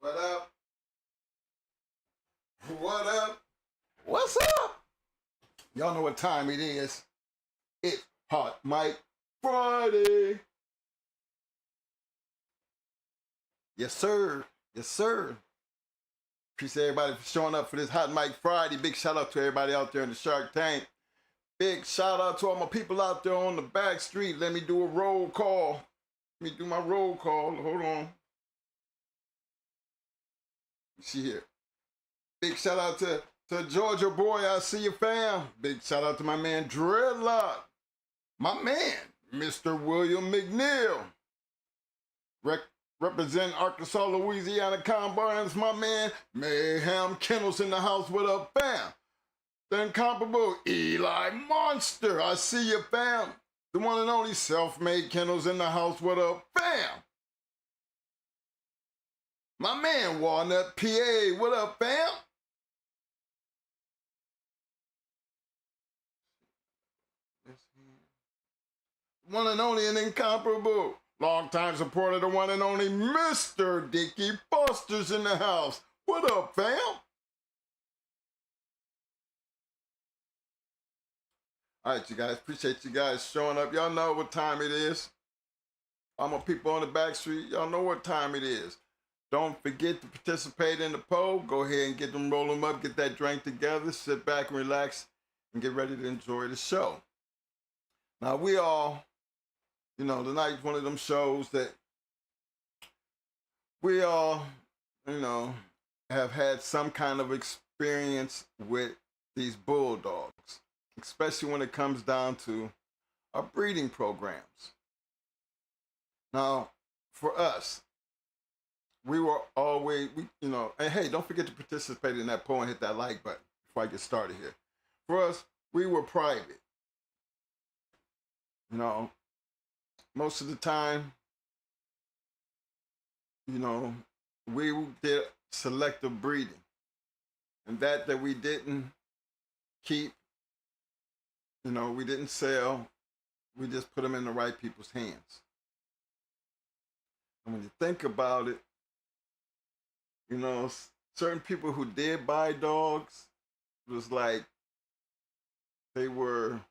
What up? What up? What's up? Y'all know what time it is. It's Hot Mic Friday. Yes, sir. Yes, sir. Appreciate everybody for showing up for this Hot Mic Friday. Big shout out to everybody out there in the Shark Tank. Big shout out to all my people out there on the back street. Let me do a roll call. Let me do my roll call. Hold on. See here. Big shout out to Georgia boy. I see you, fam. Big shout out to my man Dreadlock. My man, Mr. William McNeil. Representing Arkansas, Louisiana Combines, my man Mayhem Kennels in the house. What up, fam? The incomparable Eli Monster. I see you, fam. The one and only self-made Kennels in the house. What up, fam? My man Walnut PA. What up, fam? One and only and incomparable. Long-time supporter, the one and only Mr. Dickie Foster's in the house. What up, fam? All right, you guys. Appreciate you guys showing up. Y'all know what time it is. All my people on the back street, y'all know what time it is. Don't forget to participate in the poll. Go ahead and get them, roll them up, get that drink together, sit back and relax, and get ready to enjoy the show. Now, we all, you know, tonight's one of them shows that we all, you know, have had some kind of experience with these bulldogs, especially when it comes down to our breeding programs. Now, for us, we were always, you know, and hey, don't forget to participate in that poll and hit that like button before I get started here. For us, we were private. You know, most of the time, you know, we did selective breeding. And that we didn't keep, you know, we didn't sell, we just put them in the right people's hands. And when you think about it, you know, certain people who did buy dogs, it was like they were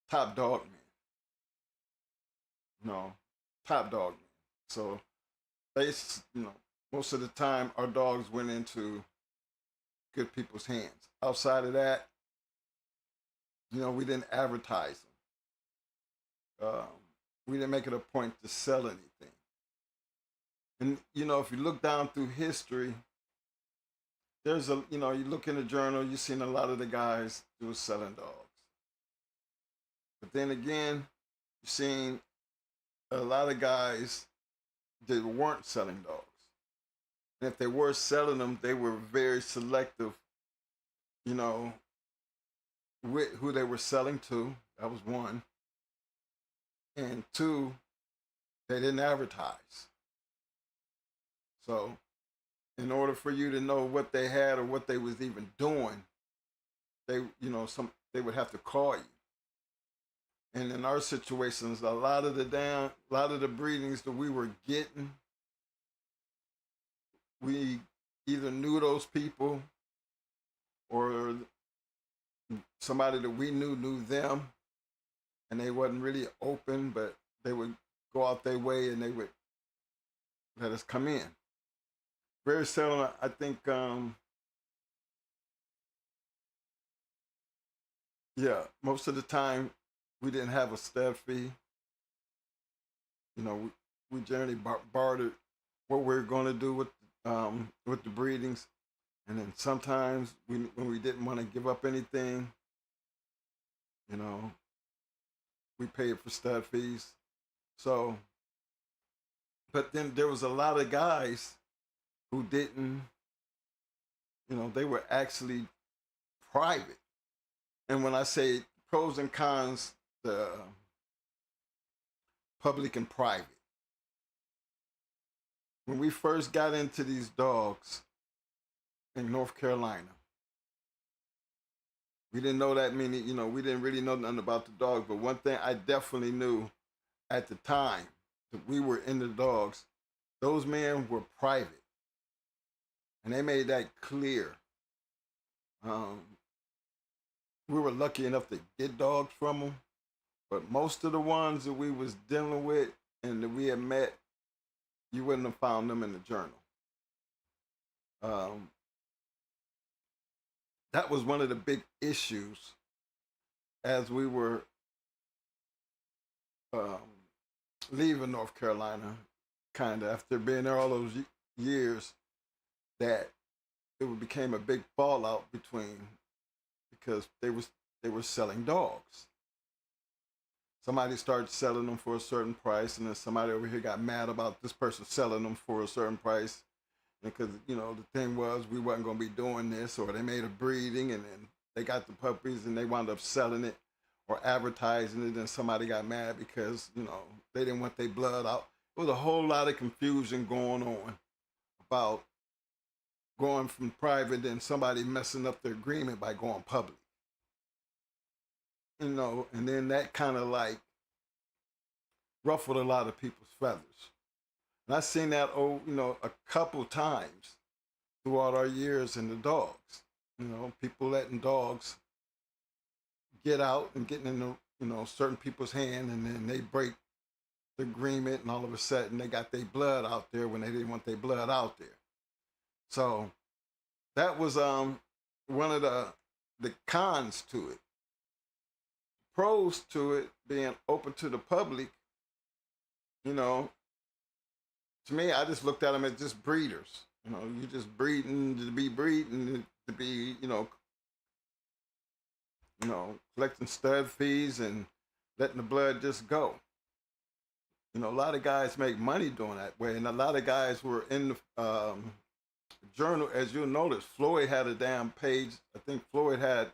top dog men. No, top dog men. So they, you know, most of the time our dogs went into good people's hands. Outside of that, you know, we didn't advertise them. We didn't make it a point to sell anything. And, you know, if you look down through history, there's a, you know, you look in the journal, you've seen a lot of the guys who were selling dogs. But then again, you've seen a lot of guys that weren't selling dogs. And if they were selling them, they were very selective, you know, with who they were selling to. That was one. And two, they didn't advertise. So in order for you to know what they had or what they was even doing, they, you know, they would have to call you. And in our situations, a lot of the breedings that we were getting, we either knew those people or somebody that we knew them, and they wasn't really open, but they would go out their way and they would let us come in. Very seldom, I think, yeah, most of the time we didn't have a stud fee. You know, we generally bartered what we were going to do with the breedings, and then sometimes when we didn't want to give up anything, you know, we paid for stud fees. So, but then there was a lot of guys who didn't, you know, they were actually private. And when I say pros and cons, the public and private. When we first got into these dogs in North Carolina, we didn't know that many, you know, we didn't really know nothing about the dogs. But one thing I definitely knew at the time that we were in the dogs, those men were private. and they made that clear. Um, we were lucky enough to get dogs from them, but most of the ones that we was dealing with and that we had met, you wouldn't have found them in the journal. Um, that was one of the big issues as we were um, leaving North Carolina, kind of after being there all those years, that it became a big fallout between, because they were selling dogs. Somebody started selling them for a certain price, and then somebody over here got mad about this person selling them for a certain price, because the thing was we wasn't going to be doing this, or they made a breeding and then they got the puppies and they wound up selling it or advertising it, and somebody got mad because they didn't want their blood out. There was a whole lot of confusion going on about going from private and somebody messing up their agreement by going public. And then that kind of like ruffled a lot of people's feathers. And I've seen that a couple times throughout our years in the dogs. People letting dogs get out and getting in certain people's hand, and then they break the agreement, and all of a sudden they got their blood out there when they didn't want their blood out there. So that was one of the cons to it. Pros to it being open to the public, to me, I just looked at them as just breeders. You just breeding to be breeding, to be, collecting stud fees and letting the blood just go. A lot of guys make money doing that way, and a lot of guys were in the journal. As you'll notice, Floyd had a damn page. I think Floyd had,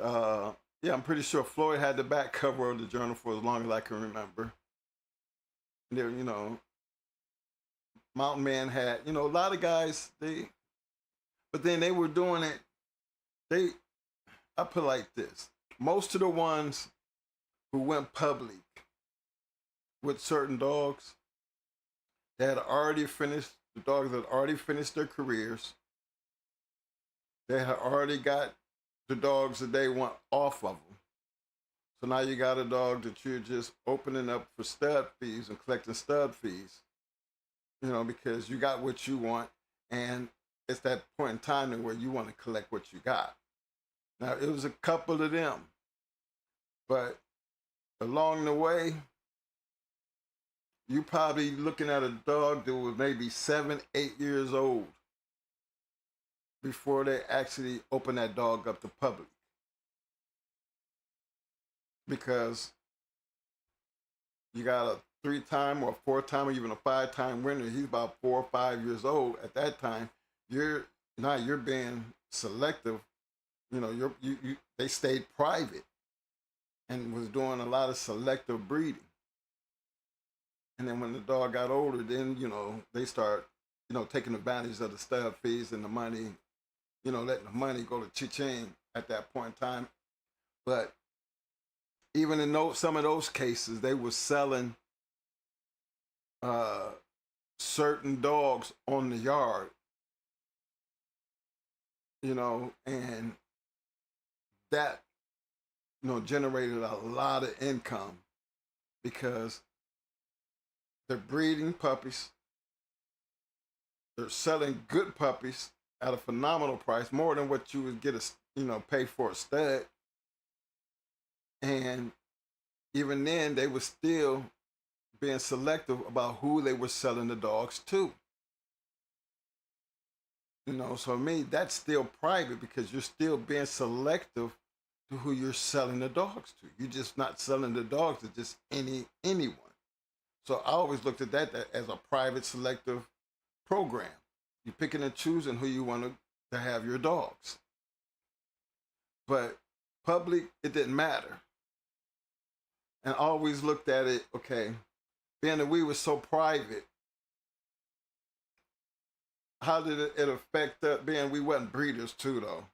I'm pretty sure Floyd had the back cover of the journal for as long as I can remember. And there, Mountain Man had, a lot of guys, but then they were doing it, I put it like this. Most of the ones who went public with certain dogs, they had already finished, the dogs had already finished their careers. They had already got the dogs that they want off of them. So now you got a dog that you're just opening up for stud fees and collecting stud fees, because you got what you want, and it's that point in time where you want to collect what you got. Now, it was a couple of them, but along the way, you probably looking at a dog that was maybe 7, 8 years old before they actually open that dog up to public. Because you got a 3-time or 4-time or even a 5-time winner. He's about 4 or 5 years old at that time. You're being selective. They stayed private and was doing a lot of selective breeding. And then when the dog got older, then they start taking advantage of the stud fees and the money, letting the money go to cha-ching at that point in time. But even in some of those cases, they were selling certain dogs on the yard, and that, generated a lot of income because they're breeding puppies. They're selling good puppies at a phenomenal price, more than what you would get pay for a stud. And even then, they were still being selective about who they were selling the dogs to. So to me, that's still private because you're still being selective to who you're selling the dogs to. You're just not selling the dogs to just anyone. So I always looked at that as a private selective program. You're picking and choosing who you want to have your dogs. But public, it didn't matter. And I always looked at it, okay, being that we were so private, how did it affect us? Being we wasn't breeders too, though,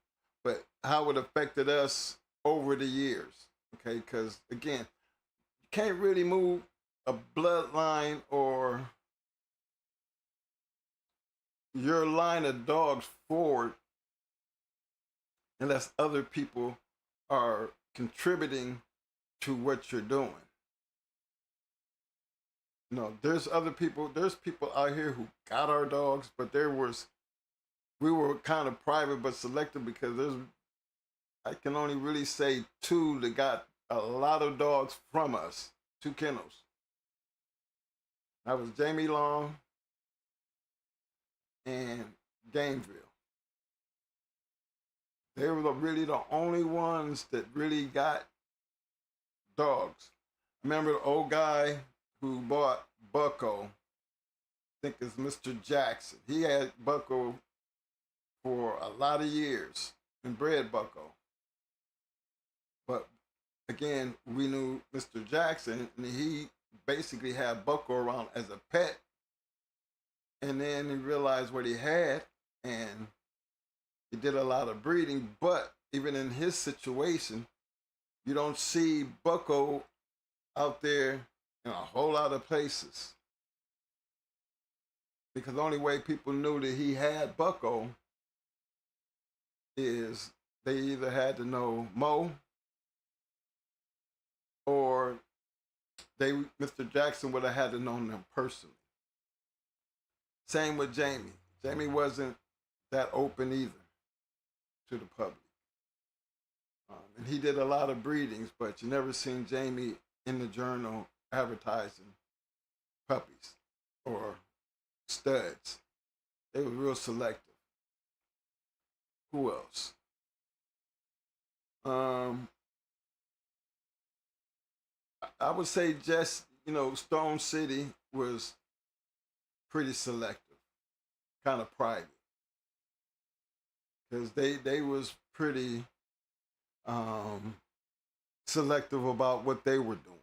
but how it affected us over the years, okay? Because, again, you can't really move a bloodline or, your line of dogs forward unless other people are contributing to what you're doing. There's other people, there's people out here who got our dogs, but we were kind of private but selective because I can only really say two that got a lot of dogs from us, two kennels. That was Jamie Long and Gameville. They were really the only ones that really got dogs. I remember the old guy who bought Bucko, I think it's Mr. Jackson. He had Bucko for a lot of years and bred Bucko. But again, we knew Mr. Jackson, and he basically had Bucko around as a pet. And then he realized what he had, and he did a lot of breeding. But even in his situation, you don't see Bucko out there in a whole lot of places. Because the only way people knew that he had Bucko is they either had to know Mo or Mr. Jackson would have had to know them personally. Same with Jamie. Jamie wasn't that open either to the public. And he did a lot of breedings, but you never seen Jamie in the journal advertising puppies or studs. They were real selective. Who else? I would say just, Stone City was pretty selective, kind of private. Because they was pretty selective about what they were doing.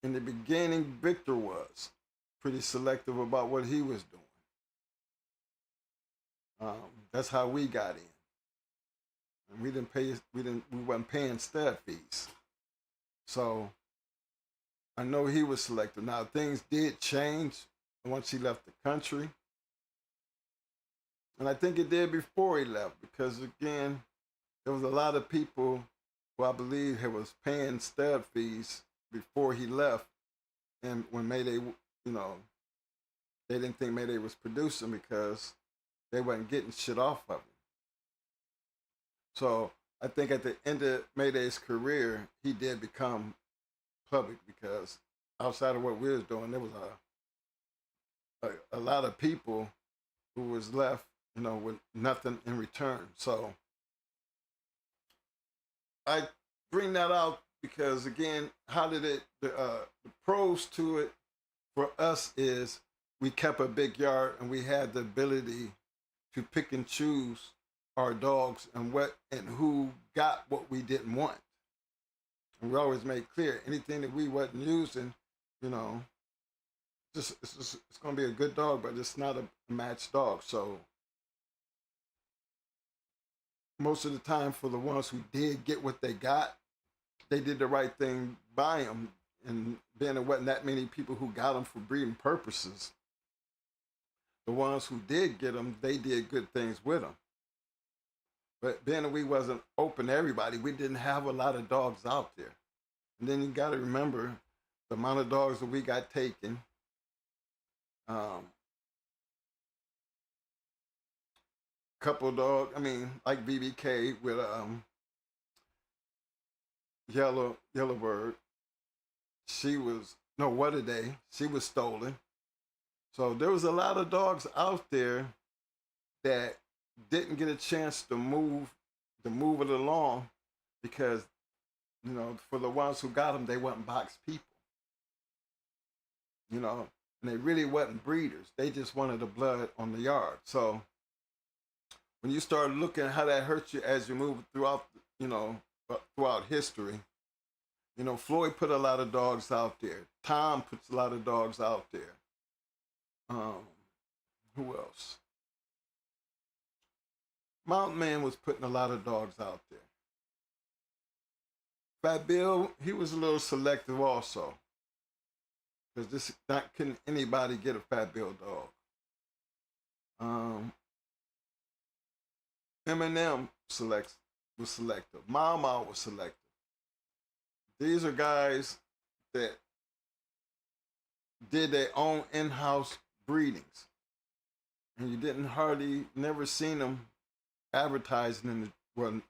In the beginning, Victor was pretty selective about what he was doing. That's how we got in. And we wasn't paying stud fees. So I know he was selective. Now things did change once he left the country. And I think it did before he left, because again, there was a lot of people who I believe was paying stud fees before he left. And when Mayday, they didn't think Mayday was producing because they wasn't getting shit off of him. So I think at the end of Mayday's career, he did become public, because outside of what we was doing, there was a lot of people who was left, with nothing in return. So I bring that out because, again, how did the pros to it for us is we kept a big yard and we had the ability to pick and choose our dogs and what and who got what we didn't want. And we always made clear anything that we wasn't using, it's going to be a good dog, but it's not a matched dog. So most of the time, for the ones who did get what they got, they did the right thing by them. And then there wasn't that many people who got them for breeding purposes. The ones who did get them, they did good things with them. But then we wasn't open to everybody. We didn't have a lot of dogs out there. And then you got to remember the amount of dogs that we got taken. Couple dogs, like BBK with Yellowbird. She was, no, What a Day. She was stolen. So there was a lot of dogs out there that didn't get a chance to move it along because, for the ones who got them, they wasn't box people. And they really wasn't breeders. They just wanted the blood on the yard. So when you start looking at how that hurts you as you move throughout, throughout history, Floyd put a lot of dogs out there. Tom puts a lot of dogs out there. Who else? Mountain Man was putting a lot of dogs out there. Fat Bill, he was a little selective also. Because couldn't anybody get a Fat Bill dog. Um, Eminem was Selective. Mama was Selective. These are guys that did their own in-house breedings, and you didn't hardly never seen them advertising in the well,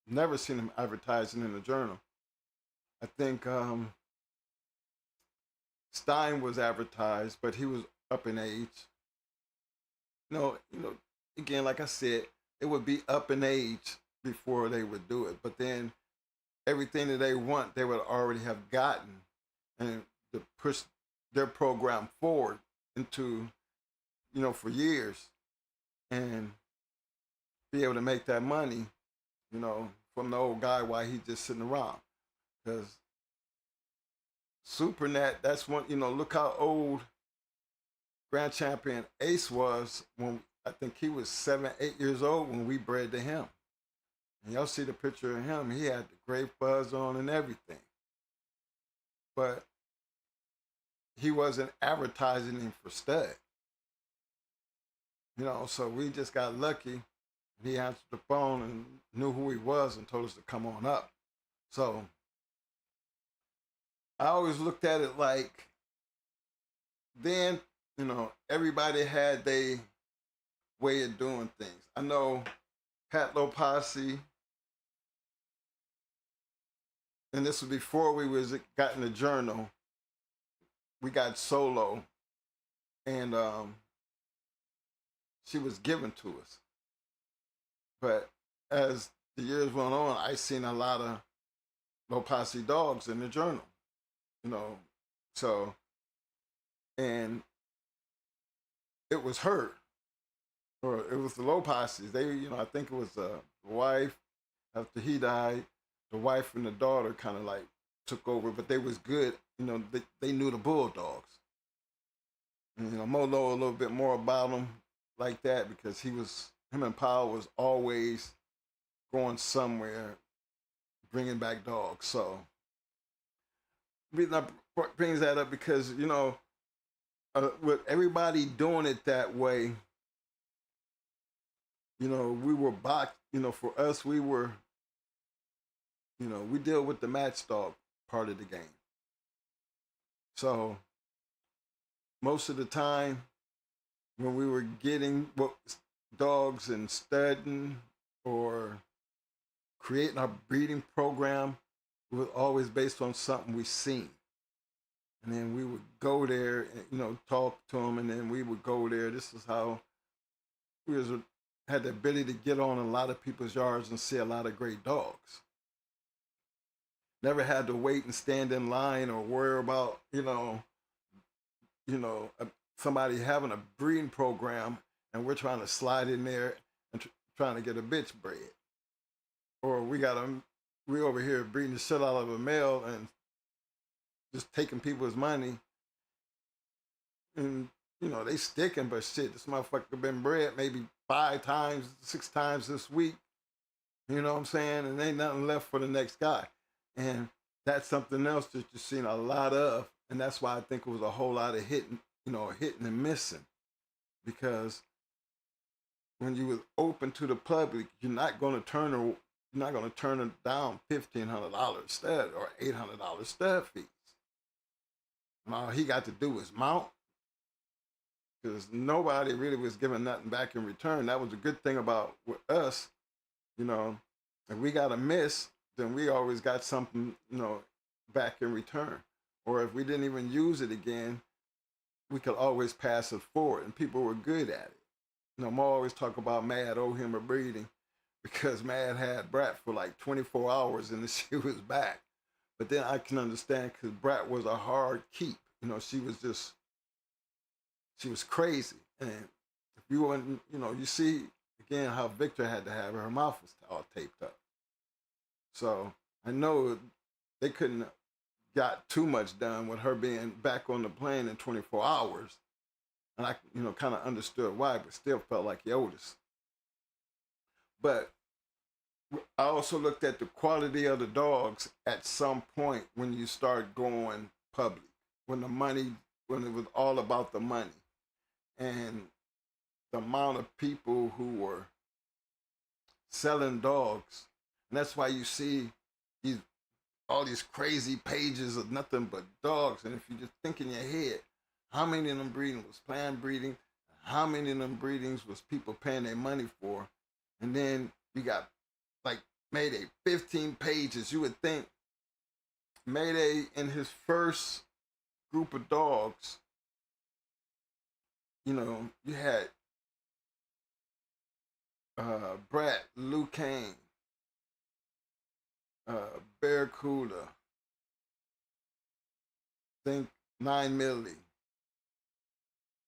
never seen them advertising in the journal. I think Stein was advertised, but he was up in age. No, again, like I said, it would be up in age before they would do it. But then everything that they want, they would already have gotten, and to push their program forward into, for years, and be able to make that money, from the old guy while he's just sitting around. Because Supernet, that's one, look how old Grand Champion Ace was when I think he was 7, 8 years old when we bred to him. And y'all see the picture of him. He had the great fuzz on and everything. But he wasn't advertising him for stud. So we just got lucky. He answered the phone and knew who he was and told us to come on up. So I always looked at it like then, everybody had their way of doing things. I know Pat Loposse, and this was before we got in the journal. We got Solo, and she was given to us. But as the years went on, I seen a lot of Loposse dogs in the journal, so, and it was her, or it was the Loposses. They, I think it was the wife. After he died, the wife and the daughter kind of like took over, but they was good. They knew the Bulldogs. And, Mo know a little bit more about them like that because him and Powell was always going somewhere, bringing back dogs. So, the reason I brings that up because, with everybody doing it that way, we were boxed, for us, we were, we deal with the match dog part of the game. So most of the time when we were getting dogs and studying or creating our breeding program, it was always based on something we seen. And then we would go there and, talk to them, and then we would go there. This is how we had the ability to get on a lot of people's yards and see a lot of great dogs. Never had to wait and stand in line or worry about, somebody having a breeding program and we're trying to slide in there and trying to get a bitch bred. Or we over here breeding the shit out of a male and just taking people's money. And, they sticking, but shit, this motherfucker been bred maybe 5 times, 6 times this week. You know what I'm saying? And ain't nothing left for the next guy. And that's something else that you've seen a lot of. And that's why I think it was a whole lot of hitting and missing. Because when you was open to the public, you're not going to turn it down $1,500 stud or $800 stud fees. All he got to do was mount, because nobody really was giving nothing back in return. That was a good thing about with us, if we got a miss, then we always got something, back in return. Or if we didn't even use it again, we could always pass it forward, and people were good at it. Mo always talk about Mad owe him a breeding because Mad had Brat for like 24 hours and then she was back. But then I can understand because Brat was a hard keep. She was crazy. And if you weren't, you see again how Victor had to have her mouth was all taped up. So I know they couldn't got too much done with her being back on the plane in 24 hours. And I, kind of understood why, but still felt like Yodas. But I also looked at the quality of the dogs at some point when you start going public, when it was all about the money. And the amount of people who were selling dogs. And that's why you see these all these crazy pages of nothing but dogs. And if you just think in your head, how many of them breeding was planned breeding, how many of them breedings was people paying their money for, and then you got like Mayday, 15 pages. You would think Mayday in his first group of dogs, you know, you had Brat, Lou Kane, Barracuda, think 9 Millie.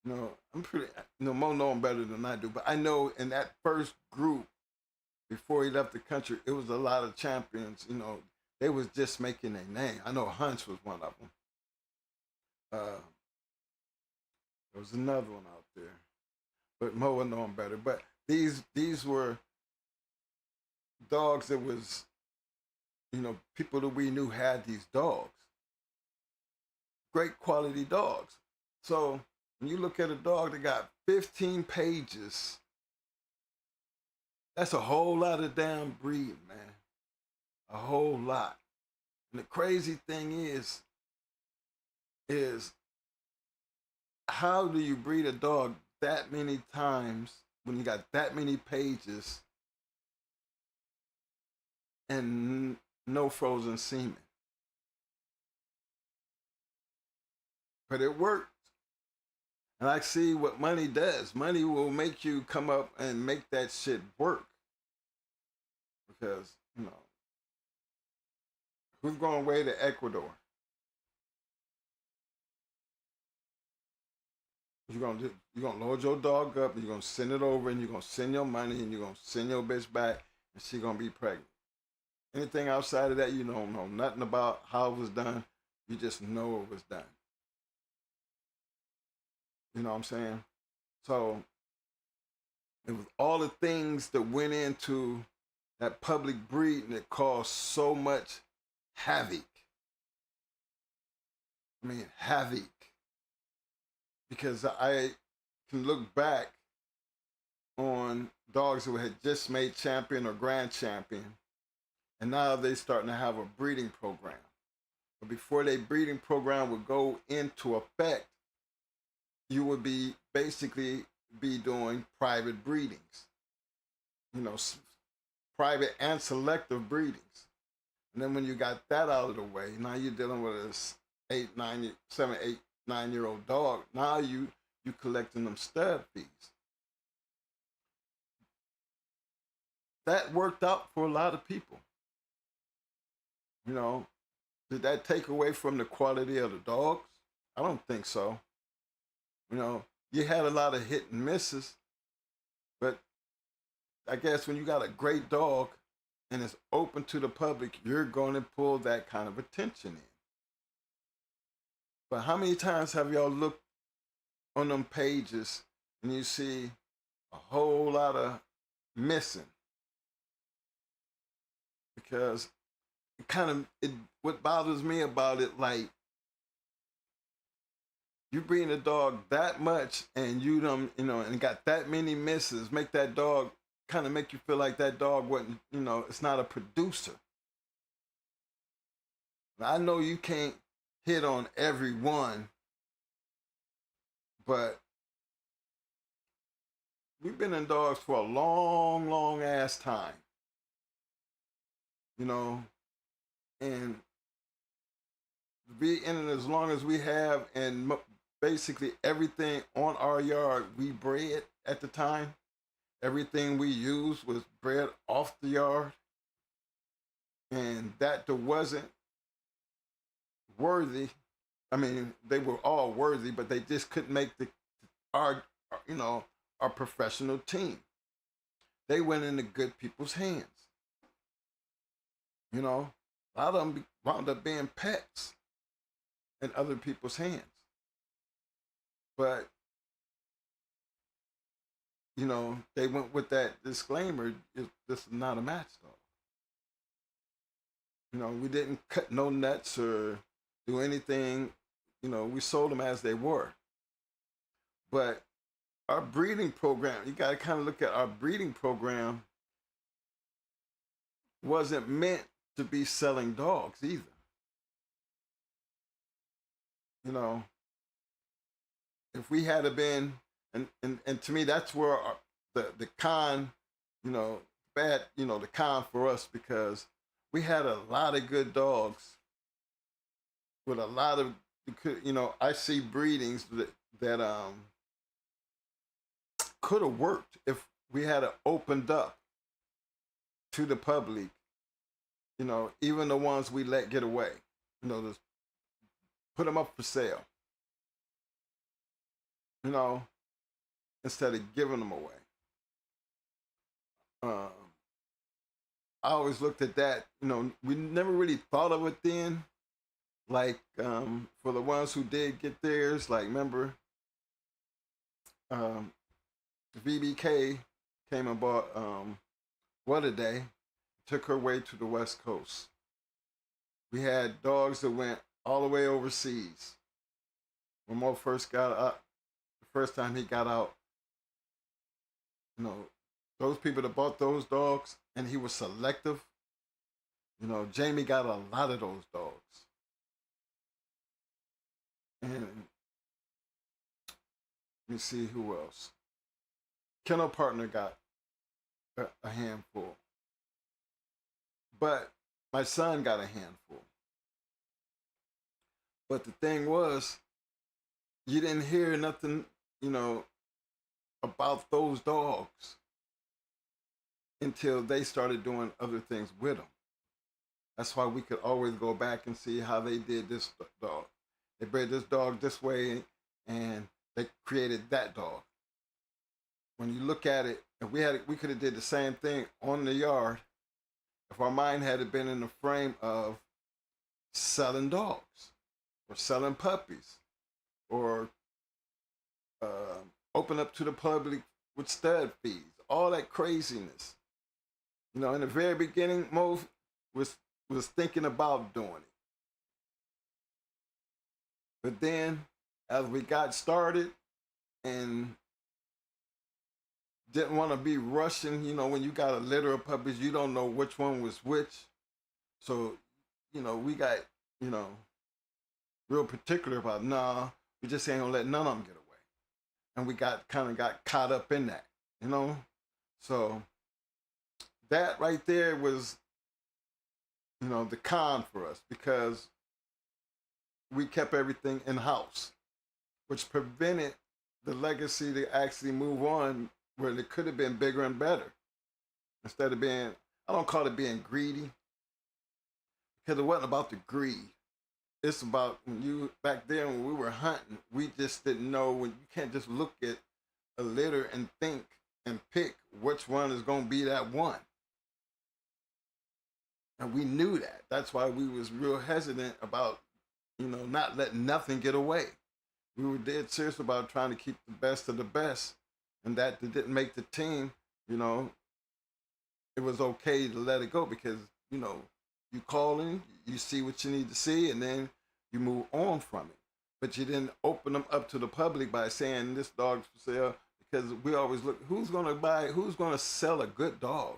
You know, I'm pretty, you know, Mo know him better than I do, but I know in that first group, before he left the country, it was a lot of champions, you know, they was just making their name. I know Hunch was one of them. There was another one out there, but Mo would know him better. But these were dogs that was, you know, people that we knew had these dogs. Great quality dogs. So when you look at a dog that got 15 pages, that's a whole lot of damn breeding, man. A whole lot. And the crazy thing is how do you breed a dog that many times when you got that many pages and no frozen semen? But it worked. And I see what money does. Money will make you come up and make that shit work. Because, you know, who's going away to Ecuador? You're gonna load your dog up, and you're gonna send it over, and you're gonna send your money, and you're gonna send your bitch back, and she's gonna be pregnant. Anything outside of that, you don't know nothing about how it was done. You just know it was done. You know what I'm saying? So it was all the things that went into that public breeding that caused so much havoc. I mean, havoc. Because I can look back on dogs who had just made champion or grand champion, and now they're starting to have a breeding program. But before their breeding program would go into effect, you would be basically be doing private breedings, you know, private and selective breedings. And then when you got that out of the way, now you're dealing with a 7, 8, 9-year-old dog. Now you collecting them stud fees. That worked out for a lot of people. You know, did that take away from the quality of the dogs? I don't think so. You know, you had a lot of hit and misses, but I guess when you got a great dog and it's open to the public, you're going to pull that kind of attention in. But how many times have y'all looked on them pages and you see a whole lot of missing? Because what bothers me about it, like, you bring a dog that much and you don't, you know, and got that many misses, make that dog kind of make you feel like that dog wasn't, you know, it's not a producer. I know you can't hit on every one, but we've been in dogs for a long, long ass time, you know, and be in it as long as we have, and basically everything on our yard we bred at the time. Everything we used was bred off the yard, and that there wasn't worthy. I mean, they were all worthy, but they just couldn't make our professional team. They went into good people's hands. You know, a lot of them wound up being pets in other people's hands. But, you know, they went with that disclaimer, this is not a match dog. You know, we didn't cut no nuts or do anything. You know, we sold them as they were. But our breeding program, you got to kind of look at our breeding program wasn't meant to be selling dogs either. You know, if we had been, and to me, that's where the con, you know, bad, you know, the con for us, because we had a lot of good dogs with a lot of, you know, I see breedings that could have worked if we had opened up to the public, you know, even the ones we let get away, you know, just put them up for sale, you know, instead of giving them away. Um, I always looked at that, you know, we never really thought of it then. Like, for the ones who did get theirs, like, remember, um, VBK came and bought What a Day, took her way to the West Coast. We had dogs that went all the way overseas. When Mo first got out, the first time he got out, you know, those people that bought those dogs, and he was selective. You know, Jamie got a lot of those dogs. And let me see who else. Kennel Partner got a handful. But my son got a handful. But the thing was, you didn't hear nothing, you know, about those dogs until they started doing other things with them. That's why we could always go back and see how they did this dog. They bred this dog this way, and they created that dog. When you look at it, if we could have did the same thing on the yard if our mind had been in the frame of selling dogs or selling puppies or open up to the public with stud fees, all that craziness. You know, in the very beginning, Mo was thinking about doing it. But then, as we got started and didn't want to be rushing, you know, when you got a litter of puppies, you don't know which one was which. So, you know, we got, you know, real particular about, nah, we just ain't gonna let none of them get away. And we got caught up in that, you know? So that right there was, you know, the con for us, because we kept everything in house, which prevented the legacy to actually move on where it could have been bigger and better. Instead of being, I don't call it being greedy, because it wasn't about the greed. It's about back then when we were hunting, we just didn't know, when you can't just look at a litter and think and pick which one is going to be that one. And we knew that. That's why we was real hesitant about, you know, not letting nothing get away. We were dead serious about trying to keep the best of the best, and that didn't make the team, you know, it was okay to let it go, because, you know, you call in, you see what you need to see, and then you move on from it. But you didn't open them up to the public by saying this dog's for sale, because we always look, who's going to sell a good dog?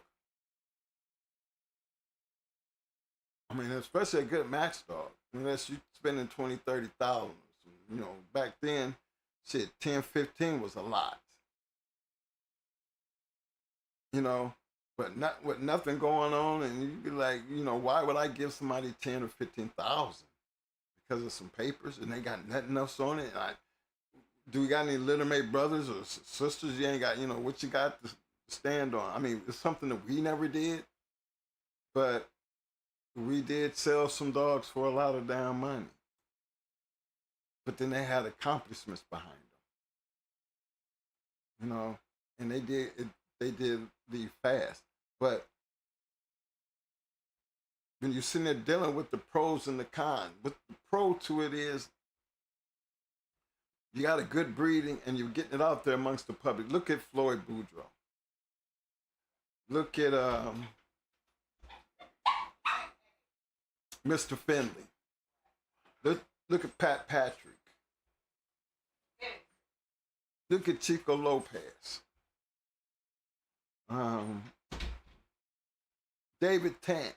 I mean, especially a good match dog, unless you're spending 20, 30,000. You know, back then, shit, 10, 15 was a lot. You know, but not with nothing going on, and you'd be like, you know, why would I give somebody 10 or 15,000 because of some papers and they got nothing else on it? Do we got any littermate brothers or sisters? You ain't got, you know, what you got to stand on? I mean, it's something that we never did, but we did sell some dogs for a lot of damn money. But then they had accomplishments behind them, you know, and they did leave fast. But when you're sitting there dealing with the pros and the cons, what the pro to it is, you got a good breeding and you're getting it out there amongst the public. Look at Floyd Boudreaux. Look at Mr. Finley. Look at Pat Patrick. Look at Chico Lopez. David Tant.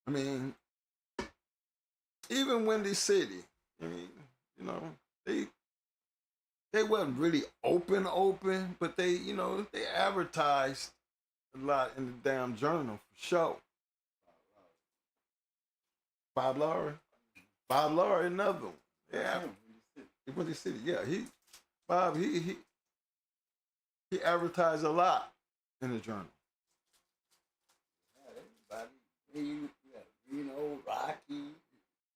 I mean, even Windy City. I mean, you know, they wasn't really open, but they, you know, they advertised a lot in the damn journal for sure. Bob Laurie, another one. Yeah, Windy City. Yeah, Bob, he advertised a lot in the journal. Everybody, Reno, Rocky.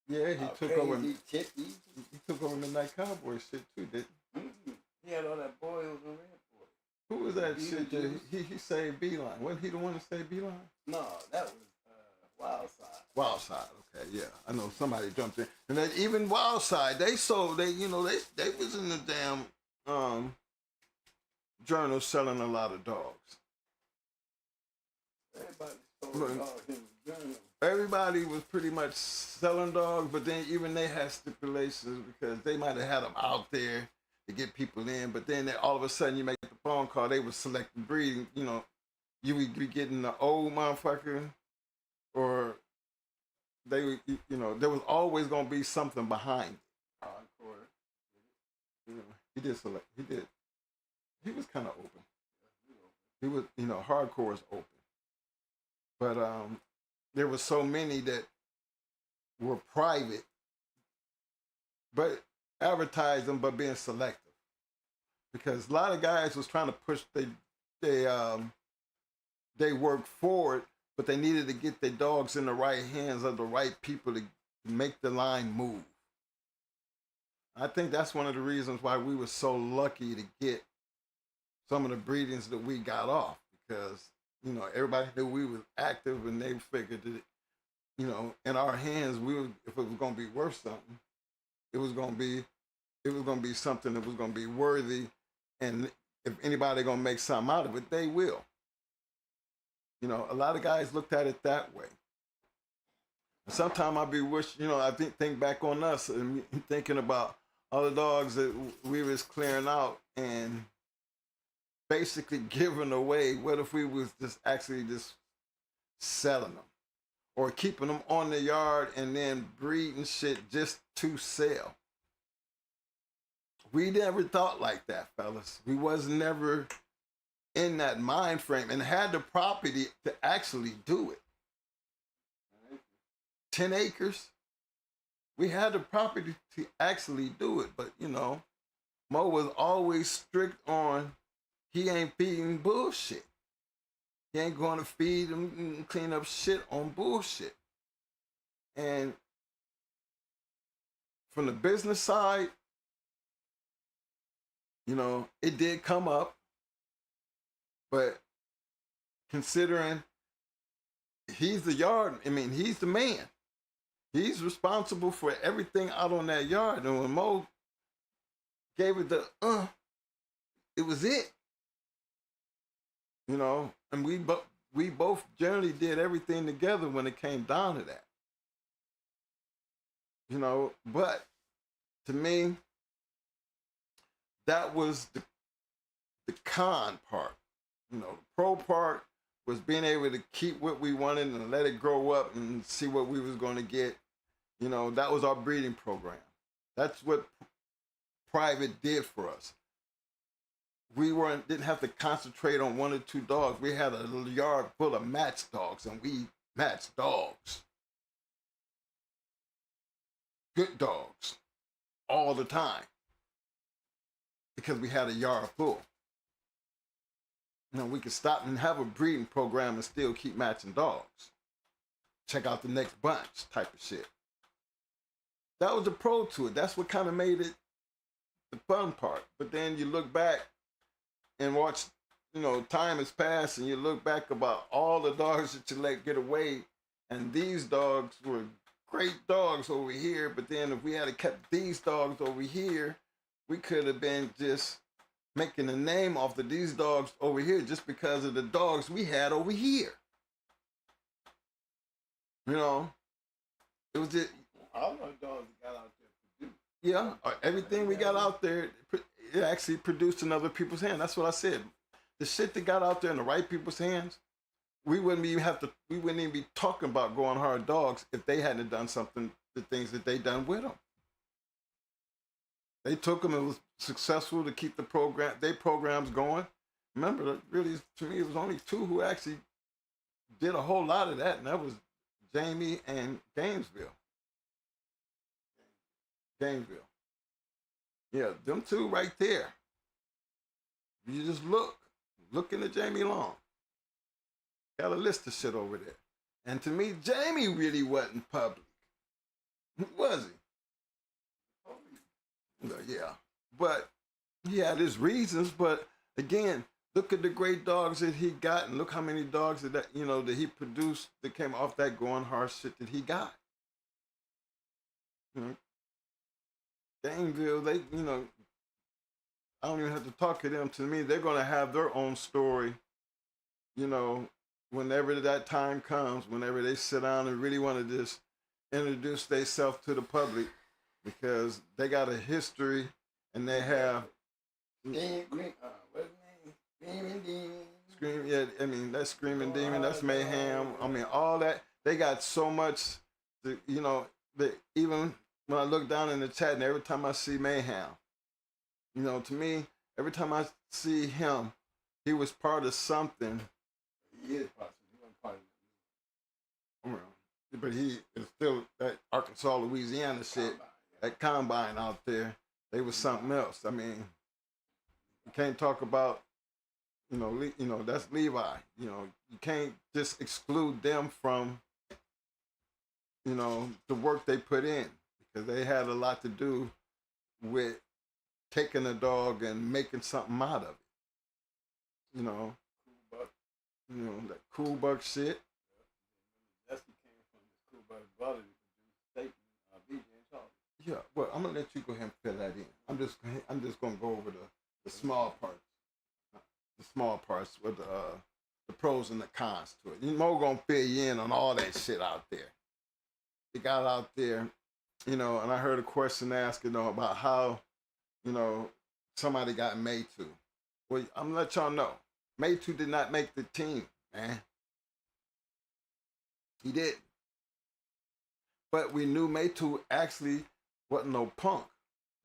Yeah, he took over. Chippy. He took over the Night Cowboy shit too, didn't he? He had all that boils on Red Boy. Who was that shit that he saved Beeline? Wasn't he the one that saved Beeline? No, that was Wildside. Wildside, okay, yeah. I know somebody jumped in. And then even Wildside, they was in the damn journal selling a lot of dogs. Everybody sold dogs in the journal. Everybody was pretty much selling dogs, but then even they had stipulations because they might have had them out there to get people in, but then all of a sudden you make the phone call, they were selecting breeding, you know, you would be getting the old motherfucker, or they would, you know, there was always going to be something behind it. Hardcore. You know, he did select, he was kind of open. He was, you know, hardcore was open. But there were so many that were private, but advertising, but being selective. Because a lot of guys was trying to push they work forward, but they needed to get their dogs in the right hands of the right people to make the line move. I think that's one of the reasons why we were so lucky to get some of the breedings that we got off, because, you know, everybody knew we was active and they figured that, you know, in our hands, if it was going to be worth something, it was going to be something that was going to be worthy. And if anybody going to make something out of it, they will. You know, a lot of guys looked at it that way. Sometimes I be wishing, you know, I think back on us and thinking about all the dogs that we was clearing out and basically giving away. What if we was just actually just selling them or keeping them on the yard and then breeding shit just to sell? We never thought like that, fellas. We was never in that mind frame and had the property to actually do it. 10 acres. We had the property to actually do it, but, you know, Mo was always strict on he ain't feeding bullshit. He ain't going to feed and clean up shit on bullshit. And from the business side, you know, it did come up, but considering he's the yard, I mean, he's the man. He's responsible for everything out on that yard. And when Mo gave it the, it was it. You know, and we both generally did everything together when it came down to that. You know, but to me, that was the con part. You know, the pro part was being able to keep what we wanted and let it grow up and see what we was going to get. You know, that was our breeding program. That's what private did for us. We didn't have to concentrate on one or two dogs. We had a yard full of match dogs, and we matched dogs. Good dogs. All the time. Because we had a yard full. You know, we could stop and have a breeding program and still keep matching dogs. Check out the next bunch type of shit. That was the pro to it. That's what kind of made it the fun part. But then you look back and watch, you know, time has passed and you look back about all the dogs that you let get away. And these dogs were great dogs over here. But then if we had kept these dogs over here, we could have been just making a name off of these dogs over here just because of the dogs we had over here. You know, it was just all those dogs got out there produced. Yeah, everything we got out there, it actually produced in other people's hands. That's what I said. The shit that got out there in the right people's hands, we wouldn't even be talking about going hard dogs if they hadn't done something, the things that they done with them. They took them and was successful to keep their programs going. Remember, really, to me, it was only two who actually did a whole lot of that, and that was Jamie and Gainesville. Gainesville. Yeah, them two right there. You just look into Jamie Long. Got a list of shit over there. And to me, Jamie really wasn't public. Was he? No, yeah. But he had his reasons, but again, look at the great dogs that he got, and look how many dogs that he produced that came off that going hard shit that he got. You know, Danville, I don't even have to talk to them. To me, they're gonna have their own story. Whenever that time comes, whenever they sit down and really want to just introduce themselves to the public, because they got a history and they have. What's his name? Screaming Demon. Yeah, I mean, that's Screaming Demon, that's Mayhem. I mean, all that. They got so much, that even when I look down in the chat and every time I see Mayhem, to me, every time I see him, he was part of something. He is part of it. He wasn't part of it. But he is still that Arkansas, Louisiana shit, that combine out there. They was something else. I mean, you can't talk about, that's Levi. You can't just exclude them from, the work they put in, because they had a lot to do with taking a dog and making something out of it. That cool buck shit. Jesse came from this cool buck brother to produce statement, BJ and Charlie. Yeah, well, I'm gonna let you go ahead and fill that in. I'm just gonna go over the small parts, with the pros and the cons to it. Mo gonna fill you in on all that shit out there. They got out there, and I heard a question asked, about how, somebody got made to. Well, I'm gonna let y'all know. Mayday did not make the team, man. He didn't. But we knew Mayday actually wasn't no punk.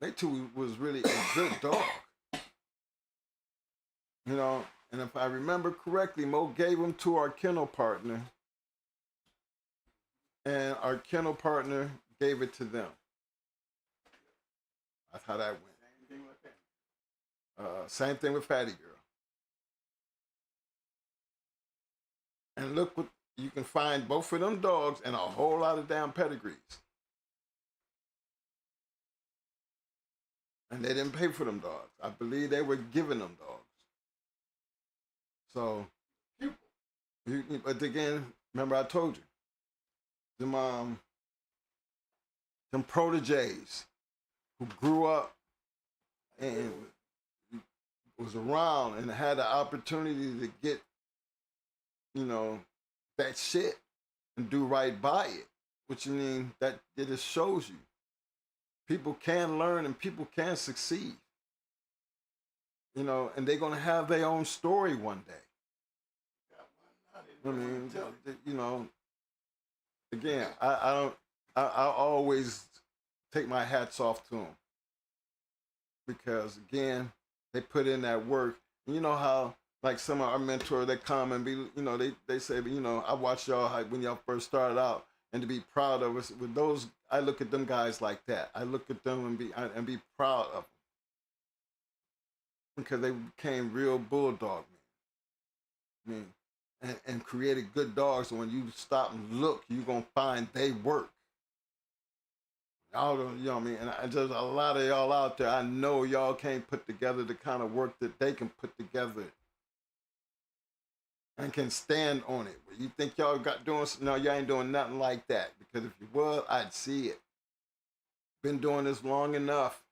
Mayday was really a good dog. And if I remember correctly, Mo gave him to our kennel partner, and our kennel partner gave it to them. That's how that went. Same thing with Fatty Girl. And look what you can find, both of them dogs and a whole lot of damn pedigrees. And they didn't pay for them dogs. I believe they were giving them dogs. So, but again, remember I told you, them protégés who grew up and was around and had the opportunity to get, that shit and do right by it. Which that it just shows you people can learn and people can succeed. And they're gonna have their own story one day. I mean, again, I always take my hats off to them, because again, they put in that work. And you know how, like, some of our mentors, they come and be, they say, I watched y'all when y'all first started out, and to be proud of us with those, I look at them guys like that. I look at them and be proud of them, because they became real bulldog men. And created good dogs. And when you stop and look, you're gonna find they work. Y'all don't, and there's a lot of y'all out there, I know y'all can't put together the kind of work that they can put together and can stand on it. You think y'all no, y'all ain't doing nothing like that, because if you were, I'd see it. Been doing this long enough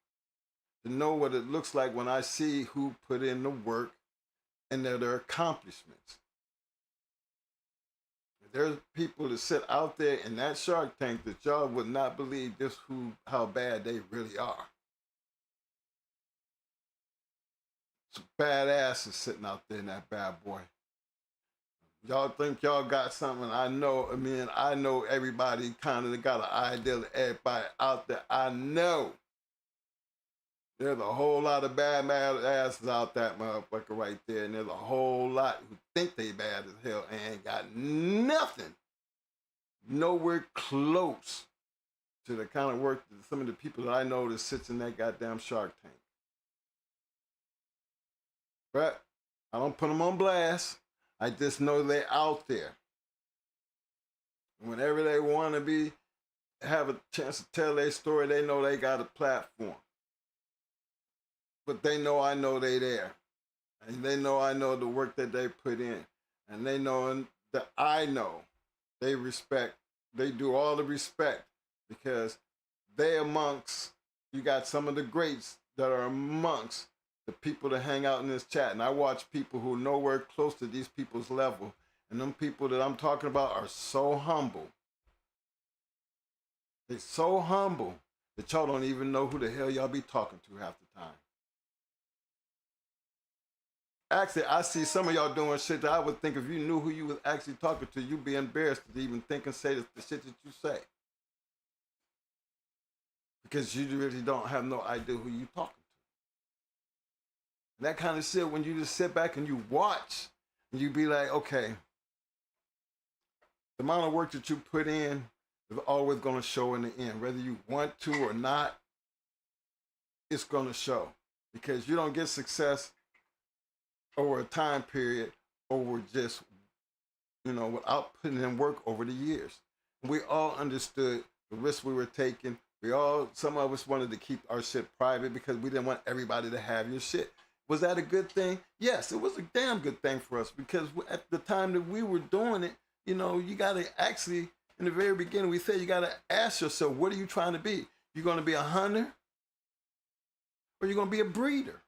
to know what it looks like when I see who put in the work and their accomplishments. there's people that sit out there in that Shark Tank that y'all would not believe just how bad they really are. Some badasses sitting out there in that bad boy. Y'all think y'all got something. I know everybody kind of got an idea of everybody out there. I know there's a whole lot of bad asses out that motherfucker right there. And there's a whole lot who think they bad as hell and ain't got nothing, nowhere close to the kind of work that some of the people that I know that sits in that goddamn Shark Tank. But I don't put them on blast. I just know they're out there. Whenever they want to have a chance to tell their story, they know they got a platform. But they know I know they there. And they know I know the work that they put in. And they know that I know they do all the respect because you got some of the greats that are amongst the people that hang out in this chat. And I watch people who are nowhere close to these people's level. And them people that I'm talking about are so humble. They're so humble that y'all don't even know who the hell y'all be talking to half the time. Actually, I see some of y'all doing shit that I would think if you knew who you was actually talking to, you'd be embarrassed to even think and say the shit that you say. Because you really don't have no idea who you talking to. That kind of shit, when you just sit back and you watch, and you be like, okay, the amount of work that you put in is always going to show in the end. Whether you want to or not, it's going to show. Because you don't get success over a time period, over just, without putting in work over the years. We all understood the risks we were taking. Some of us wanted to keep our shit private because we didn't want everybody to have your shit. Was that a good thing? Yes, it was a damn good thing for us because at the time that we were doing it, you got to actually, in the very beginning, we said you got to ask yourself, what are you trying to be? You going to be a hunter or you going to be a breeder?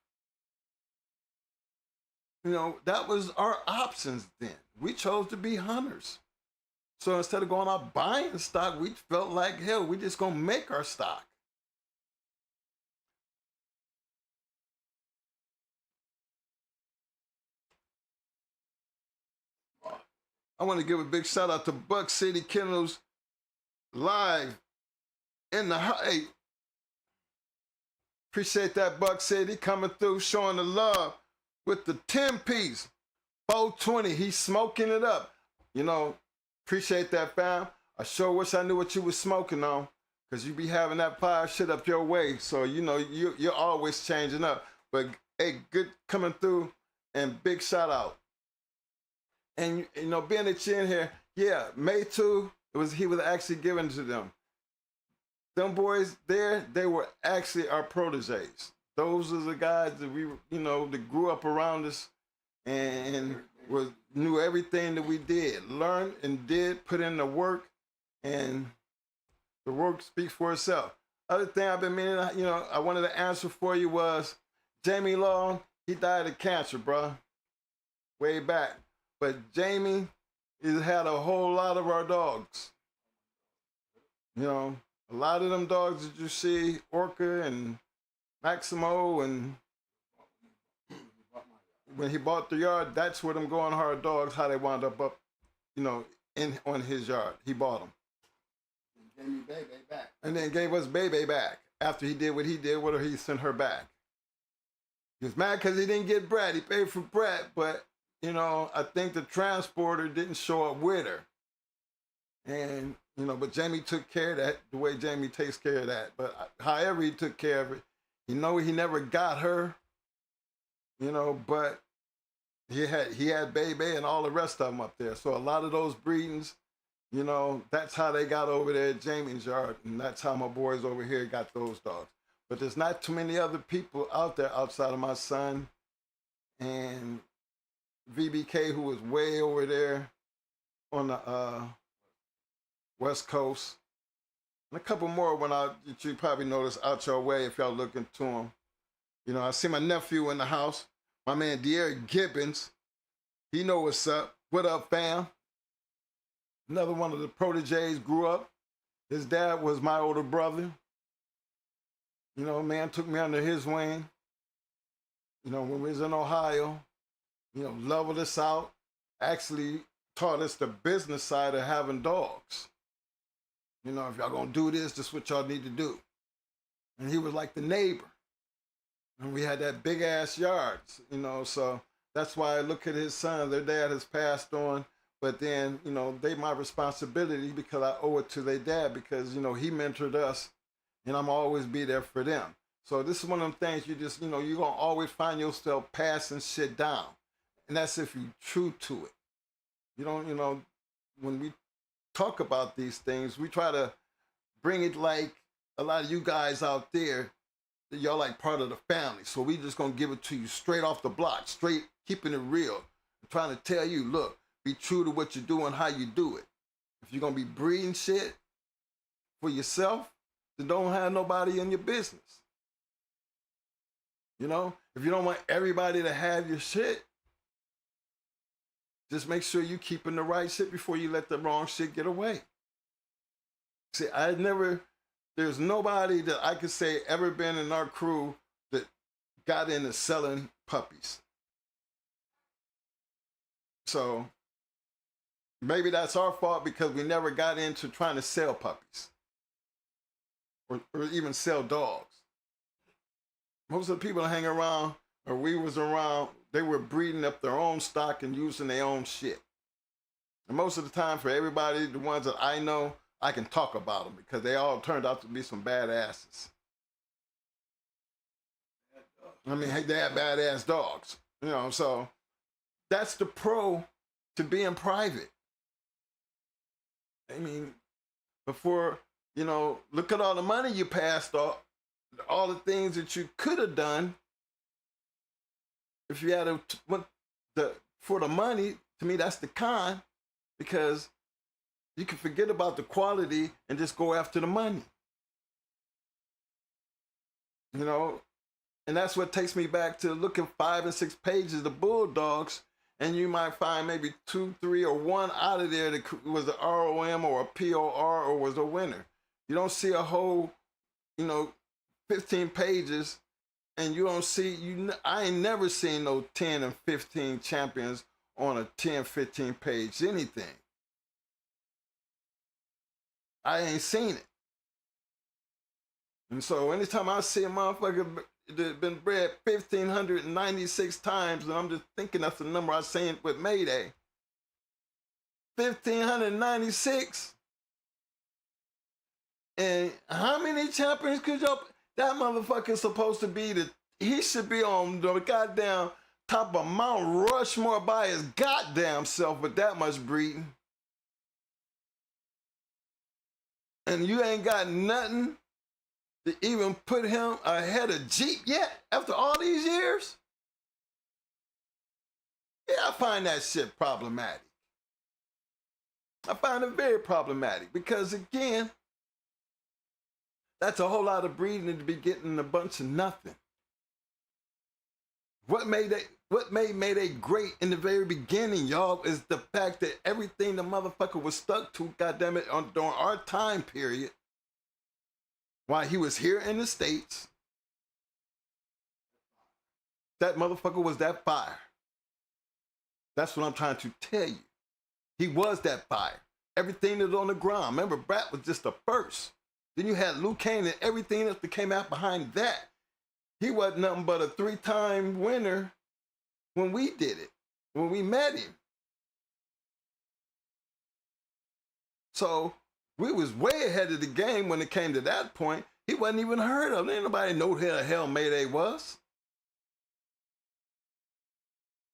That was our options then. We chose to be hunters. So instead of going out buying stock, we felt like, hell, we just going to make our stock. I want to give a big shout out to Buck City Kennels live in the house. Hey, appreciate that, Buck City, coming through, showing the love with the 10-piece, 420. He's smoking it up. Appreciate that, fam. I sure wish I knew what you was smoking on, because you be having that fire shit up your way. So, you're always changing up. But, hey, good coming through, and big shout out. And, being that you're in here, yeah, May 2, he was actually given to them. Them boys there, they were actually our protégés. Those are the guys that we, that grew up around us and knew everything that we did, learned and put in the work, and the work speaks for itself. Other thing I've been meaning, I wanted to answer for you was Jamie Long, he died of cancer, bro, way back. But Jamie has had a whole lot of our dogs. A lot of them dogs that you see, Orca and Maximo, and when he bought the yard, that's where them going hard dogs, how they wound up on his yard. He bought them. And gave me Baby back. And then gave us Baby back after he did what he did with her. He sent her back. He was mad because he didn't get Brett. He paid for Brett, but I think the transporter didn't show up with her. And, but Jamie took care of that the way Jamie takes care of that. But however he took care of it, he never got her, but he had Baby and all the rest of them up there. So a lot of those breedings, that's how they got over there at Jamie's yard. And that's how my boys over here got those dogs. But there's not too many other people out there outside of my son and VBK, who was way over there on the West Coast. And a couple more that you probably notice out your way if y'all look into them. I see my nephew in the house, my man De'Aaron Gibbons. He know what's up. What up, fam? Another one of the protégés grew up. His dad was my older brother. You know, man took me under his wing. You know, when we was in Ohio, you know, leveled us out, actually taught us the business side of having dogs. You know, if y'all gonna do this, this is what y'all need to do. And he was like the neighbor. And we had that big ass yard, you know, so that's why I look at his son. Their dad has passed on, but then, you know, they my responsibility because I owe it to their dad because, you know, he mentored us and I'm always be there for them. So this is one of them things you just, you know, you're going to always find yourself passing shit down. And that's if you're true to it. You don't, you know, when we talk about these things, we try to bring it like a lot of you guys out there, y'all like part of the family. So we just going to give it to you straight off the block, straight keeping it real. I'm trying to tell you, look, be true to what you do and how you do it. If you're going to be breeding shit for yourself, then don't have nobody in your business. You know, if you don't want everybody to have your shit, just make sure you keeping the right shit before you let the wrong shit get away. See, there's nobody that I could say ever been in our crew that got into selling puppies. So maybe that's our fault because we never got into trying to sell puppies or even sell dogs. Most of the people that hang around or we was around, they were breeding up their own stock and using their own shit. And most of the time for everybody, the ones that I know, I can talk about them because they all turned out to be some badasses. I mean, hey, they had badass dogs, you know, so that's the pro to being private. I mean, before, you know, look at all the money you passed off, all the things that you could have done if you had for the money. To me, that's the con, because you can forget about the quality and just go after the money. You know, and that's what takes me back to looking 5 and 6 pages of Bulldogs, and you might find maybe 2, 3, or 1 out of there that was a ROM or a POR or was a winner. You don't see a whole, you know, 15 pages, and you don't see, I ain't never seen no 10 and 15 champions on a 10, 15 page anything. I ain't seen it. And so anytime I see a motherfucker that been bred 1,596 times, and I'm just thinking that's the number I seen with Mayday, 1,596. And how many champions could y'all? That motherfucker's supposed to be he should be on the goddamn top of Mount Rushmore by his goddamn self with that much breeding. And you ain't got nothing to even put him ahead of Jeep yet after all these years? Yeah, I find that shit problematic. I find it very problematic because, again, that's a whole lot of breeding to be getting a bunch of nothing. What made Mayday great in the very beginning, y'all, is the fact that everything the motherfucker was stuck to, goddammit, during our time period, while he was here in the States, that motherfucker was that fire. That's what I'm trying to tell you. He was that fire. Everything that was on the ground. Remember, Brat was just the first. Then you had Luke Kane and everything else that came out behind that. He wasn't nothing but a 3-time winner when we did it, when we met him. So we was way ahead of the game when it came to that point. He wasn't even heard of. Ain't nobody know who the hell Mayday was.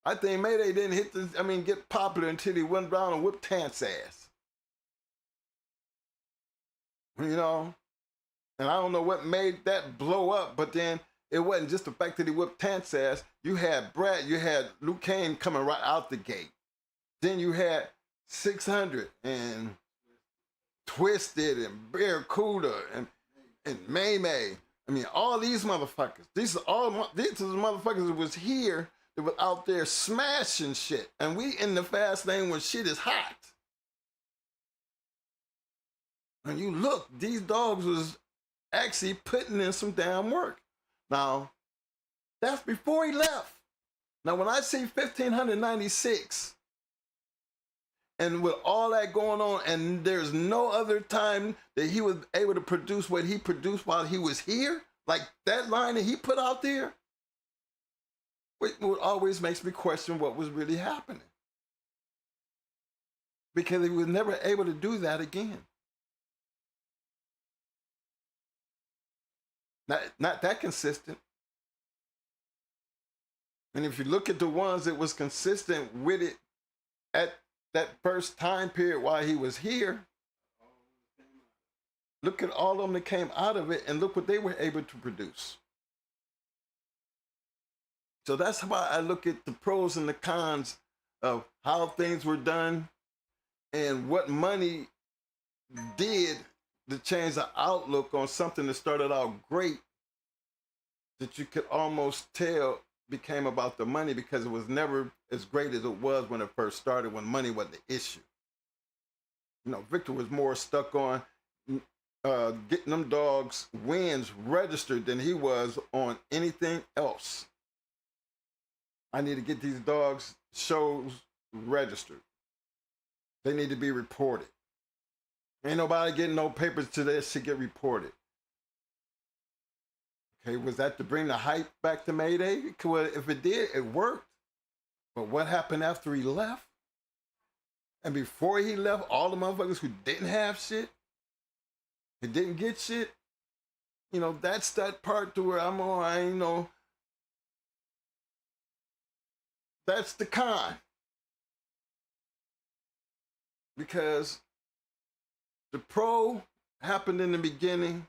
I think Mayday didn't get popular until he went around and whipped Tant's ass. You know? And I don't know what made that blow up, but then it wasn't just the fact that he whipped Tant's ass. You had Brad, you had Luke Kane coming right out the gate. Then you had 600 and Twisted and Barracuda and Mayday. I mean, all these motherfuckers. These are the motherfuckers that was here that was out there smashing shit. And we in the fast lane when shit is hot. And you look, these dogs was actually putting in some damn work. Now, that's before he left. Now, when I see 1596, and with all that going on, and there's no other time that he was able to produce what he produced while he was here, like that line that he put out there, it always makes me question what was really happening. Because he was never able to do that again. Not that consistent. And if you look at the ones that was consistent with it at that first time period while he was here, look at all of them that came out of it and look what they were able to produce. So that's why I look at the pros and the cons of how things were done and what money did to change the outlook on something that started out great, that you could almost tell became about the money, because it was never as great as it was when it first started, when money wasn't the issue. You know, Victor was more stuck on getting them dogs wins registered than he was on anything else. I need to get these dogs shows registered. They need to be reported. Ain't nobody getting no papers till that shit get reported. Okay, was that to bring the hype back to Mayday? Well, if it did, it worked. But what happened after he left? And before he left, all the motherfuckers who didn't have shit, who didn't get shit, you know, that's that part to where I'm on, I ain't know. That's the con. Because the pro happened in the beginning,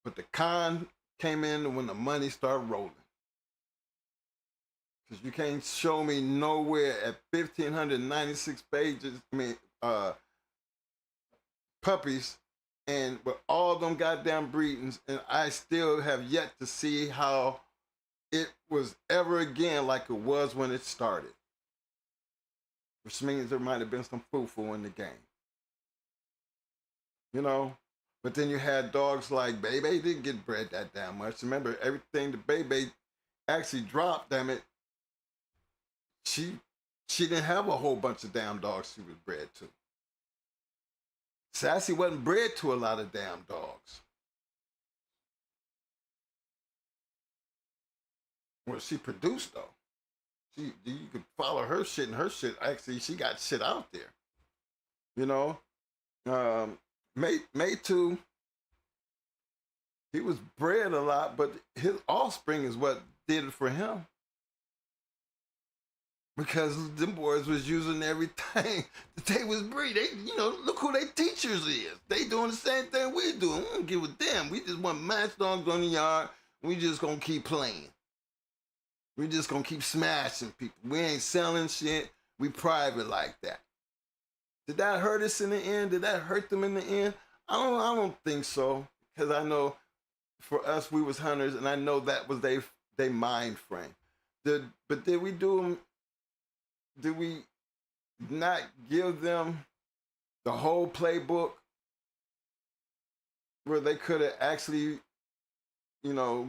but the con came in when the money started rolling. Because you can't show me nowhere at 1,596 pages, puppies, and with all them goddamn breedings, and I still have yet to see how it was ever again like it was when it started. Which means there might have been some foo-foo in the game. You know? But then you had dogs like Baby didn't get bred that damn much. Remember, everything the Baby actually dropped, damn it, she didn't have a whole bunch of damn dogs she was bred to. Sassy wasn't bred to a lot of damn dogs. Well, she produced, though. You could follow her shit, and her shit, actually, she got shit out there. You know? Mayday, he was bred a lot, but his offspring is what did it for him. Because them boys was using everything that they was breeding. You know, look who their teachers is. They doing the same thing we doing. We don't give a damn. We just want match dogs on the yard. We just gonna keep playing. We just gonna keep smashing people. We ain't selling shit. We private like that. Did that hurt us in the end? Did that hurt them in the end? I don't think so. Because I know for us, we was hunters, and I know that was they mind frame. But did we do them? Did we not give them the whole playbook where they could have actually, you know,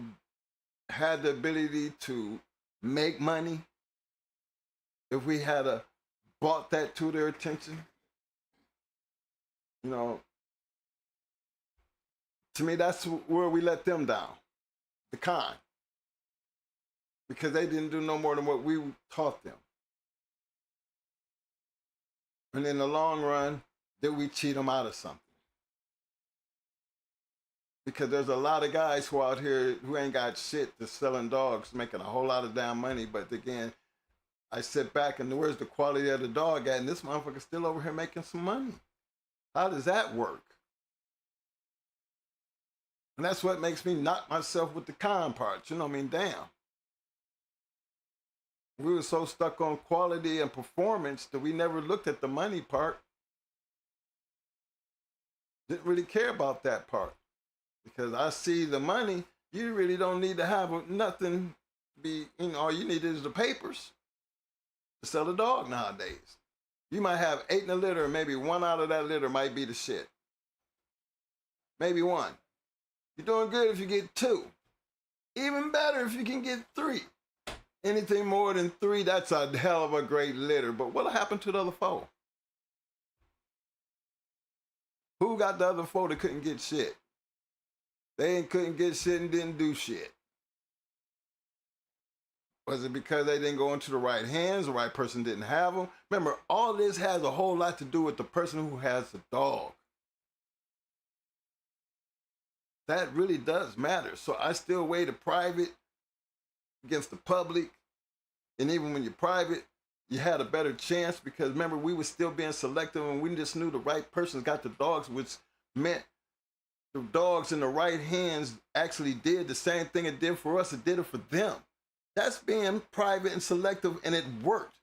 had the ability to make money if we had brought that to their attention? You know, to me, that's where we let them down, the con. Because they didn't do no more than what we taught them. And in the long run, did we cheat them out of something? Because there's a lot of guys who out here who ain't got shit to selling dogs, making a whole lot of damn money. But again, I sit back and where's the quality of the dog at? And this motherfucker's still over here making some money. How does that work? And that's what makes me knock myself with the con parts. You know what I mean? Damn. We were so stuck on quality and performance that we never looked at the money part. Didn't really care about that part. Because I see the money, you really don't need to have nothing be, you know, all you need is the papers to sell a dog nowadays. You might have 8 in a litter, and maybe 1 out of that litter might be the shit. maybe 1. You're doing good if you get 2. Even better if you can get 3. Anything more than 3, that's a hell of a great litter. But what'll happen to the other 4? Who got the other 4 that couldn't get shit? They couldn't get shit and didn't do shit. Was it because they didn't go into the right hands, the right person didn't have them? Remember, all this has a whole lot to do with the person who has the dog. That really does matter. So I still weigh the private against the public. And even when you're private, you had a better chance because remember, we were still being selective and we just knew the right persons got the dogs, which meant the dogs in the right hands actually did the same thing it did for us. It did it for them. That's being private and selective, and it worked.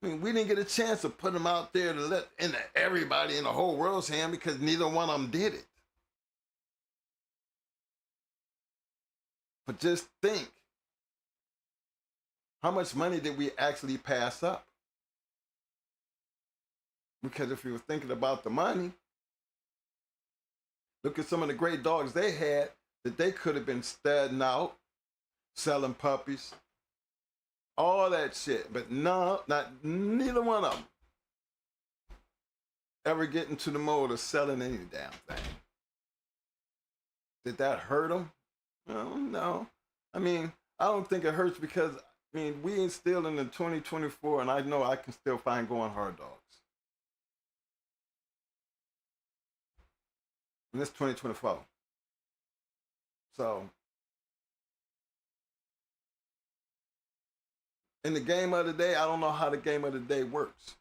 I mean, we didn't get a chance to put them out there to let into everybody in the whole world's hand because neither one of them did it. But just think, how much money did we actually pass up? Because if you were thinking about the money, look at some of the great dogs they had that they could have been studying out, selling puppies, all that shit. But no, neither one of them ever get into the mode of selling any damn thing. Did that hurt them? No. I mean, I don't think it hurts because, I mean, we ain't still in the 2024 and I know I can still find going hard dogs. And it's 2024. So, in the game of the day, I don't know how the game of the day works.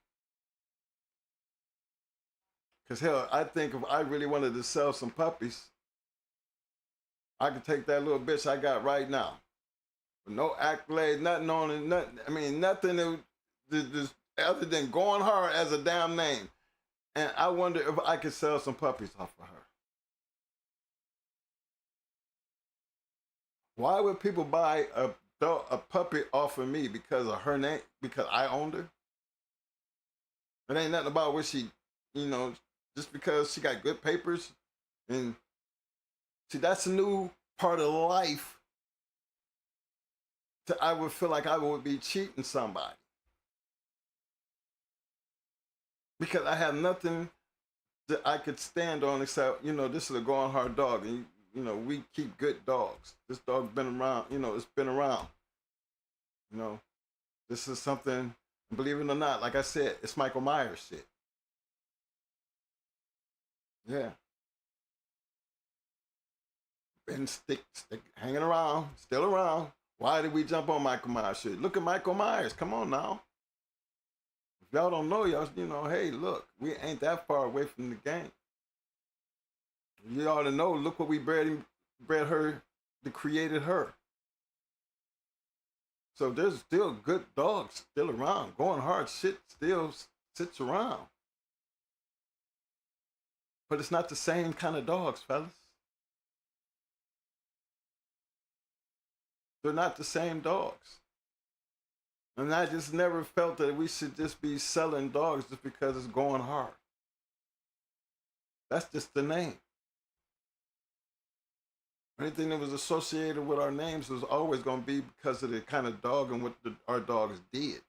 Because hell, I think if I really wanted to sell some puppies, I could take that little bitch I got right now. With no accolades, nothing on it, nothing. I mean, nothing that, other than going hard as a damn name. And I wonder if I could sell some puppies off of her. Why would people buy a puppy off of me because of her name? Because I owned her? It ain't nothing about what she, just because she got good papers. And see, that's a new part of life. I would feel like I would be cheating somebody. Because I have nothing that I could stand on except, this is a going hard dog. And, we keep good dogs. This dog's been around, it's been around. This is something, believe it or not, like I said, it's Michael Myers shit. Yeah. Been hanging around, still around. Why did we jump on Michael Myers shit? Look at Michael Myers. Come on now. If y'all don't know, y'all, hey, look, we ain't that far away from the game. You ought to know, look what we bred her, that created her. So there's still good dogs still around. Going hard shit still sits around. But it's not the same kind of dogs, fellas. They're not the same dogs. And I just never felt that we should just be selling dogs just because it's going hard. That's just the name. Anything that was associated with our names was always going to be because of the kind of dog and what our dogs did.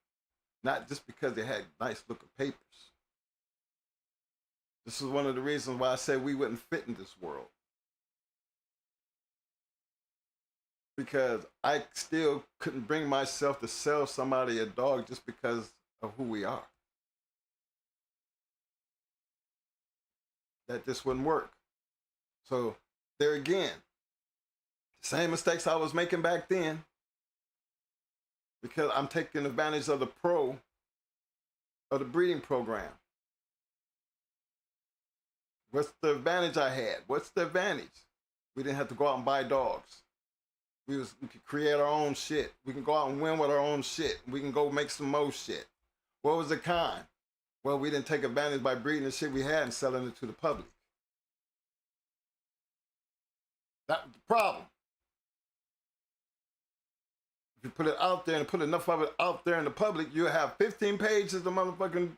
Not just because they had nice looking papers. This is one of the reasons why I said we wouldn't fit in this world. Because I still couldn't bring myself to sell somebody a dog just because of who we are. That just wouldn't work. So there again, same mistakes I was making back then, because I'm taking advantage of the breeding program. What's the advantage I had? What's the advantage? We didn't have to go out and buy dogs. We could create our own shit. We can go out and win with our own shit. We can go make some more shit. What was the con? Well, we didn't take advantage by breeding the shit we had and selling it to the public. That's the problem. If you put it out there and put enough of it out there in the public, you'll have 15 pages of motherfucking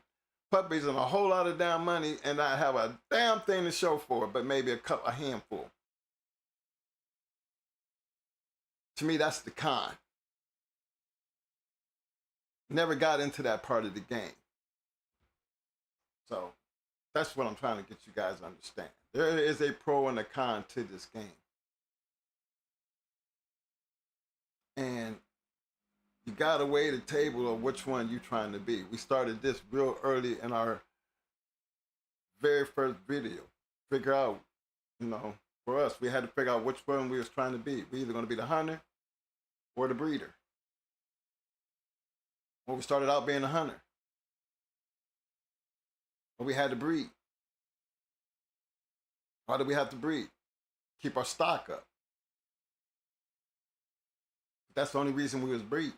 puppies and a whole lot of damn money and not have a damn thing to show for it, but maybe a handful. To me, that's the con. Never got into that part of the game. So that's what I'm trying to get you guys to understand. There is a pro and a con to this game. And you got to weigh the table of which one you're trying to be. We started this real early in our very first video. Figure out, for us, we had to figure out which one we was trying to be. We either going to be the hunter or the breeder. Well, we started out being a hunter. But we had to breed. Why did we have to breed? Keep our stock up. That's the only reason we was breeding.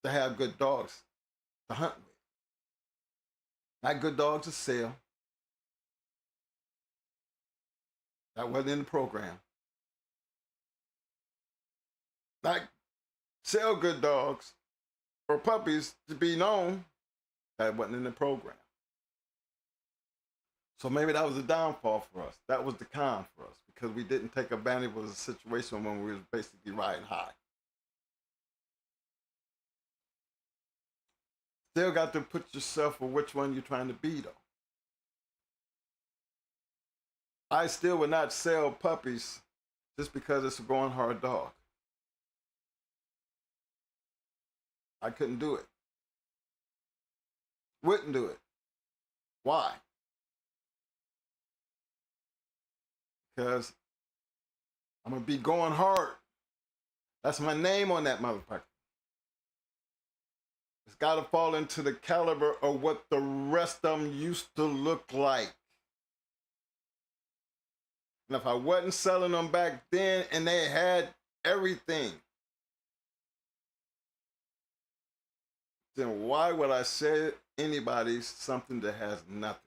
To have good dogs to hunt with. Not good dogs to sell. That wasn't in the program. Not sell good dogs or puppies to be known. That wasn't in the program. So maybe that was a downfall for us. That was the con for us because we didn't take advantage of the situation when we was basically riding high. Still got to put yourself for which one you're trying to be, though. I still would not sell puppies just because it's a going hard dog. I couldn't do it. Wouldn't do it. Why? Because I'm going to be going hard. That's my name on that motherfucker. It's got to fall into the caliber of what the rest of them used to look like. And if I wasn't selling them back then and they had everything, then why would I sell anybody something that has nothing?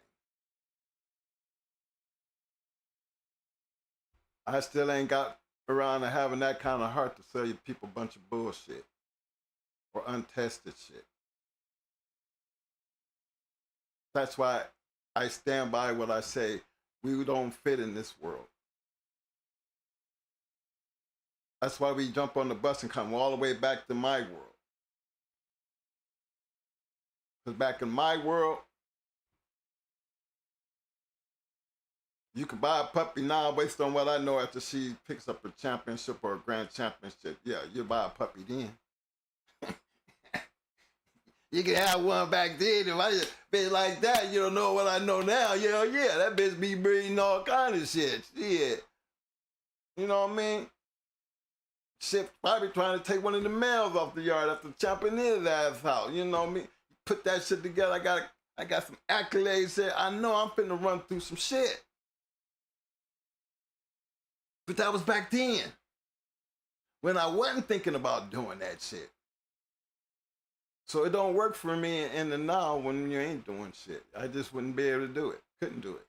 I still ain't got around to having that kind of heart to sell you people a bunch of bullshit or untested shit. That's why I stand by what I say. We don't fit in this world. That's why we jump on the bus and come all the way back to my world. Because back in my world, you can buy a puppy now based on what I know after she picks up a championship or a grand championship. Yeah, you buy a puppy then. You can have one back then. If I just been like that, you don't know what I know now. Yeah, that bitch be breeding all kind of shit. Shit. You know what I mean? Shit, probably trying to take one of the males off the yard after chopping his ass out. You know what I mean? Put that shit together. I got some accolades there. I know I'm finna run through some shit. But that was back then. When I wasn't thinking about doing that shit. So it don't work for me in the now when you ain't doing shit. I just wouldn't be able to do it. Couldn't do it.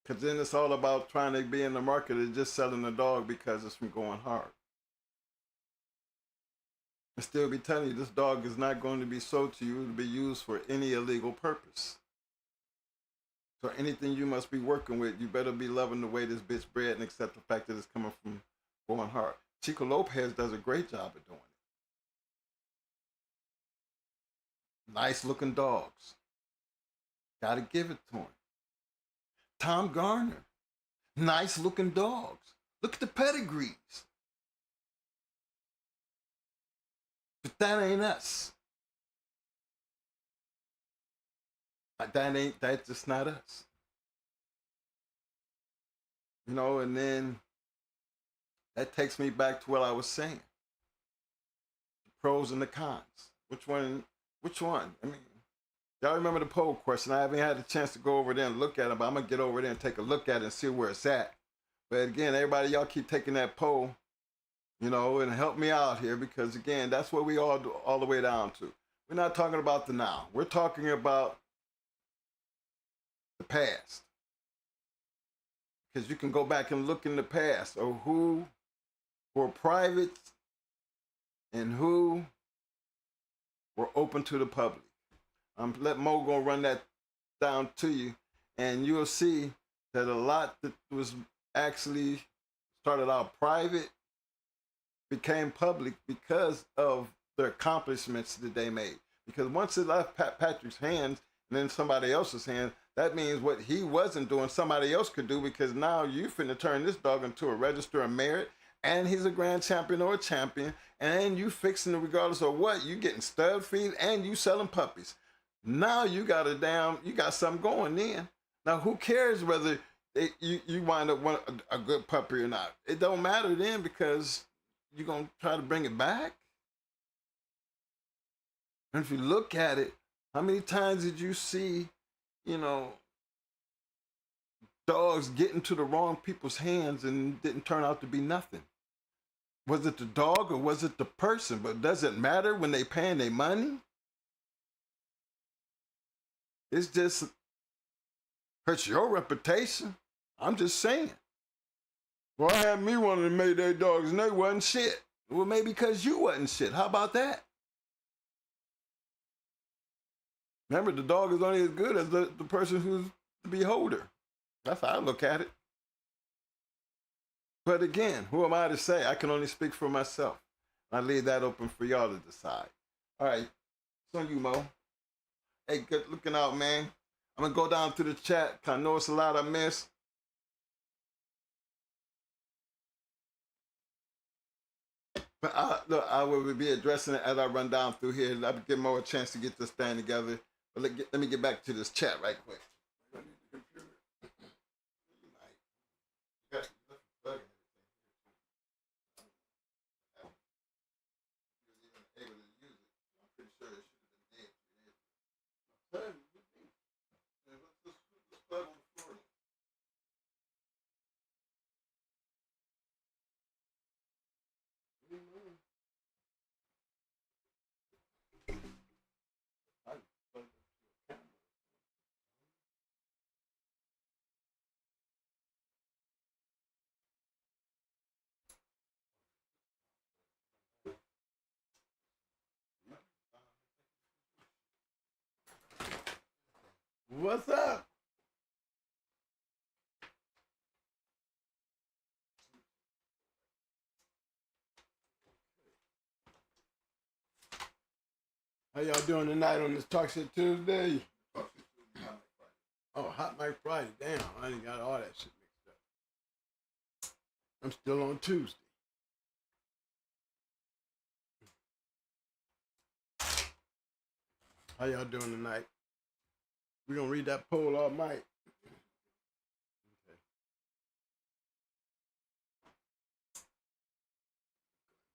Because then it's all about trying to be in the market and just selling the dog because it's from going hard. I still be telling you this dog is not going to be sold to you to be used for any illegal purpose. So anything you must be working with, you better be loving the way this bitch bred and accept the fact that it's coming from going hard. Chico Lopez does a great job of doing it. Nice looking dogs. Gotta give it to him. Tom Garner. Nice looking dogs. Look at the pedigrees. But that ain't us. That's just not us. You know, and then that takes me back to what I was saying. The pros and the cons. Which one? I mean, y'all remember the poll question. I haven't had a chance to go over there and look at it, but I'm going to get over there and take a look at it and see where it's at. But again, everybody, y'all keep taking that poll, you know, and help me out here because, again, that's what we all do all the way down to. We're not talking about the now. We're talking about the past. Because you can go back and look in the past of who were private and who were open to the public. Let Mo go run that down to you, and you'll see that a lot that was actually started out private became public because of the accomplishments that they made. Because once it left Patrick's hands and then somebody else's hands, that means what he wasn't doing, somebody else could do, because now you finna turn this dog into a register of merit, and he's a grand champion or a champion, and you fixing it regardless of what, you getting stud feed and you selling puppies. Now you got you got something going then. Now who cares whether you wind up a good puppy or not? It don't matter then, because you're gonna try to bring it back. And if you look at it, how many times did you see, dogs get into the wrong people's hands and didn't turn out to be nothing? Was it the dog or was it the person? But does it matter when they paying their money? It's just hurts your reputation. I'm just saying. Well, I had me one of the Mayday dogs and they wasn't shit. Well, maybe because you wasn't shit. How about that? Remember, the dog is only as good as the person who's the beholder. That's how I look at it. But again, who am I to say? I can only speak for myself. I leave that open for y'all to decide. All right, it's on you, Mo. Hey, good looking out, man. I'm going to go down to the chat, because I know it's a lot I missed. But I will be addressing it as I run down through here. I'll give Mo a chance to get this thing together. But let me get back to this chat right quick. What's up? How y'all doing tonight on this Talk Shit Tuesday? Oh, Hot Mic Friday. Damn, I ain't got all that shit mixed up. I'm still on Tuesday. How y'all doing tonight? We gonna read that poll all night. Okay.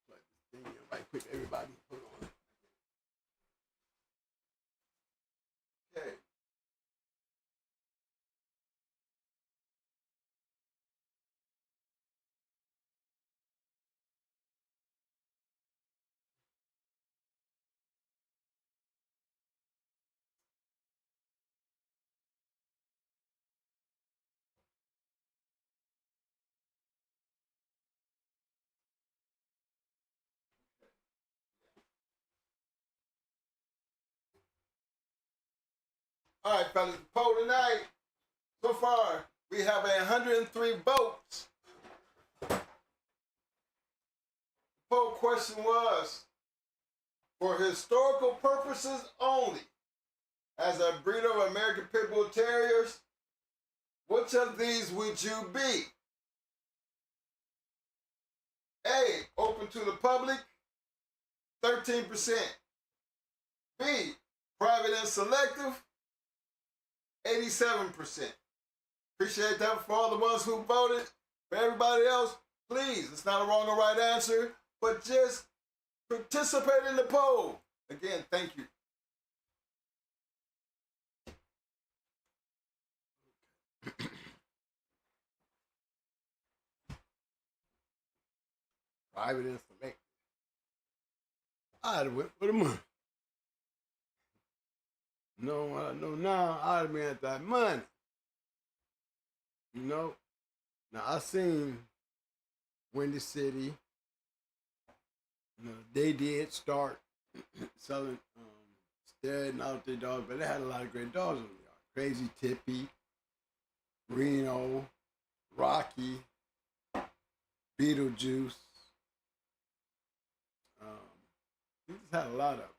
Plug this thing in right quick, everybody. Hold on. Okay. All right, fellas, the poll tonight. So far, we have 103 votes. The poll question was, for historical purposes only, as a breeder of American Pit Bull Terriers, which of these would you be? A, open to the public, 13%. B, private and selective, 87%. Appreciate that for all the ones who voted. For everybody else, please, it's not a wrong or right answer, but just participate in the poll. Again, thank you. Private and selective. I'd have went for the money. No, what I know now, I'd have been at that money. You know? Now, I seen Windy City. You know, they did start selling there and out their dogs, but they had a lot of great dogs on the yard. Crazy Tippy, Reno, Rocky, Beetlejuice. He just had a lot of them.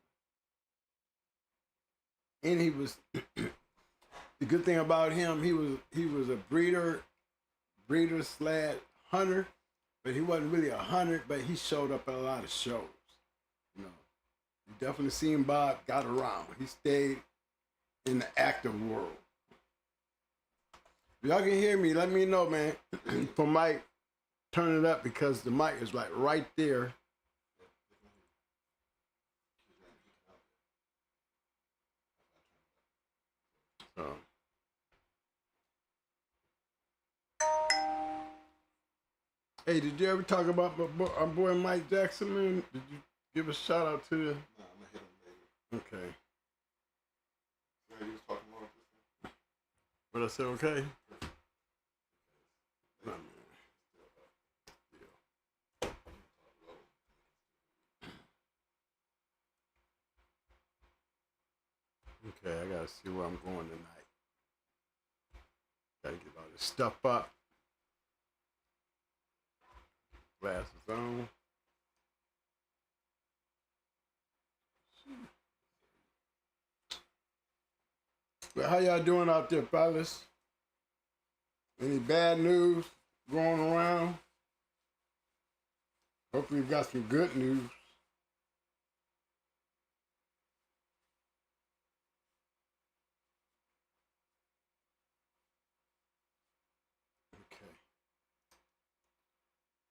And he was the good thing about him, he was a breeder slash hunter, but he wasn't really a hunter, but he showed up at a lot of shows. You know, you definitely seen Bob got around. He stayed in the active world. If y'all can hear me, let me know, man. For Mike, turn it up because the mic is like right there. So. Hey, did you ever talk about our boy Mike Jackson, man? Did you give a shout out to the... No, I'm gonna hit him later. Okay. So he was talking more of this thing. What I said, okay? No, man. Okay, I gotta see where I'm going tonight. Gotta get all this stuff up. Glasses on. Well, how y'all doing out there, fellas? Any bad news going around? Hopefully we've got some good news.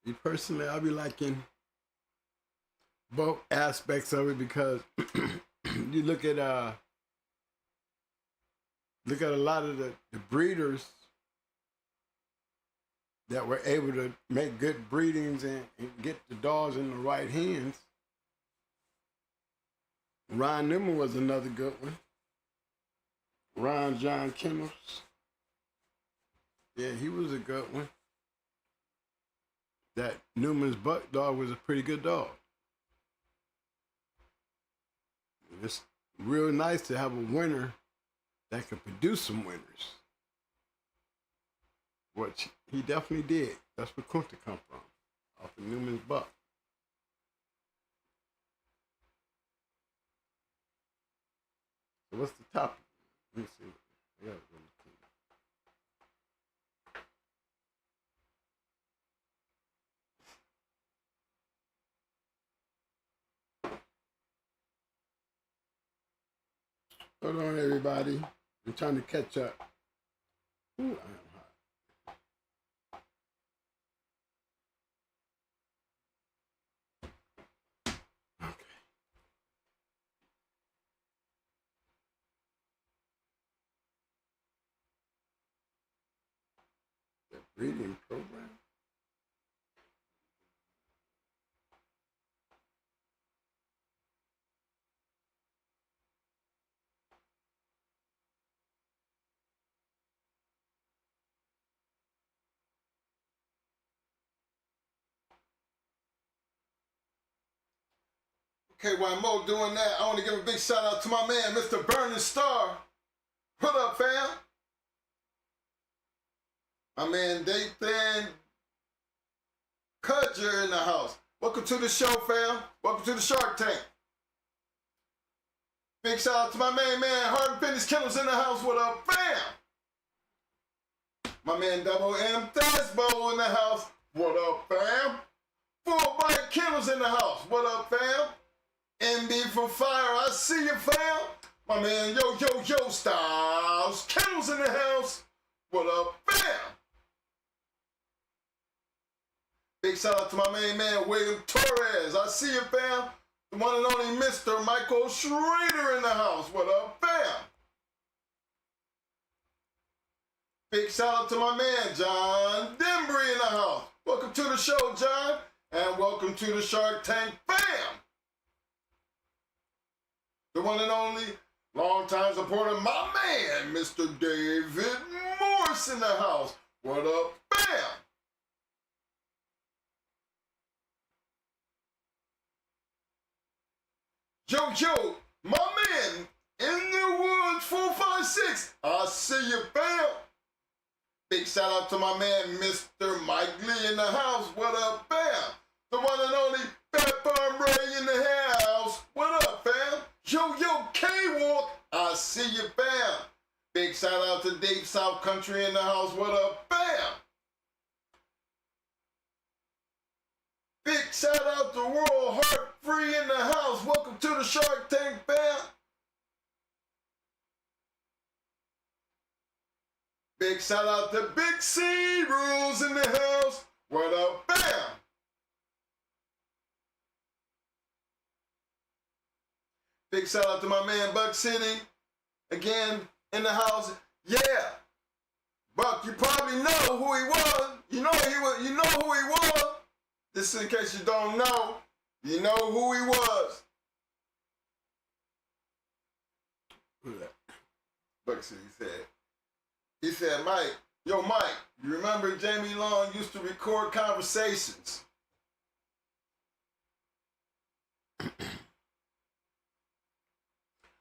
Me personally, I'll be liking both aspects of it because you look at a lot of the breeders that were able to make good breedings and get the dogs in the right hands. Ron Newman was another good one. Ron John Kennels. Yeah, he was a good one. That Newman's buck dog was a pretty good dog. It's real nice to have a winner that could produce some winners. Which he definitely did. That's where Kunta come from, off of Newman's buck. So what's the topic? Let me see. I gotta go look. Hold on, everybody. I'm trying to catch up. Ooh, I am hot. Okay. The breeding program. Okay, while Mo doing that, I want to give a big shout out to my man, Mr. Burning Star. What up, fam? My man Dathan Cudger in the house. Welcome to the show, fam. Welcome to the Shark Tank. Big shout out to my main man, Hard Fitness Kennels in the house. What up, fam? My man Double M Thesbo in the house. What up, fam? Full Bite Kennels in the house. What up, fam? MB for Fire, I see you, fam. My man Yo Styles Kennels in the house. What up, fam? Big shout out to my main man, William Torres. I see you, fam. The one and only Mr. Michael Schrader in the house. What up, fam? Big shout out to my man, John Dembry in the house. Welcome to the show, John. And welcome to the Shark Tank, fam. The one and only longtime supporter, my man, Mr. David Morse in the house. What up, fam? Yo, my man, 6. I see you, fam. Big shout out to my man, Mr. Mike Lee in the house. What up, fam? The one and only Fat Farm Ray in the house. What up, fam? Yo, K-Walk. I see you, fam. Big shout out to Deep South Country in the house. What up, fam? Big shout out to Royal Heart Free in the house. Welcome to the Shark Tank, fam. Big shout out to Big C Rules in the house. What up, fam? Big shout out to my man Buck City again in the house. Yeah, Buck, you probably know who he was. You know who he was. Just in case you don't know, you know who he was. Who that? Buck City said. He said, Mike, you remember Jamie Long used to record conversations?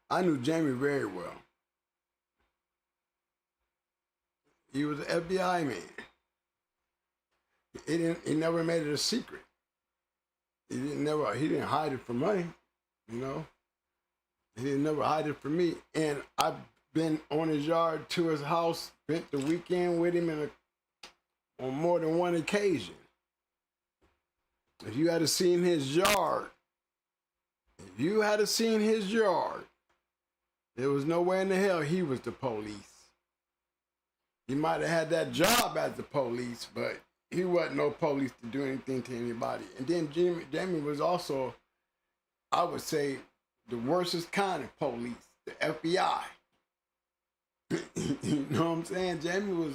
I knew Jamie very well. He was an FBI man. He never made it a secret. He didn't hide it from money, you know. He didn't never hide it from me. And I've been on his yard to his house, spent the weekend with him on more than one occasion. If you had seen his yard, there was nowhere in the hell he was the police. He might have had that job as the police, but he wasn't no police to do anything to anybody. And then Jamie was also, I would say, the worstest kind of police, the FBI. You know what I'm saying? Jamie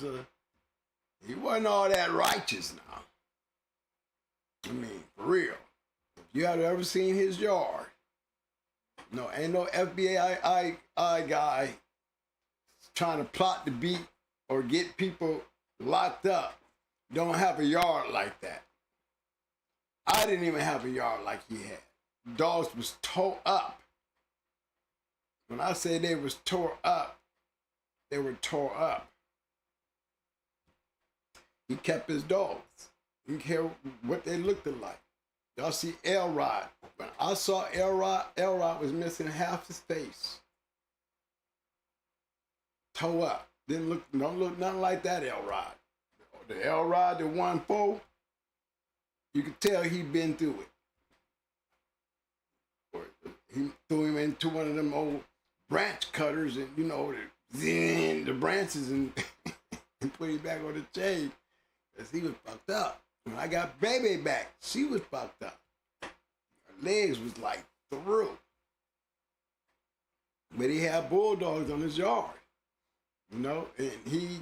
he wasn't all that righteous now. I mean, for real. If you had ever seen his yard, no, ain't no FBI guy trying to plot the beat or get people locked up. Don't have a yard like that. I didn't even have a yard like he had. Dogs was tore up. When I say they was tore up, they were tore up. He kept his dogs. He didn't care what they looked like. Y'all see Elrod. When I saw Elrod was missing half his face. Toe up. Don't look nothing like that Elrod. The Elrod, the 1-4, you could tell he'd been through it. Or he threw him into one of them old branch cutters and, the branches and put him back on the chain because he was fucked up. When I got Baby back, she was fucked up. Her legs was like through. But he had bulldogs on his yard, and he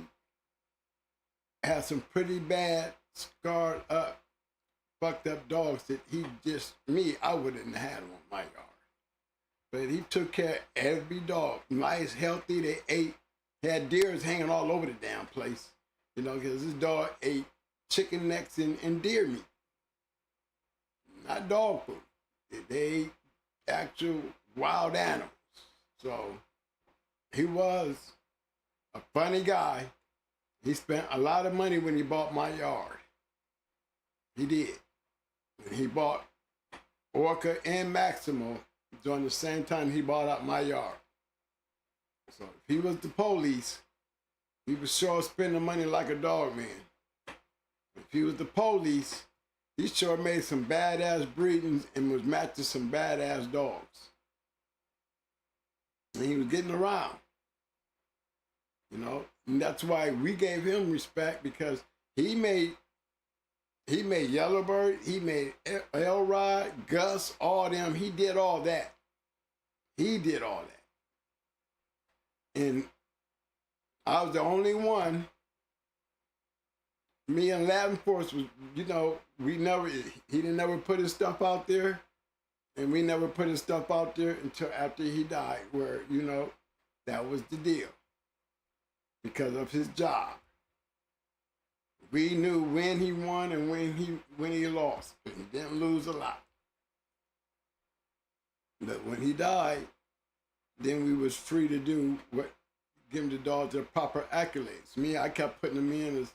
had some pretty bad, scarred up, fucked up dogs that I wouldn't have had on my yard. But he took care of every dog, nice, healthy, they ate, had deers hanging all over the damn place, because this dog ate chicken necks and deer meat. Not dog food. They ate actual wild animals. So he was a funny guy. He spent a lot of money when he bought my yard. He did. And he bought Orca and Maximo during the same time he bought out my yard. So if he was the police, he was sure spending money like a dog man. If he was the police, he sure made some badass breedings and was matching some badass dogs. And he was getting around. And that's why we gave him respect, because he made Yellowbird, he made Elrod, Gus, all them. He did all that. And I was the only one. Me and Latin Force was, he didn't never put his stuff out there, and we never put his stuff out there until after he died, where, that was the deal. Because of his job. We knew when he won and when he lost. He didn't lose a lot. But when he died, then we was free to do giving the dogs their proper accolades. Me, I kept putting them in as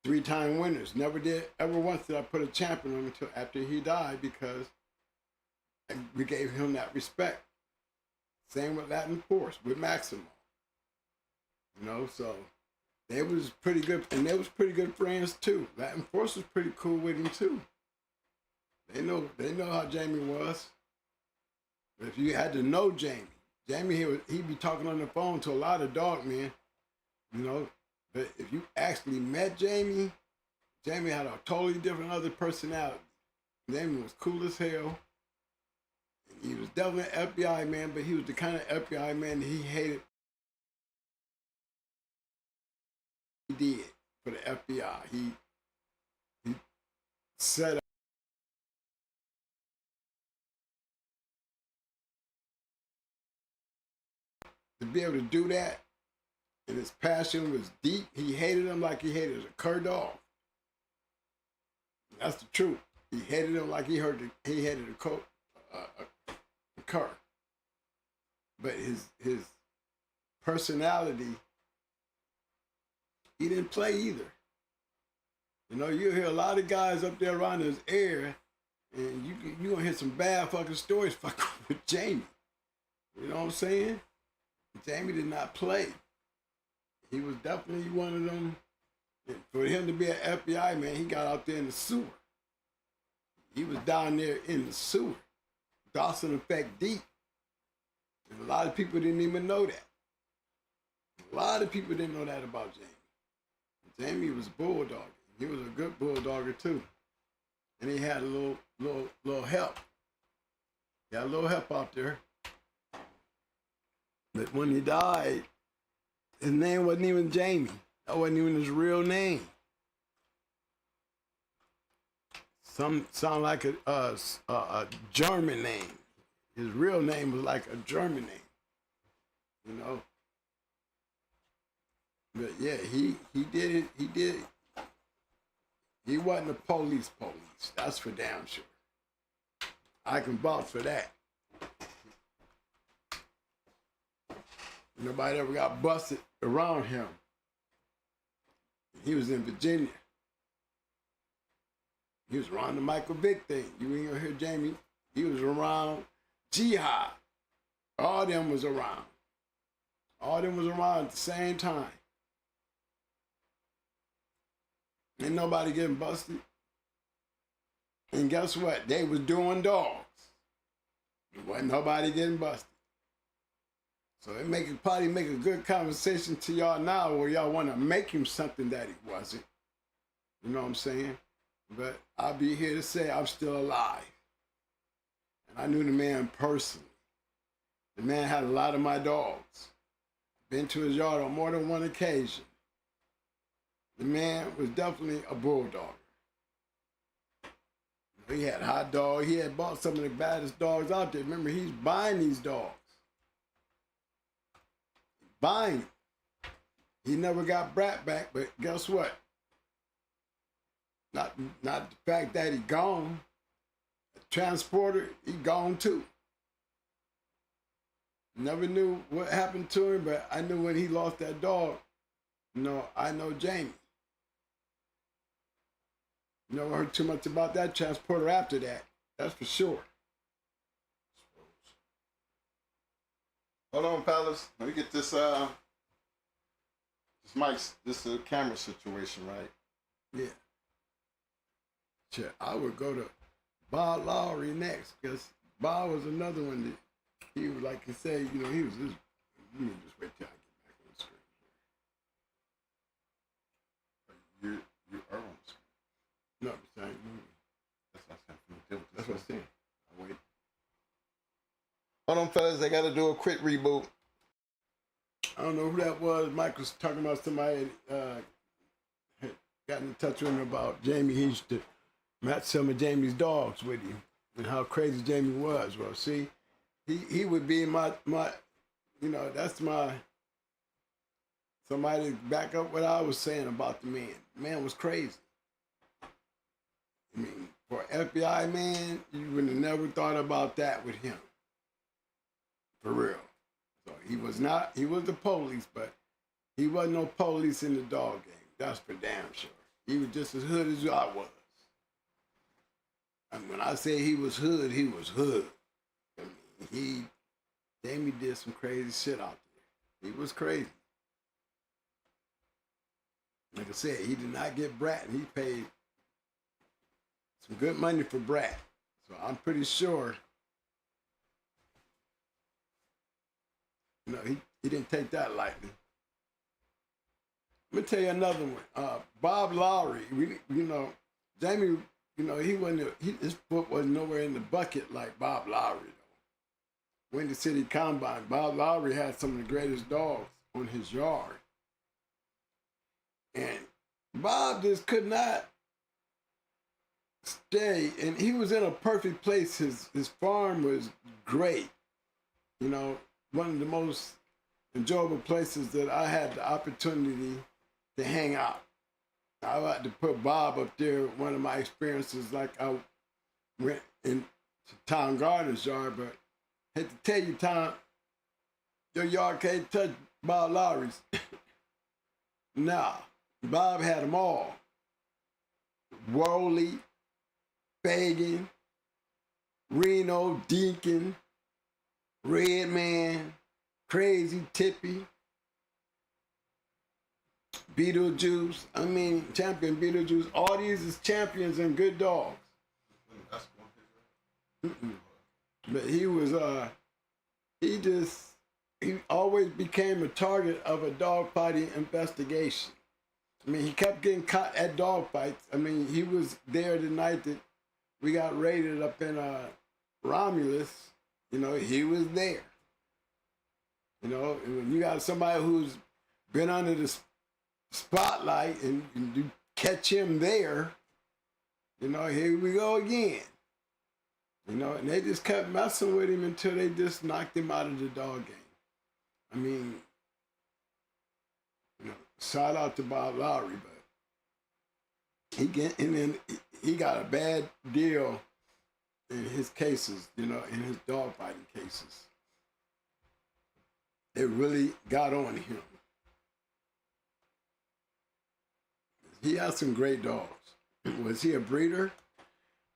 3-time winners. Never did, ever once did I put a champion on him until after he died, because we gave him that respect. Same with Latin Force, with Maximo. You know, so they was pretty good, and they was pretty good friends too. Latin Force was pretty cool with him too. They know how Jamie was. But if you had to know Jamie, he'd be talking on the phone to a lot of dogmen, you know. But if you actually met Jamie had a totally different other personality. Jamie was cool as hell. He was definitely an FBI man, but he was the kind of FBI man that he hated. He did for the FBI. He set up to be able to do that, and his passion was deep. He hated him like he hated a cur dog. That's the truth. He hated him like he hated a cur. But his personality, he didn't play either. You know, you hear a lot of guys up there around his ear, and you gonna hear some bad fucking stories fucking with Jamie. You know what I'm saying? Jamie did not play. He was definitely one of them. And for him to be an FBI man, he got out there in the sewer. He was down there in the sewer. Dawson Effect deep. And a lot of people didn't even know that. A lot of people didn't know that about Jamie. Jamie was a bulldog. He was a good bulldogger too. And he had a little help. He had a little help out there. But when he died, his name wasn't even Jamie. That wasn't even his real name. Sound like a German name. His real name was like a German name, you know. But yeah, he did it. He did it. He wasn't a police. That's for damn sure. I can vouch for that. Nobody ever got busted around him. He was in Virginia. He was around the Michael Vick thing. You ain't gonna hear Jamie. He was around Jihad. All them was around. All them was around at the same time. Ain't nobody getting busted. And guess what? They was doing dogs. There wasn't nobody getting busted. So it probably make a good conversation to y'all now, where y'all want to make him something that he wasn't. You know what I'm saying? But I'll be here to say I'm still alive. And I knew the man personally. The man had a lot of my dogs. Been to his yard on more than one occasion. The man was definitely a bulldog. He had hot dogs. He had bought some of the baddest dogs out there. Remember, he's buying these dogs. Buying them. He never got Brat back, but guess what? Not the fact that he gone. The transporter, he gone too. Never knew what happened to him, but I knew when he lost that dog, you know, I know Jamie. Never heard too much about that transporter after that. That's for sure. Hold on, fellas. Let me get this this camera situation right. Yeah. Sure. I would go to Bob Lowry next, because Bob was another one that he was, like you say, you know, he was just, let me just wait till I get back on the screen. You are on the screen. No, I'm saying, That's what I'm saying. I'll wait. Hold on, fellas. I got to do a quick reboot. I don't know who that was. Mike was talking about somebody had gotten in touch with him about Jamie. He used to match some of Jamie's dogs with him and how crazy Jamie was. Well, see, he would be my you know, that's my, somebody to back up what I was saying about the man. The man was crazy. I mean, for an FBI man, you would have never thought about that with him. For real. So He was not. He was the police, but he wasn't no police in the dog game. That's for damn sure. He was just as hood as I was. And when I say he was hood, he was hood. I mean, Jamie did some crazy shit out there. He was crazy. Like I said, he did not get Brat, and he paid some good money for Brat. So I'm pretty sure, he didn't take that lightly. Let me tell you another one. Bob Lowry, Jamie, he wasn't, his foot was nowhere in the bucket like Bob Lowry, though. Windy City Combine, Bob Lowry had some of the greatest dogs on his yard. And Bob just could not stay, and he was in a perfect place. His farm was great. One of the most enjoyable places that I had the opportunity to hang out. I like to put Bob up there. One of my experiences, like I went into Tom Gardner's yard, but I had to tell you, Tom, your yard can't touch Bob Lowry's. Nah, Bob had them all. Worley, Fagan, Reno, Deacon, Red Man, Crazy Tippy, Beetlejuice. Champion Beetlejuice. All these is champions and good dogs. But he was, he always became a target of a dogfighting investigation. He kept getting caught at dog fights. He was there the night that we got raided up in Romulus. He was there. When you got somebody who's been under the spotlight and you catch him there, here we go again. And they just kept messing with him until they just knocked him out of the dog game. Shout out to Bob Lowry, but he got a bad deal in his cases, in his dogfighting cases. It really got on him. He had some great dogs. Was he a breeder?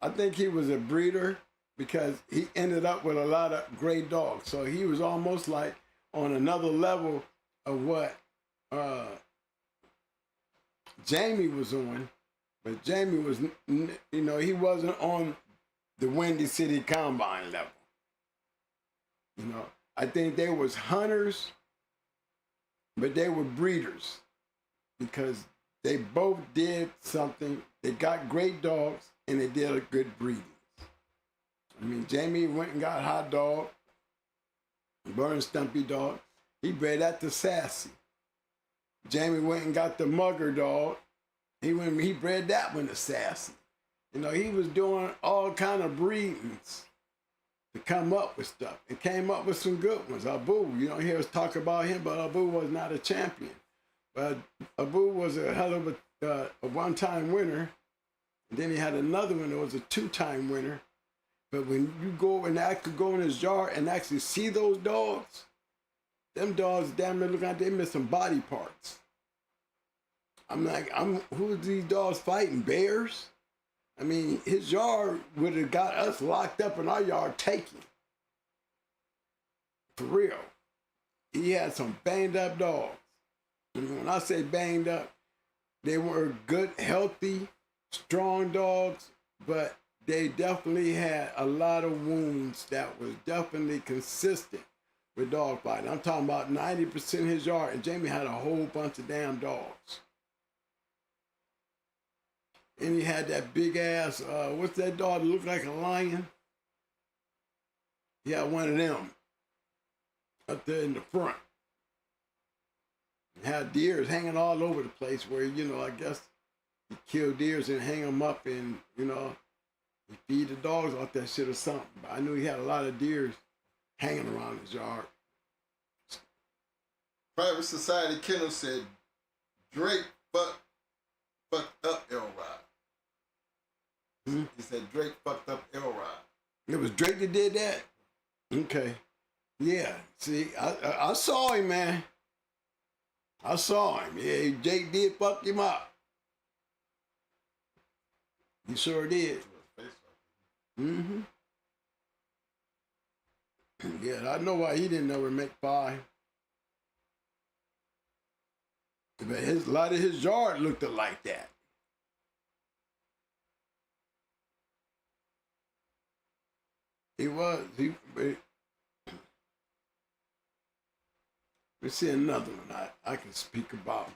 I think he was a breeder because he ended up with a lot of great dogs. So he was almost like on another level of what Jamie was on, but Jamie was, he wasn't on the Windy City Combine level. I think they was hunters, but they were breeders because they both did something. They got great dogs and they did a good breeding. Jamie went and got Hot Dog, Burn Stumpy Dog. He bred that to Sassy. Jamie went and got the Mugger Dog. He bred that one to Sassy. He was doing all kind of breedings to come up with stuff. And came up with some good ones. Abu, you don't hear us talk about him, but Abu was not a champion. But Abu was a hell of a one-time winner. And then he had another one that was a two-time winner. But when you go and actually go in his yard and actually see those dogs, them dogs damn near look like they missing body parts. I'm like, who are these dogs fighting? Bears? His yard would have got us locked up in our yard taken. For real. He had some banged up dogs. And when I say banged up, they were good, healthy, strong dogs, but they definitely had a lot of wounds that was definitely consistent with dog fighting. I'm talking about 90% of his yard, and Jamie had a whole bunch of damn dogs. And he had that big ass, what's that dog that looked like a lion? He had one of them up there in the front. He had deers hanging all over the place where, I guess he killed deers and hang them up and, he feed the dogs off that shit or something. But I knew he had a lot of deers hanging around his yard. Private Society Kennels said Drake fucked up Elrod. He said Drake fucked up Elrod. It was Drake that did that? Okay. Yeah, see, I saw him, man. I saw him. Yeah, Jake did fuck him up. He sure did. Mm-hmm. Yeah, I know why he didn't ever make 5. But a lot of his yard looked like that. He was. Let's see another one I can speak about.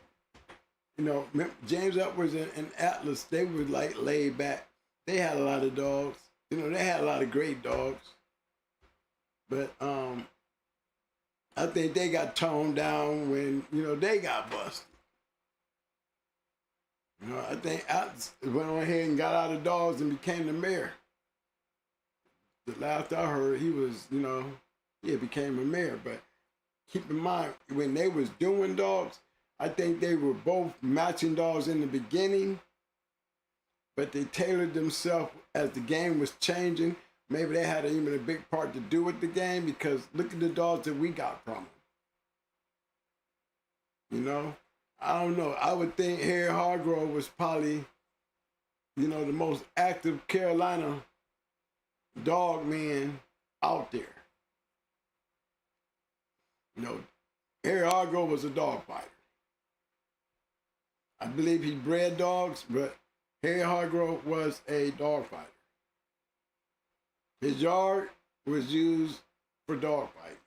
You know, James Upwards and Atlas, they were like laid back. They had a lot of dogs. You know, they had a lot of great dogs. But I think they got toned down when, you know, they got busted. You know, I think Atlas went on ahead and got out of dogs and became the mayor. The last I heard, he was, you know, he became a mayor. But keep in mind, when they was doing dogs, I think they were both matching dogs in the beginning, but they tailored themselves as the game was changing. Maybe they had even a big part to do with the game, because look at the dogs that we got from them. You know? I don't know. I would think Harry Hargrove was probably, you know, the most active Carolina dog man out there. You know, Harry Hargrove was a dog fighter. I believe he bred dogs, but Harry Hargrove was a dog fighter. His yard was used for dog fighting.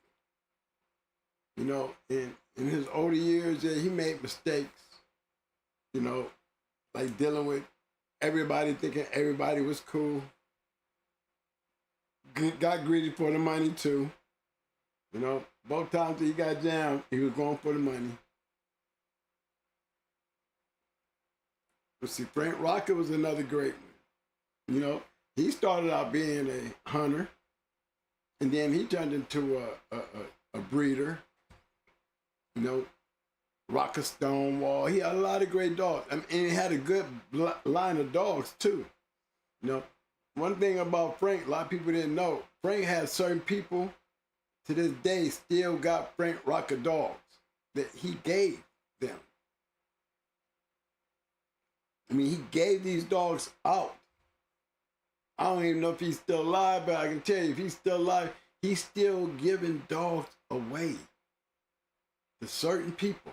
You know, in his older years, he made mistakes, you know, like dealing with everybody thinking everybody was cool. Got greedy for the money too. You know, both times that he got jammed, he was going for the money. But see, Frank Rocket was another great one. You know, he started out being a hunter, and then he turned into a breeder. You know, Rocket Stonewall. He had a lot of great dogs. I mean, and he had a good line of dogs too. You know, one thing about Frank, a lot of people didn't know, Frank had certain people to this day still got Frank Rocket dogs that he gave them. I mean, he gave these dogs out. I don't even know if he's still alive, but I can tell you, if he's still alive, he's still giving dogs away to certain people.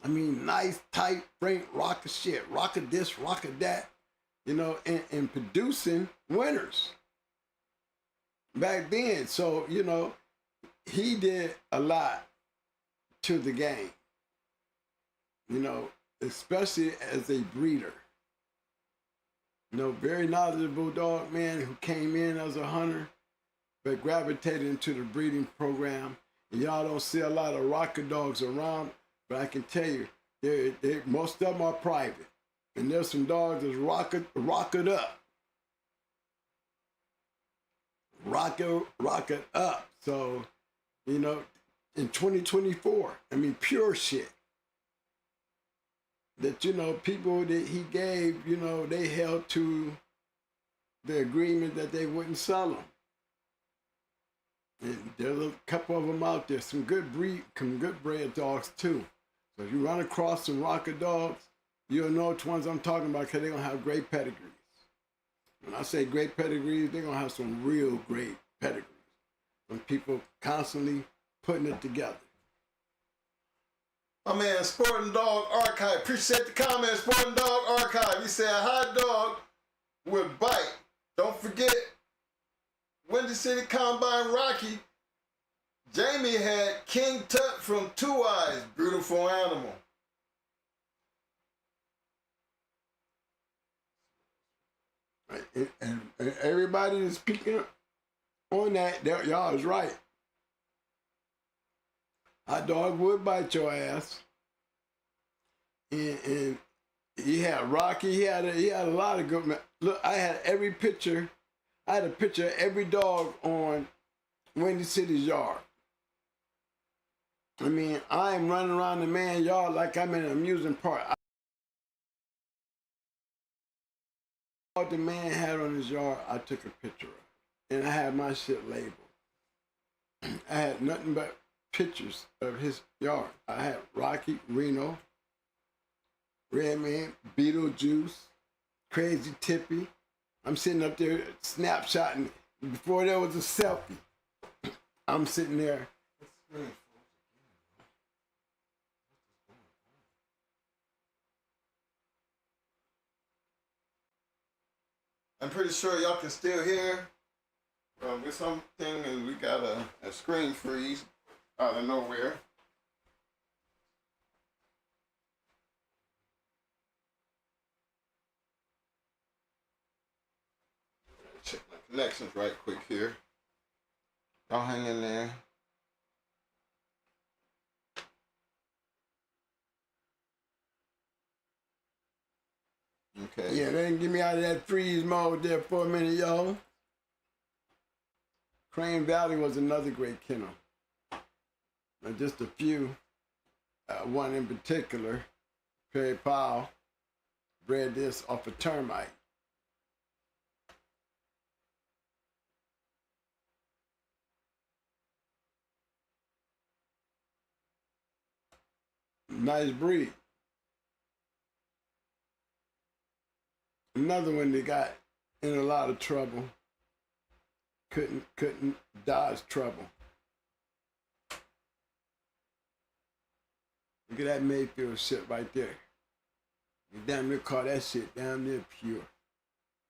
I mean, nice, tight, Frank Rocket shit, Rocket this, Rocket that, you know, and producing winners back then. So, you know, he did a lot to the game, you know, especially as a breeder. You know, very knowledgeable dog man who came in as a hunter, but gravitated into the breeding program. And y'all don't see a lot of Rocket dogs around, but I can tell you, most of them are private. And there's some dogs that's rocket up. Rocket up. So, you know, in 2024, I mean, pure shit. That, you know, people that he gave, you know, they held to the agreement that they wouldn't sell them. And there's a couple of them out there, some good bred dogs too. So if you run across some Rocket dogs, you'll know which ones I'm talking about, because they're going to have great pedigrees. When I say great pedigrees, they're going to have some real great pedigrees. When people constantly putting it together. My man, Sporting Dog Archive. Appreciate the comment, Sporting Dog Archive. He said a hot dog would bite. Don't forget, Windy City Combine Rocky, Jamie had King Tut from Two Eyes. Beautiful animal. And everybody that's speaking on that, y'all is right. Hot dog would bite your ass. And he had Rocky. He had a lot of good. Look, I had every picture. I had a picture of every dog on Windy City's yard. I mean, I am running around the man's yard like I'm in an amusement park. What the man had on his yard, I took a picture of, and I had my shit labeled. I had nothing but pictures of his yard. I had Rocky, Reno, Redman, Beetlejuice, Crazy Tippy. I'm sitting up there snapshotting. Before there was a selfie, I'm sitting there. I'm pretty sure y'all can still hear. With something, and we got a screen freeze out of nowhere. Check my connections right quick here. Y'all hang in there. Okay. Yeah, they didn't get me out of that freeze mode there for a minute, y'all. Crane Valley was another great kennel. And just a few. One in particular, Perry Powell, bred this off a termite. Nice breed. Another one that got in a lot of trouble. Couldn't dodge trouble. Look at that Mayfield shit right there. You damn near call that shit damn near pure.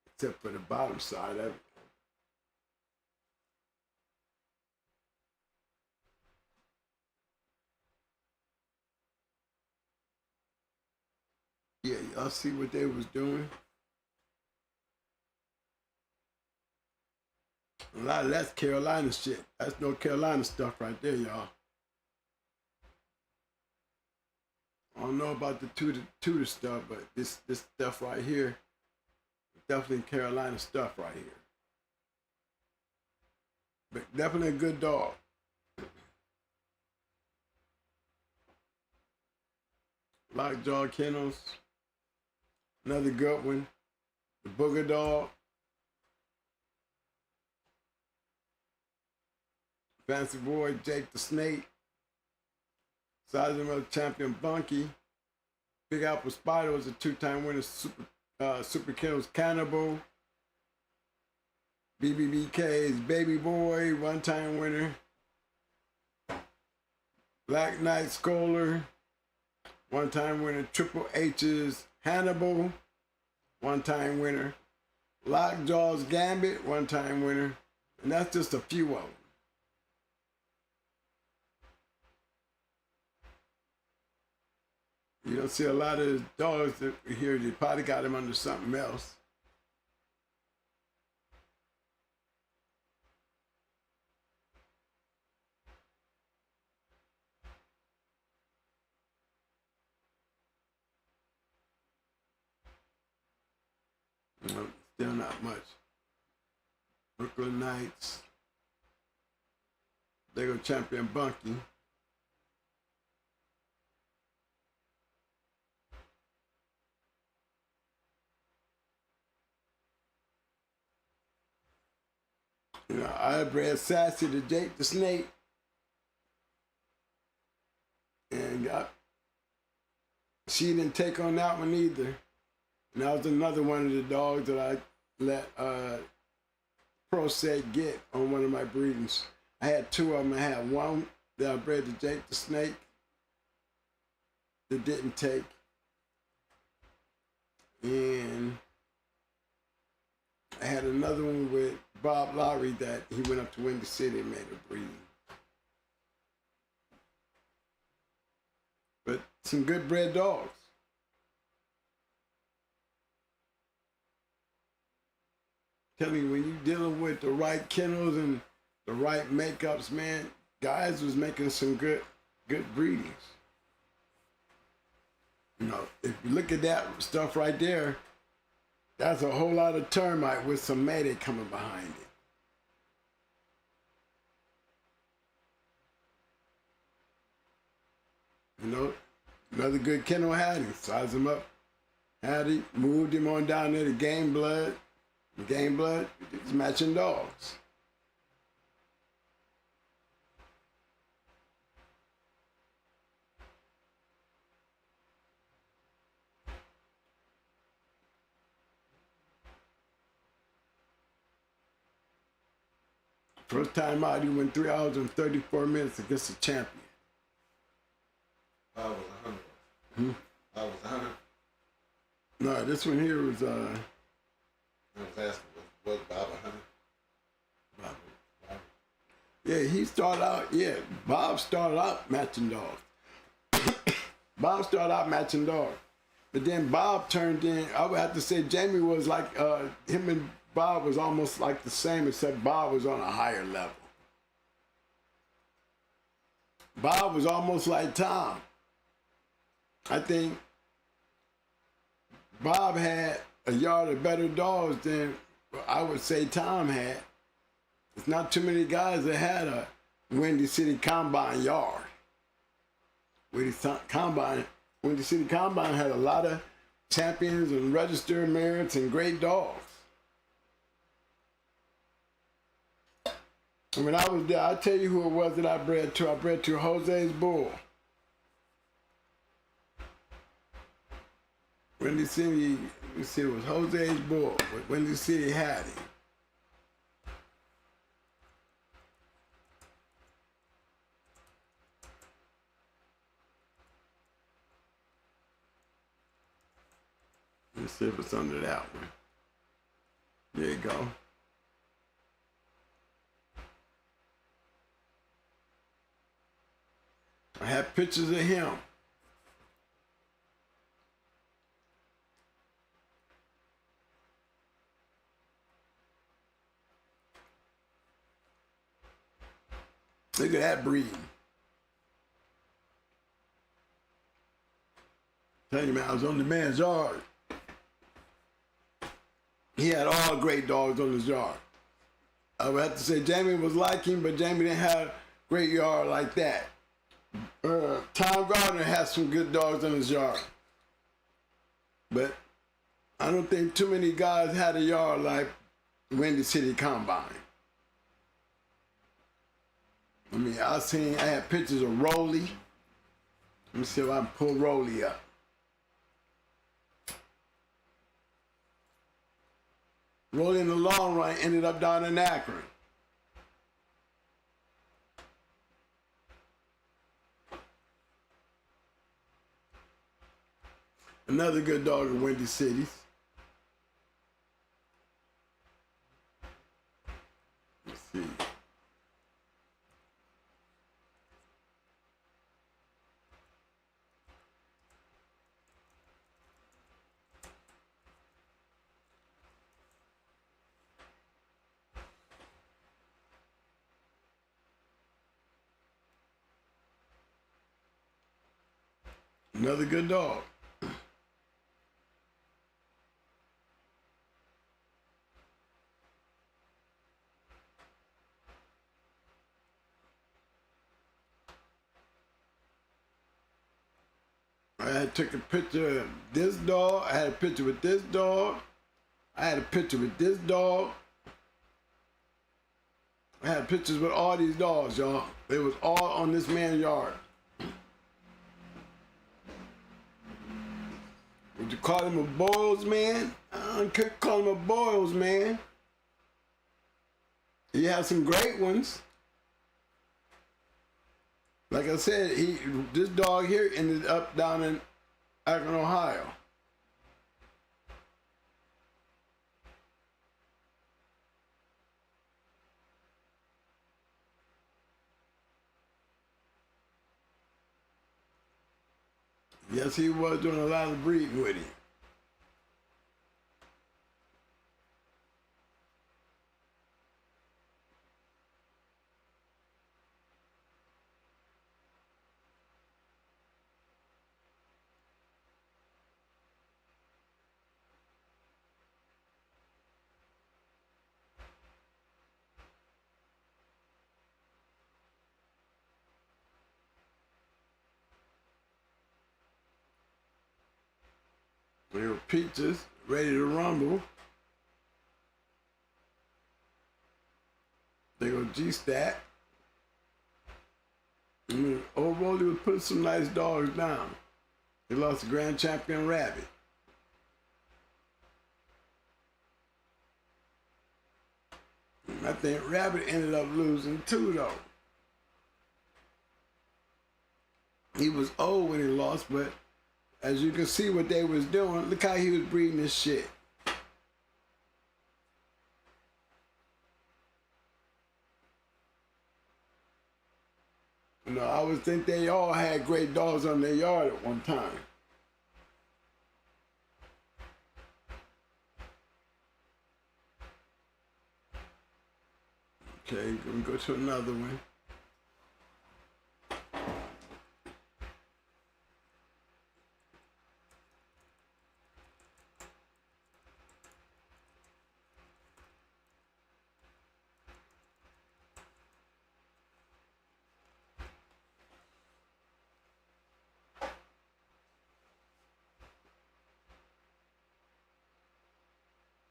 Except for the bottom side of it. Yeah, y'all see what they was doing? A lot of that's Carolina shit. That's no Carolina stuff right there, y'all. I don't know about the Tudor stuff, but this stuff right here, definitely Carolina stuff right here. But definitely a good dog. Lockjaw Kennels, another good one. The Booger Dog. Fancy Boy, Jake the Snake. Sizemore Champion Bunky. Big Apple Spider was a two-time winner. Super Kennels Cannibal. BBBK's Baby Boy, one-time winner. Black Knight Scholar, one-time winner. Triple H's Hannibal, one-time winner. Lockjaw's Gambit, one-time winner. And that's just a few of them. You don't see a lot of dogs that here. They probably got them under something else. No, still not much. Brooklyn Knights. They go Champion Bunky. You know, I bred Sassy to Jake the Snake. And she didn't take on that one either. And that was another one of the dogs that I let Pro-Set get on one of my breedings. I had two of them. I had one that I bred to Jake the Snake that didn't take. And I had another one with Bob Lowry that he went up to Windy City and made a breeding. But some good bred dogs. Tell me, when you're dealing with the right kennels and the right makeups, man, guys was making some good breedings. You know, if you look at that stuff right there, that's a whole lot of termite with some Mayday coming behind it. You know, another good kennel had him, sized him up, had him, moved him on down there to Game Blood. Game Blood is matching dogs. First time out, he went 3 hours and 34 minutes against the champion. I was 100. Hmm? I was 100. No, this one here was I was asking, was Bob 100? yeah, he started out, Bob started out matching dogs. Bob started out matching dogs. But then Bob turned in, I would have to say Jamie was like, him and Bob was almost like the same, except Bob was on a higher level. Bob was almost like Tom. I think Bob had a yard of better dogs than I would say Tom had. There's not too many guys that had a Windy City Combine yard. Windy City Combine had a lot of champions and registered merits and great dogs. And when I was there, I'll tell you who it was that I bred to. I bred to Jose's Bull. Windy City, you see, it was Jose's Bull, but Windy City had him. Let's see if it's under that one. There you go. I have pictures of him. Look at that breeding. Tell you, man, I was on the man's yard. He had all great dogs on his yard. I would have to say Jamie was like him, but Jamie didn't have a great yard like that. Tom Gardner has some good dogs in his yard. But I don't think too many guys had a yard like Windy City Combine. I mean, I had pictures of Rolly. Let me see if I can pull Rolly up. Rolly in the long run ended up down in Akron. Another good dog in Windy Cities. Let's see. Another good dog. I took a picture of this dog. I had a picture with this dog. I had a picture with this dog. I had pictures with all these dogs, y'all. They was all on this man's yard. Would you call him a Boils man? I couldn't call him a Boils man. He had some great ones. Like I said, this dog here ended up down in Akron, Ohio. Yes, he was doing a lot of breeding with him. They were peaches, ready to rumble. They go G-Stat. I mean, old Rolly was putting some nice dogs down. He lost the grand champion Rabbit. I think Rabbit ended up losing too, though. He was old when he lost, but as you can see what they was doing, look how he was breeding this shit. You know, I would think they all had great dogs on their yard at one time. Okay, gonna go to another one.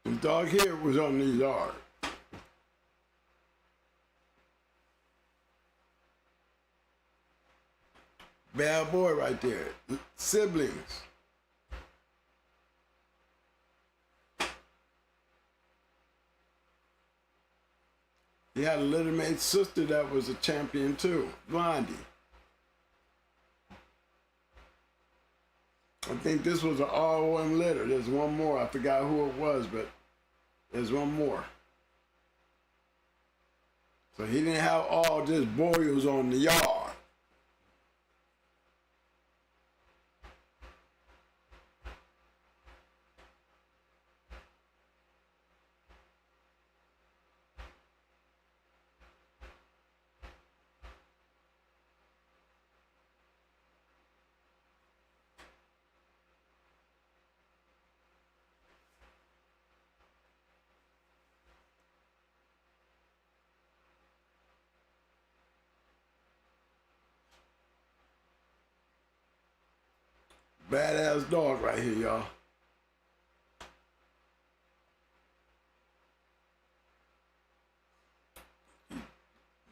The dog here was on the yard. Bad boy right there. Siblings. He had a little mate sister that was a champion too, Blondie. I think this was an R1 litter. There's one more. I forgot who it was, but there's one more. So he didn't have all just boils on the yard. Badass dog right here, y'all.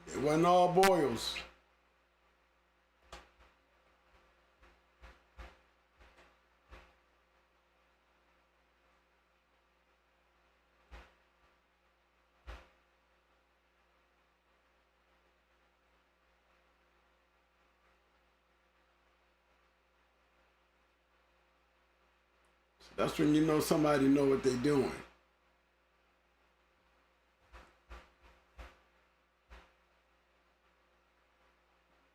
It wasn't all boils. That's when you know somebody know what they're doing.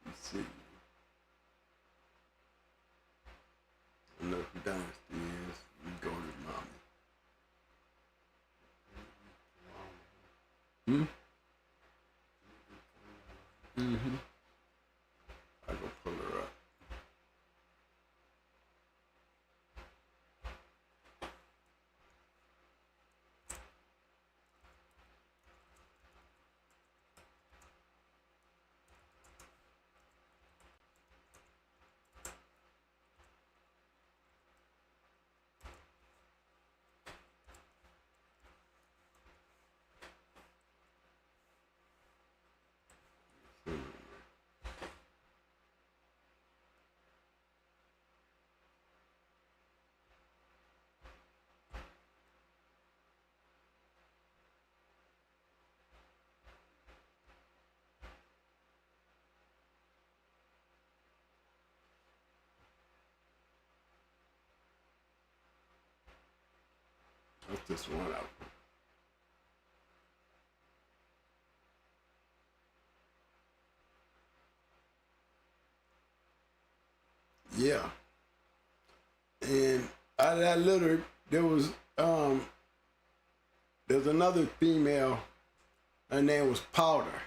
Let's see. I know who Dynasty is. We go to mommy. I go pull her up. That's this one out. Yeah. And out of that litter, there was there's another female. Her name was Powder.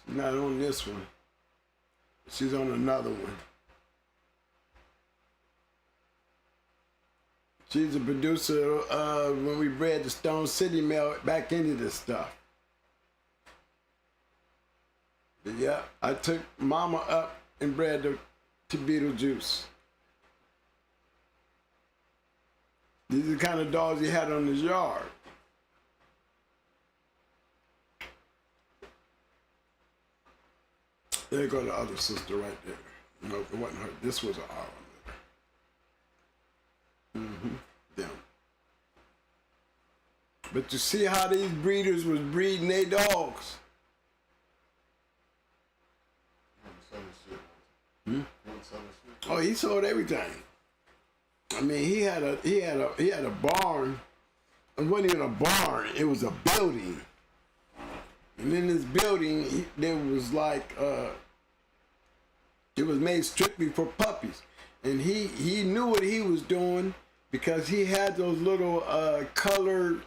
She's not on this one. She's on another one. She's a producer when we bred the Stone City male back into this stuff. But yeah, I took Mama up and bred her to Beetlejuice. These are the kind of dogs he had on his yard. There go the other sister right there. No, it wasn't her. This was an R litter. Them. But you see how these breeders was breeding their dogs. Oh, he sold everything. I mean, he had a barn. It wasn't even a barn. It was a building. And in this building, there was like it was made strictly for puppies. And he knew what he was doing because he had those little colored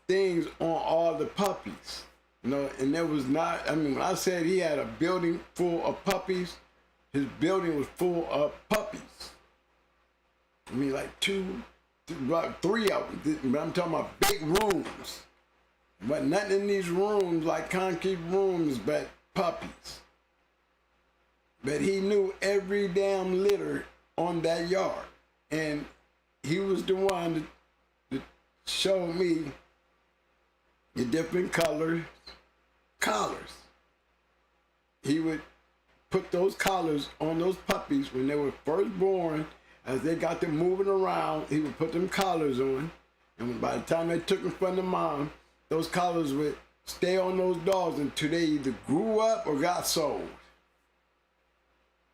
things on all the puppies. You know, and there was not, I mean, when I said he had a building full of puppies, his building was full of puppies. I mean, like about 3 of them. But I'm talking about big rooms. But nothing in these rooms like concrete rooms, but puppies. But he knew every damn litter on that yard. And he was the one that showed me the different collars. He would put those collars on those puppies when they were first born. As they got them moving around, he would put them collars on. And by the time they took them from the mom, those collars would stay on those dogs until they either grew up or got sold.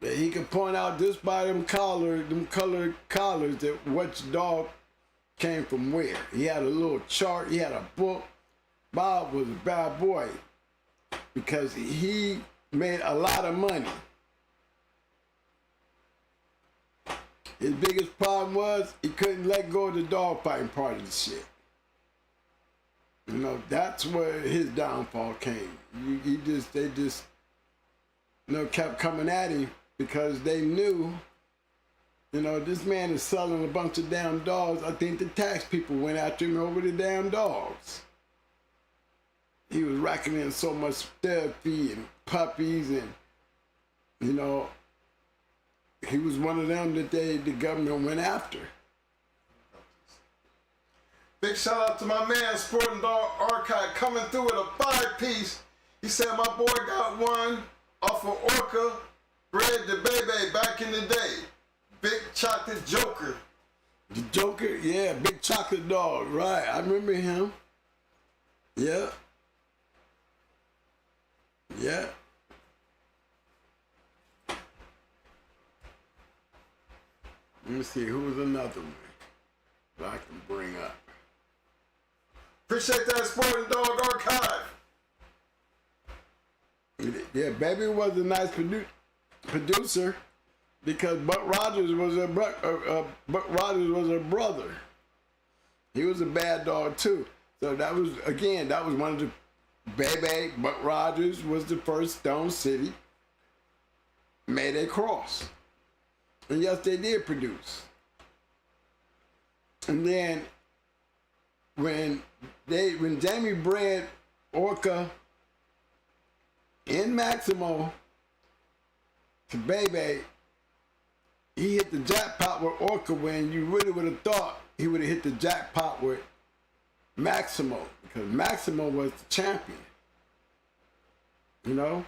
That he could point out just by them colored collars that which dog came from where. He had a little chart, he had a book. Bob was a bad boy because he made a lot of money. His biggest problem was he couldn't let go of the dog fighting part of the shit. You know, that's where his downfall came. They just, you know, kept coming at him because they knew, you know, this man is selling a bunch of damn dogs. I think the tax people went after him over the damn dogs. He was racking in so much therapy and puppies and, you know, he was one of them that the government went after. Big shout out to my man, Sporting Dog Archive, coming through with a 5-piece. He said my boy got one off of Orca, bred the baby back in the day. Big chocolate Joker. The Joker, yeah, big chocolate dog, right. I remember him. Yeah. Yeah. Let me see, who was another one that I can bring up? Appreciate that, Sporting Dog Archive. Yeah, Baby was a nice producer because Buck Rogers was a brother. He was a bad dog too. So that was one of the Baby. Buck Rogers was the first Stone City Mayday cross. And yes, they did produce. And then when Jamie bred Orca in Maximo to Baby, he hit the jackpot with Orca when you really would have thought he would have hit the jackpot with Maximo, because Maximo was the champion. You know?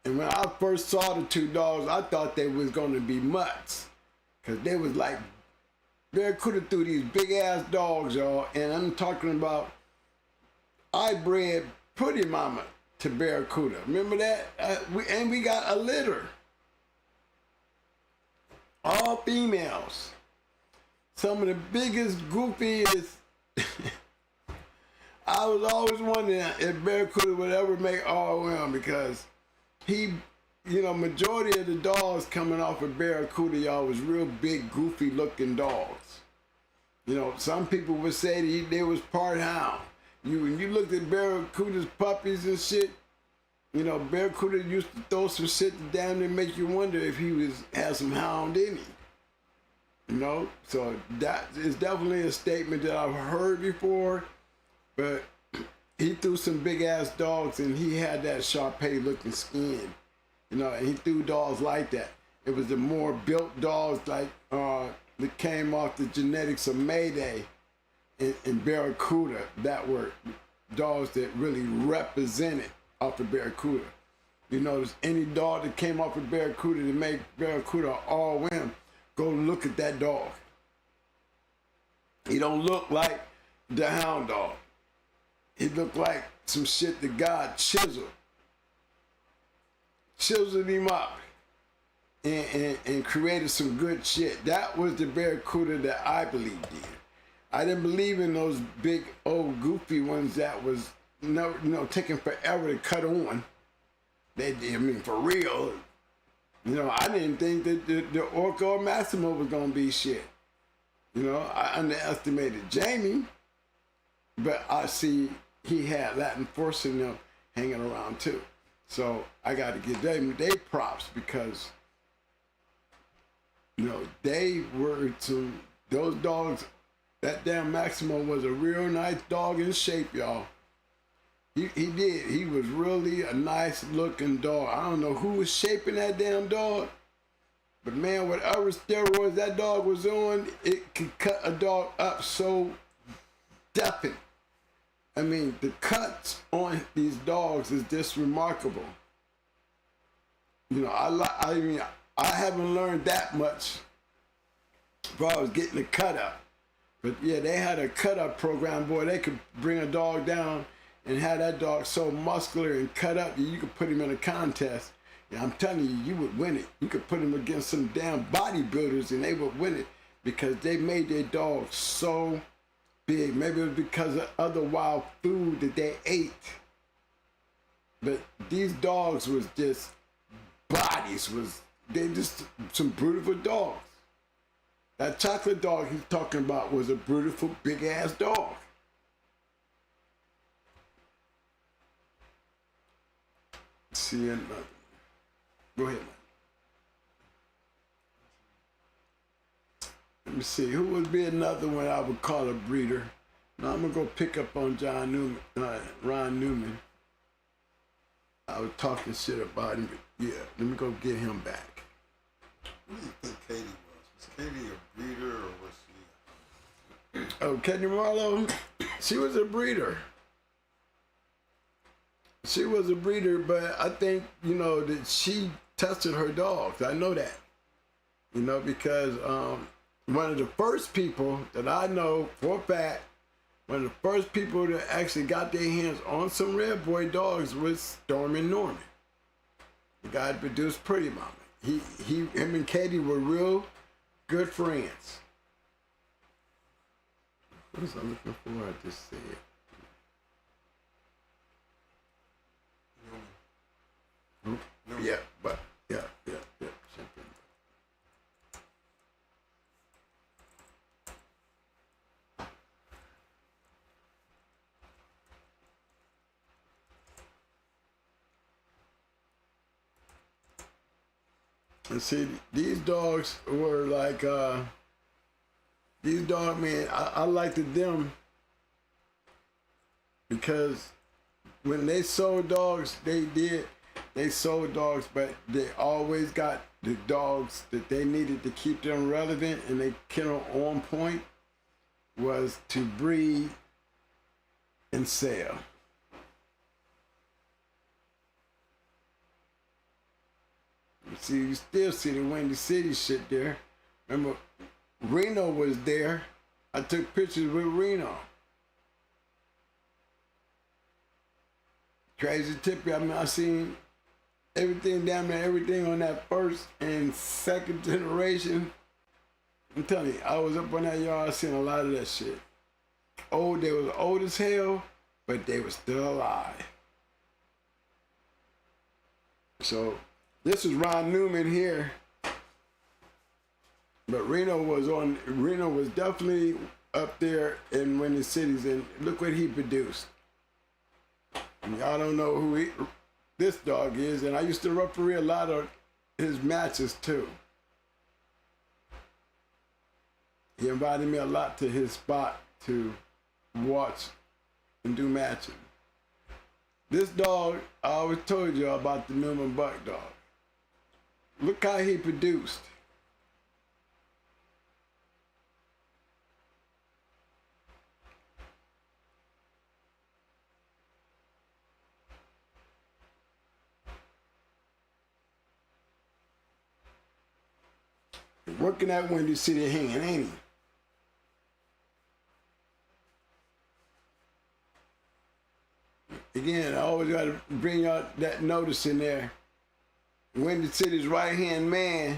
And when I first saw the two dogs, I thought they was going to be mutts. Because they was like, Barracuda threw these big ass dogs, y'all. And I'm talking about, I bred Pretty Mama to Barracuda. Remember that? We got a litter. All females. Some of the biggest, goofiest. I was always wondering if Barracuda would ever make ROM because he, you know, majority of the dogs coming off of Barracuda, y'all, was real big, goofy looking dogs. You know, some people would say they was part hound. When you looked at Barracuda's puppies and shit, you know, Barracuda used to throw some shit down there and make you wonder if he had some hound in him. You know, so that is definitely a statement that I've heard before, but he threw some big ass dogs and he had that Shar-Pei looking skin, you know, and he threw dogs like that. It was the more built dogs like that came off the genetics of Mayday and Barracuda that were dogs that really represented off of Barracuda. You notice any dog that came off of Barracuda to make Barracuda all win, go look at that dog. He don't look like the hound dog. He looked like some shit that God chiseled him up and created some good shit. That was the Barracuda that I believed in. I didn't believe in those big old goofy ones that was taking forever to cut on. I mean, for real. I didn't think that the Orca or Massimo was gonna be shit. I underestimated Jamie, but I see he had Latin Force in them hanging around too. So I got to give them their props because, they were those dogs. That damn Maximo was a real nice dog in shape, y'all. He did. He was really a nice looking dog. I don't know who was shaping that damn dog, but man, whatever steroids that dog was on, it could cut a dog up so deafening. I mean, the cuts on these dogs is just remarkable. I haven't learned that much as far as getting the cut up. But yeah, they had a cut up program, boy. They could bring a dog down and have that dog so muscular and cut up, you could put him in a contest. And I'm telling you, you would win it. You could put him against some damn bodybuilders and they would win it because they made their dogs so big. Maybe it was because of other wild food that they ate. But these dogs was just they just some beautiful dogs. That chocolate dog he's talking about was a beautiful big ass dog. See another. Go ahead, man. Let me see. Who would be another one I would call a breeder? Now I'm gonna go pick up on Ron Newman. I was talking shit about him, but yeah, let me go get him back. What do you think Katie was? Was Katie a breeder or was she? Oh, Katie Marlowe, she was a breeder. She was a breeder, but I think, that she tested her dogs. I know that. Because one of the first people that I know for a fact, one of the first people that actually got their hands on some Red Boy dogs was Stormin' Norman. The guy that produced Pretty Mama. Him and Katie were real good friends. What was I looking for? I just said. No. Yeah, but yeah. And see, these dogs were like, these dogmen, I liked them because when they sold dogs, they sold dogs, but they always got the dogs that they needed to keep them relevant and they kennel on point was to breed and sell. See, you still see the Windy City shit there. Remember, Reno was there. I took pictures with Reno. Crazy Tippy, I seen everything down there, everything on that first and second generation. I'm telling you, I was up on that yard, I seen a lot of that shit. They was old as hell, but they were still alive. So, this is Ron Newman here, but Reno was definitely up there in Windy Cities, and look what he produced. And y'all don't know who this dog is, and I used to referee a lot of his matches too. He invited me a lot to his spot to watch and do matching. This dog, I always told you about the Newman Buck dog. Look how he produced. Working at Windy City hanging, ain't he? Again, I always got to bring out that notice in there. Windy City's right-hand man,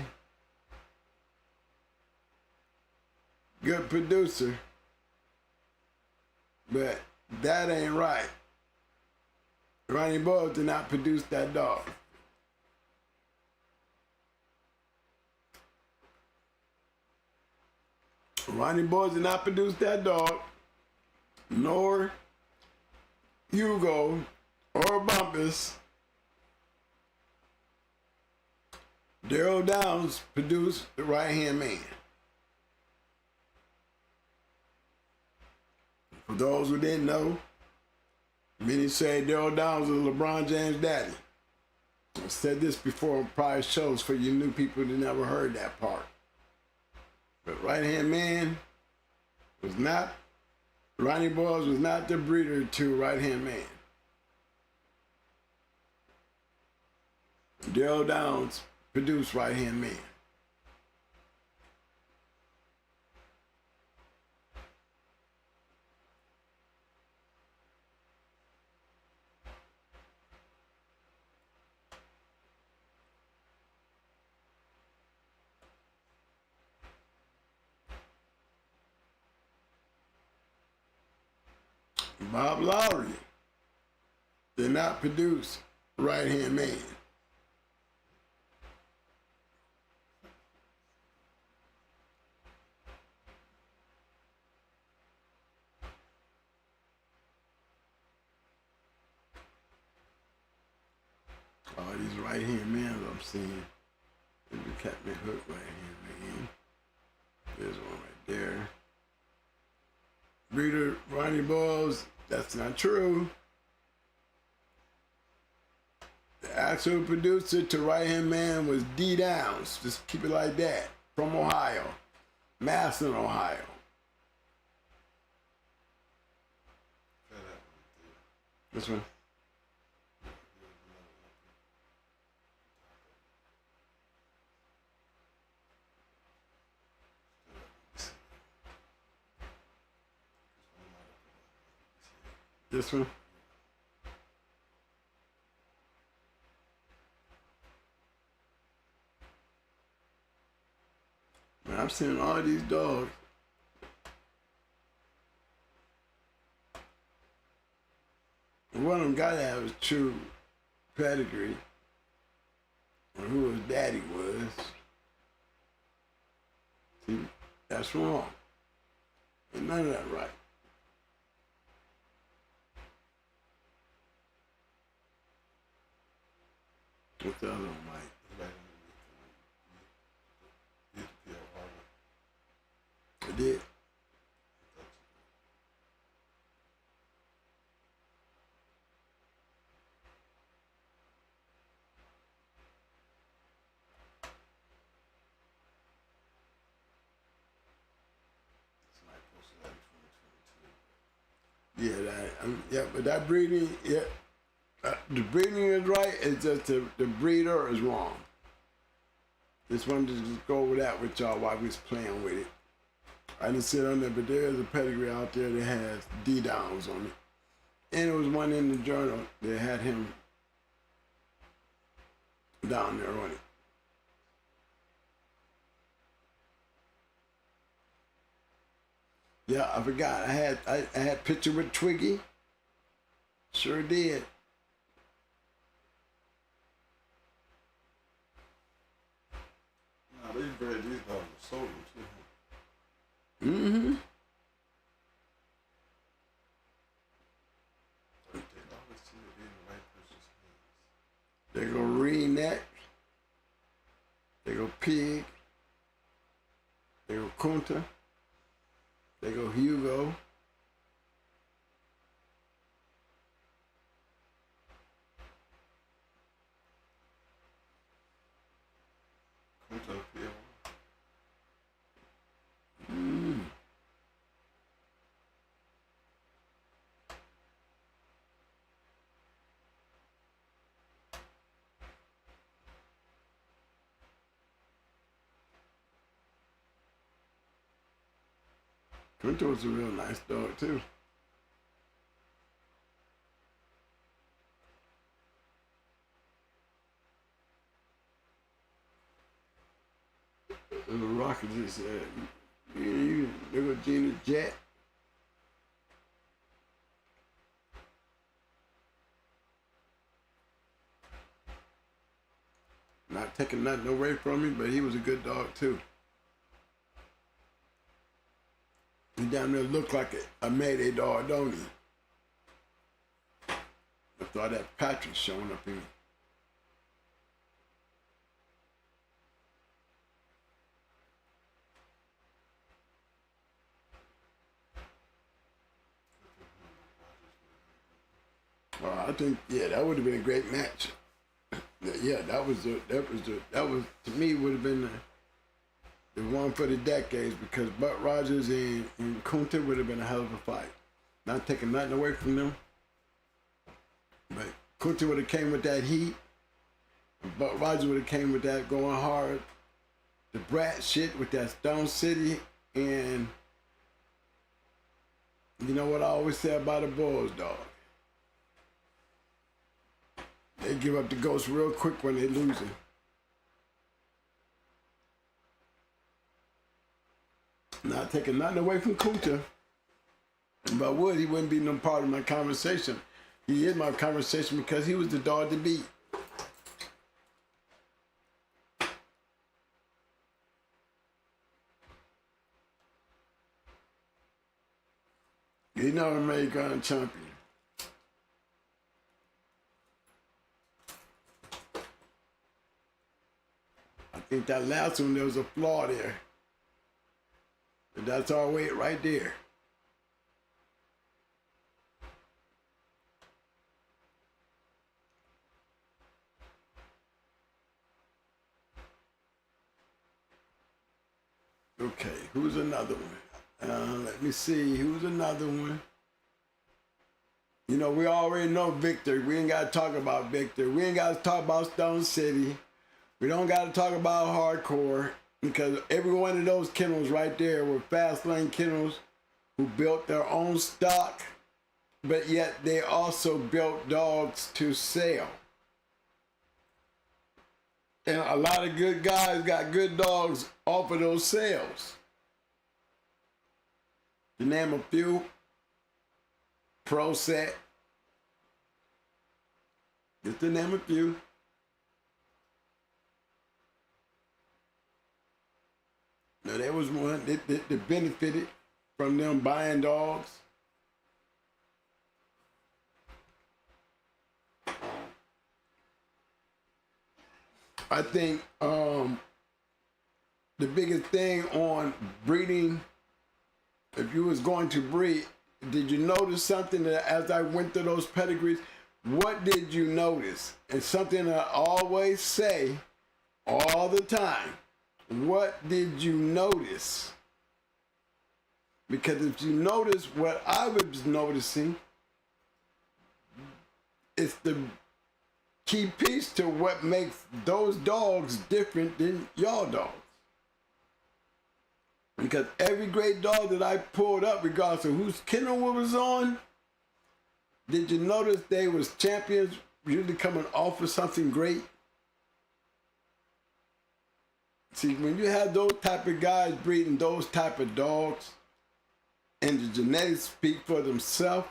good producer, but that ain't right. Ronnie Boyle did not produce that dog. Ronnie Boyle did not produce that dog, nor Hugo or Bumpus. Daryl Downs produced the right-hand man. For those who didn't know, many say Daryl Downs was LeBron James' daddy. I've said this before on prior shows for you new people that never heard that part. But right-hand man was not, Ronnie Boyles was not the breeder to right-hand man. Daryl Downs produced right-hand man. Bob Lowry did not produce right-hand man. All these right-hand men I'm seeing. There's the Captain Hook right-hand man. There's one right there. Breeder Ronnie Boyles, that's not true. The actual producer to right-hand man was D. Downs. Just keep it like that. From Ohio. Massillon, Ohio. This one. This one. Man, I'm seeing all these dogs. One of them gotta have a true pedigree on who his daddy was. See, that's wrong. Ain't none of that right. What's the other one, Mike? I did. Yeah, yeah, but that breeding, yeah, the breeding is right. It's just the breeder is wrong. Just wanted to just go over that with y'all while we was playing with it. I didn't sit on there, but there is a pedigree out there that has D Downs on it, and there was one in the journal that had him down there on it. Yeah, I forgot. I had picture with Twiggy. Sure did. Nah, they bred these dogs and sold them too. Mm-hmm. They always seem to be in the right person's hands. They go Re-neck. They go Pig. They go Kunta. They go Hugo. Kunta was a real nice dog too. Little Rocky just said, you little Gina Jet. Not taking nothing away from him, but he was a good dog too. He down there looked like a Mayday dog, don't he? With all that Patrick showing up in him. Well, I think, yeah, that would have been a great match. Yeah, that was to me would have been the one for the decades, because Buck Rogers and Kunta would have been a hell of a fight. Not taking nothing away from them, but Kunta would have came with that heat. Buck Rogers would have came with that going hard, the brat shit with that Stone City, and you know what I always say about the Bulls, dog. They give up the ghost real quick when they losing. Not taking nothing away from Kunta. But would he wouldn't be no part of my conversation. He is my conversation because he was the dog to beat. He's not a American champion. I think that last one, there was a flaw there. But that's our weight right there. Okay, who's another one? Let me see, who's another one? You know, we already know Victor. We ain't got to talk about Victor. We ain't got to talk about Stone City. We don't got to talk about hardcore, because every one of those kennels right there were fast lane kennels who built their own stock, but yet they also built dogs to sell. And a lot of good guys got good dogs off of those sales. To name a few, Pro Set, just to name a few. Now, there was one that benefited from them buying dogs. I think the biggest thing on breeding, if you was going to breed, did you notice something that as I went through those pedigrees, what did you notice? And something I always say all the time. What did you notice? Because if you notice what I was noticing, it's the key piece to what makes those dogs different than y'all dogs. Because every great dog that I pulled up, regardless of whose kennel was on, did you notice they was champions usually coming off of something great? See, when you have those type of guys breeding those type of dogs, and the genetics speak for themselves,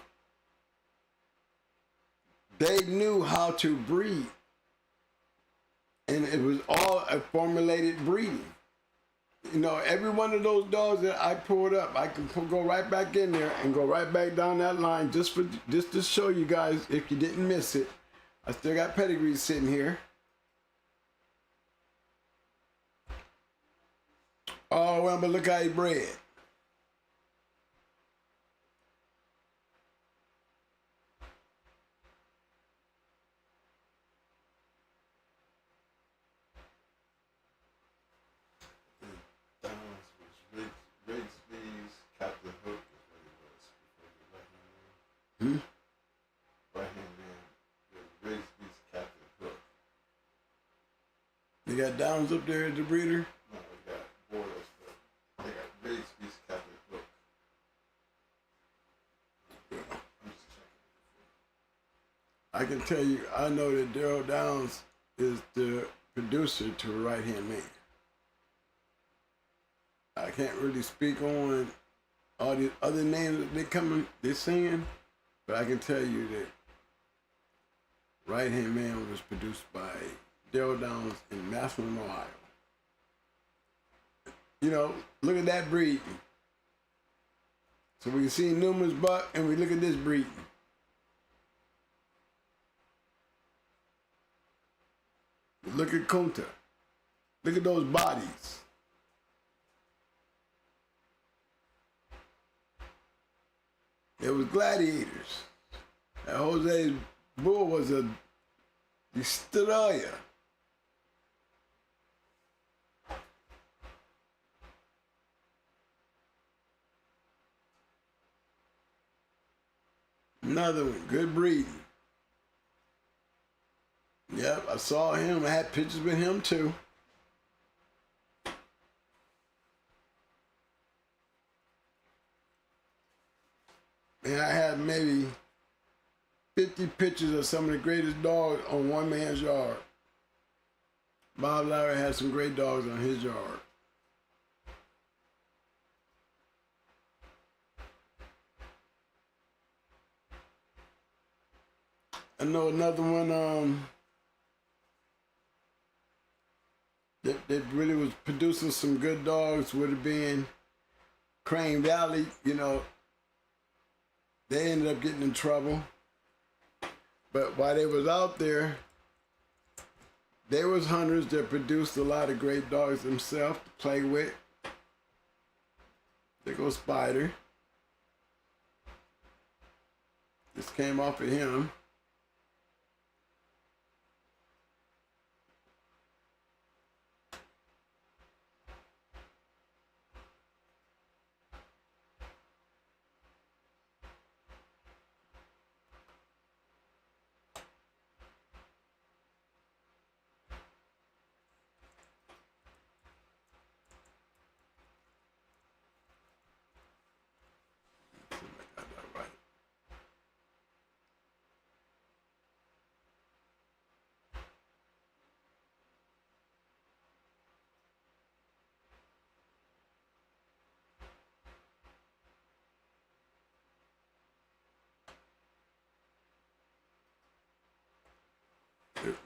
they knew how to breed. And it was all a formulated breeding. You know, every one of those dogs that I pulled up, I can go right back in there and go right back down that line just to show you guys, if you didn't miss it. I still got Pedigree sitting here. Oh, well, but look how he bred. Rigsby's Captain Hook is what it was before the right hand man. Right hand man. Rigsby's Captain Hook. They got Downs up there as the breeder? No, they got Boyle stuff. They got Rigsby's Captain Hook. I'm just checking. I can tell you, I know that Daryl Downs is the producer to a right-hand man. I can't really speak on all the other names that they're singing, but I can tell you that Right Hand Man was produced by Daryl Downs in Massillon, Ohio. You know, look at that breed. So we can see Newman's buck, and we look at this breed. Look at Kunta. Look at those bodies. It was gladiators. And Jose's bull was a destroyer. Another one, good breeding. Yep, I saw him. I had pictures with him too. And I had maybe 50 pictures of some of the greatest dogs on one man's yard. Bob Larry had some great dogs on his yard. I know another one that really was producing some good dogs would have been Crane Valley. You know, they ended up getting in trouble. But while they was out there, they was hunters that produced a lot of great dogs themselves to play with. There goes Spider. This came off of him.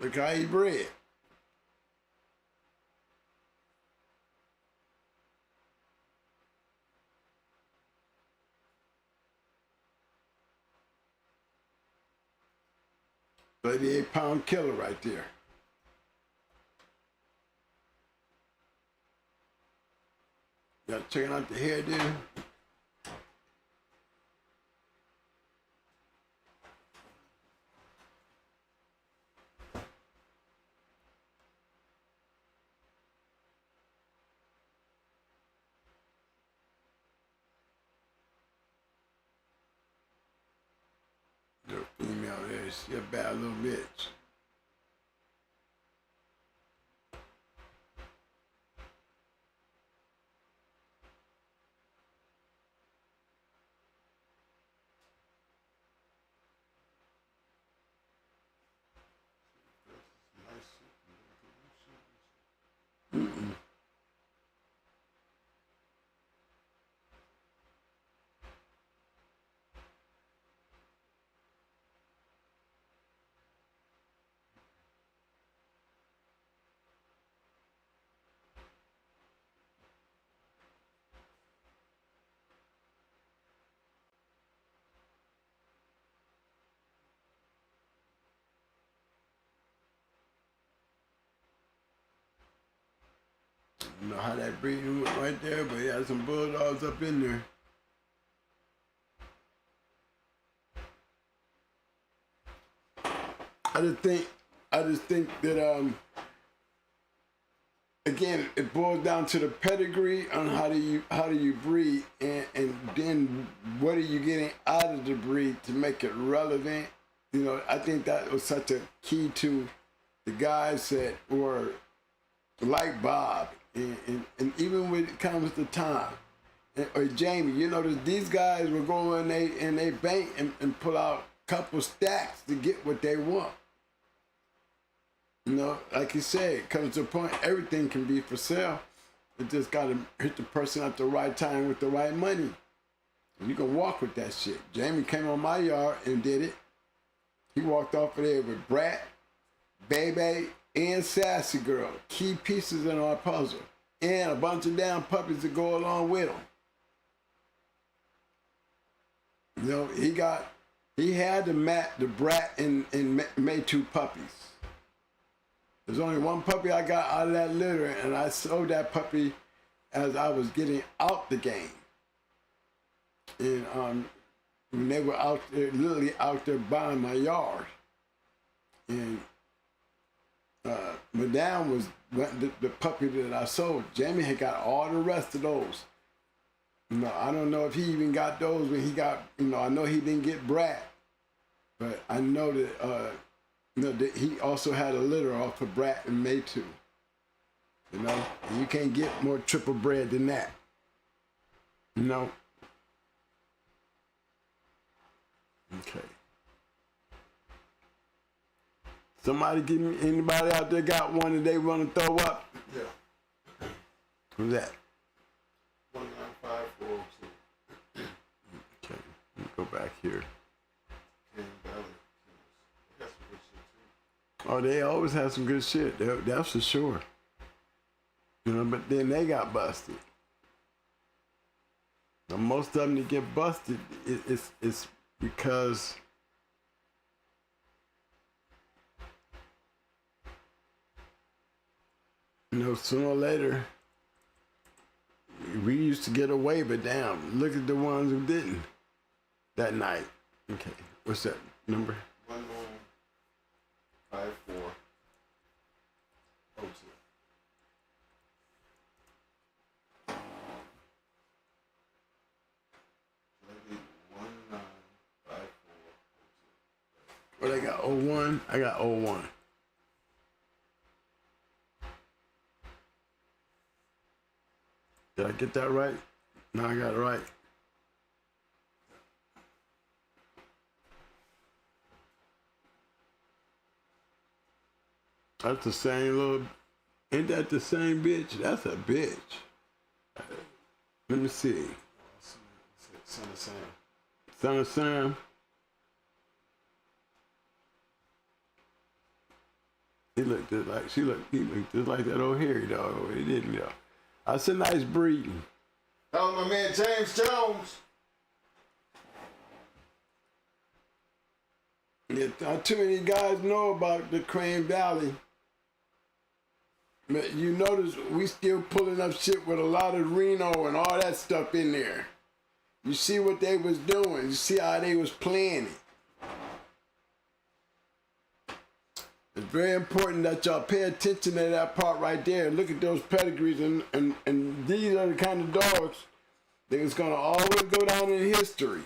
Look how he bred. £38-pound killer right there. Y'all checking out the hair there? The female there, she a bad little bitch. I don't know how that breeding went right there, but he had some bulldogs up in there. I just think that again, it boils down to the pedigree on how do you breed, and then what are you getting out of the breed to make it relevant. You know, I think that was such a key to the guys that were like Bob, and even when it comes to Tom or Jamie, you know, these guys will go in they bank and pull out a couple stacks to get what they want. You know, like you said, it comes to a point everything can be for sale. It just gotta hit the person at the right time with the right money. And you can walk with that shit. Jamie came on my yard and did it. He walked off of there with Brat, Baby, and Sassy Girl, key pieces in our puzzle, and a bunch of damn puppies to go along with them. You know, he had the Brat and May 2 puppies. There's only one puppy I got out of that litter, and I sold that puppy as I was getting out the game. And when they were out there, literally out there buying my yard. And Madame was the puppy that I sold. Jamie had got all the rest of those. You know, I don't know if he even got those when he got, you know, I know he didn't get Brat, but I know that, you know, that he also had a litter off of Brat and May 2. You know, and you can't get more triple bred than that. You know? Okay. Anybody out there got one that they want to throw up? Yeah. Who's that? 195402. Okay, let me go back here. Oh, they always have some good shit. That's for sure. You know, but then they got busted. Now, most of them that get busted, it's because you know, sooner or later, we used to get away, but damn, look at the ones who didn't that night. Okay, what's that number? 195402. Maybe 195402. What I got? 01? I got 01. Did I get that right? No, I got it right. That's the same little, ain't that the same bitch? That's a bitch. Let me see. Son of Sam. Son of Sam. He looked just like, he looked just like that old hairy dog. He didn't, though. That's a nice breeding. That was my man James Jones. Yeah, not too many guys know about the Crane Valley. But you notice we still pulling up shit with a lot of Reno and all that stuff in there. You see what they was doing. You see how they was playing it. It's very important that y'all pay attention to that part right there. Look at those pedigrees, and these are the kind of dogs that is gonna always go down in history.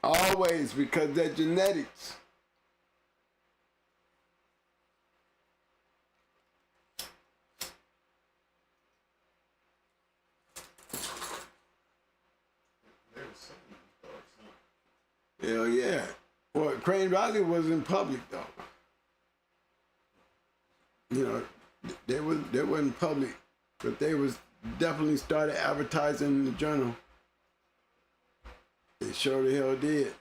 Always, because they're genetics. Hell yeah. Well, Crane Valley was in public though. You know, they wasn't public, but they was definitely started advertising in the journal. They sure the hell did.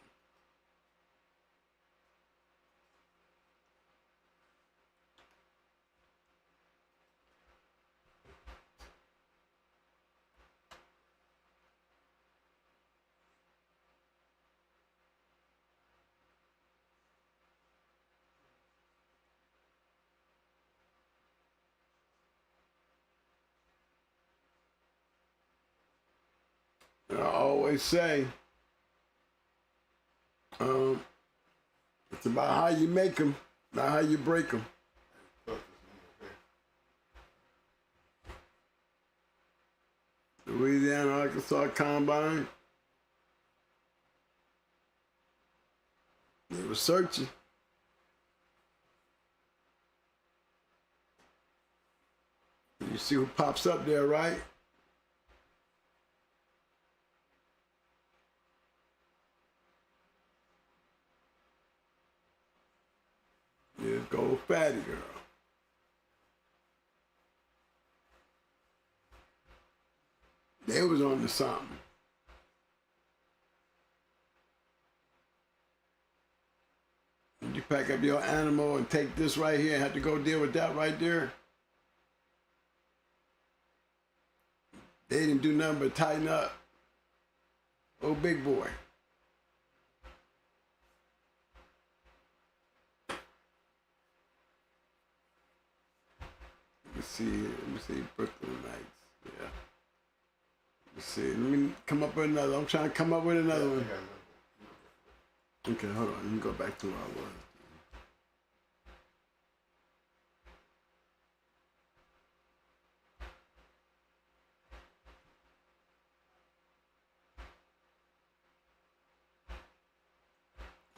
And I always say, it's about how you make them, not how you break them. Louisiana, Arkansas Combine. They were searching. You see who pops up there, right? Let's go, Fatty Girl. They was on to something. You pack up your animal and take this right here and have to go deal with that right there. They didn't do nothing but tighten up. Oh, big boy. Let me see, Brooklyn Nights. Yeah. Let me see. Let me come up with another. I'm trying to come up with another one. Okay, hold on. Let me go back to where I was.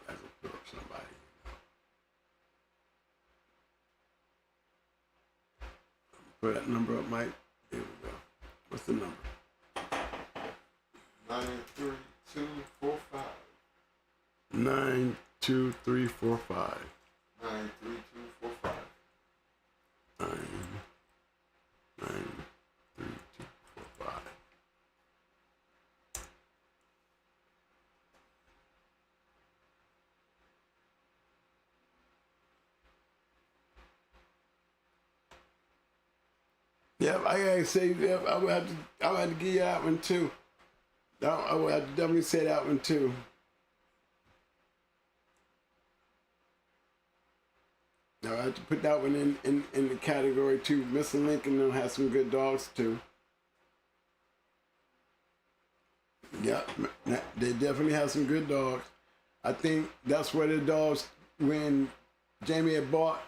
I can put up somebody. Put that number up, Mike. There we go. What's the number? 93245. 92345. 93245. 93245. Yeah, I gotta say, yeah, I would have to give you that one too. I would have to definitely say that one too. I have to put that one in the category too. Mr. Lincoln them has some good dogs too. Yeah, they definitely have some good dogs. I think that's where the dogs, when Jamie had bought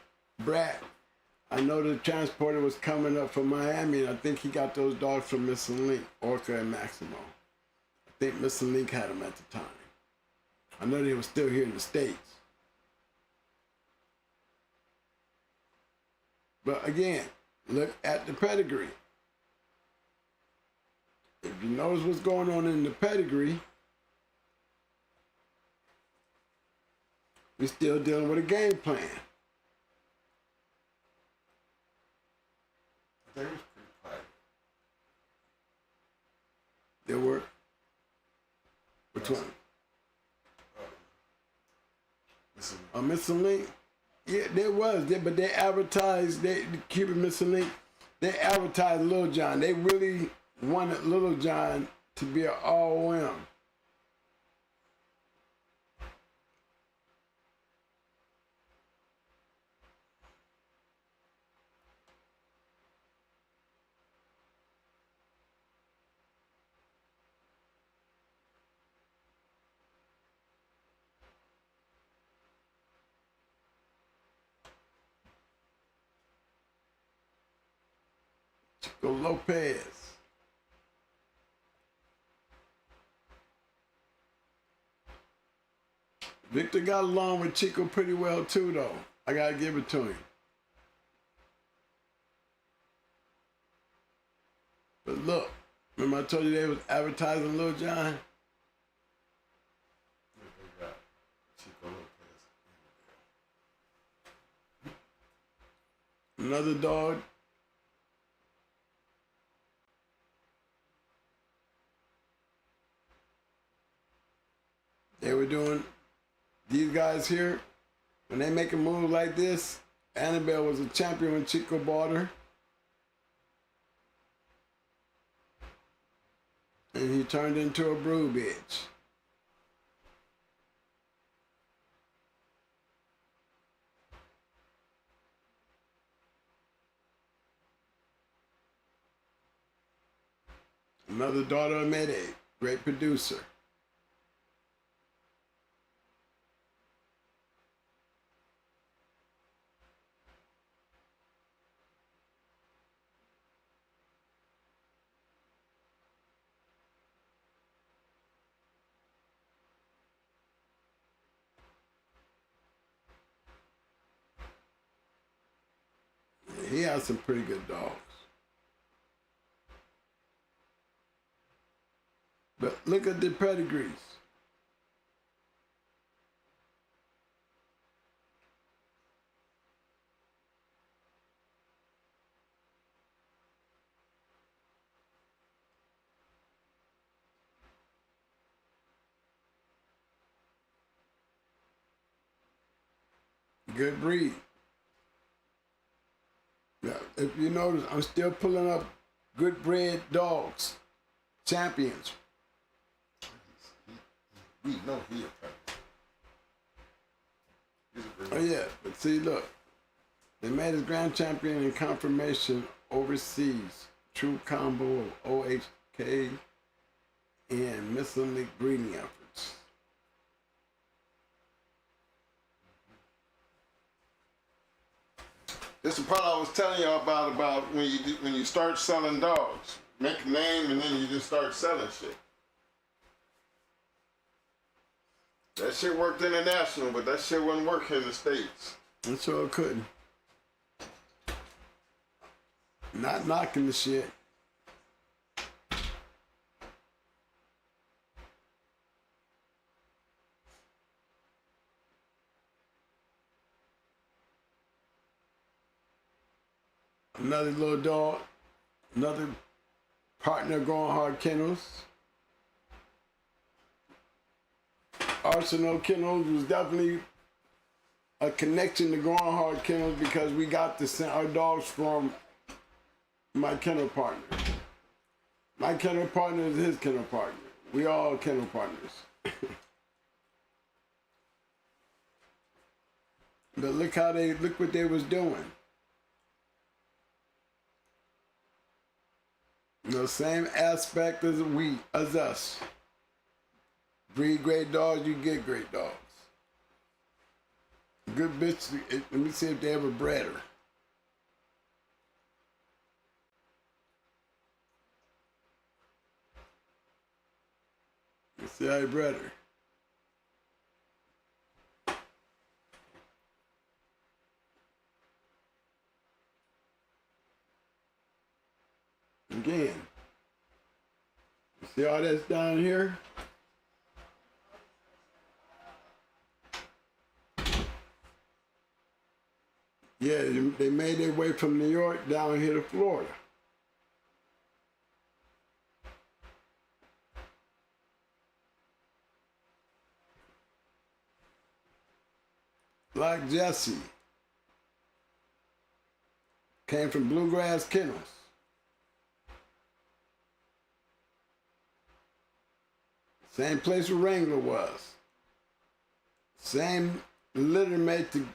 Brat, I know the transporter was coming up from Miami, and I think he got those dogs from Mr. Link, Orca and Maximo. I think Mr. Link had them at the time. I know they were still here in the States. But again, look at the pedigree. If you notice what's going on in the pedigree, we're still dealing with a game plan. They was pretty quiet. There were. Which one? Mr. Link. Yeah, there was, but they advertised, keep it Mr. Link, they advertised Lil John. They really wanted Lil John to be an ROM. Chico Lopez. Victor got along with Chico pretty well too, though. I gotta give it to him. But look, remember I told you they was advertising Lil John? They got Chico Lopez. Another dog. They were doing, these guys here, when they make a move like this, Annabelle was a champion when Chico bought her. And he turned into a brew bitch. Another daughter of Mayday, great producer. He has some pretty good dogs. But look at the pedigrees. good breed. Now, if you notice, I'm still pulling up good bred dogs, champions. We know he a pet. He's a Oh breeder. yeah, but see, look, they made his grand champion in confirmation overseas. True combo of OHK and miscellaneous breeding efforts. This is the part I was telling y'all about when you start selling dogs. Make a name and then you just start selling shit. That shit worked international, but that shit wouldn't work in the States. And so it couldn't. Not knocking the shit. Another little dog, another partner going hard kennels. Arsenal Kennels was definitely a connection to Going Hard Kennels because we got to send our dogs from my kennel partner. My kennel partner is his kennel partner. We all kennel partners. But look what they was doing. The same aspect as us. Breed great dogs, you get great dogs. Good bitch, let me see if they ever bred her. Let's see how they bred her. Again, you see all that's down here? Yeah, they made their way from New York down here to Florida. Like Jesse. Came from Bluegrass Kennels. Same place where Wrangler was. Same littermate to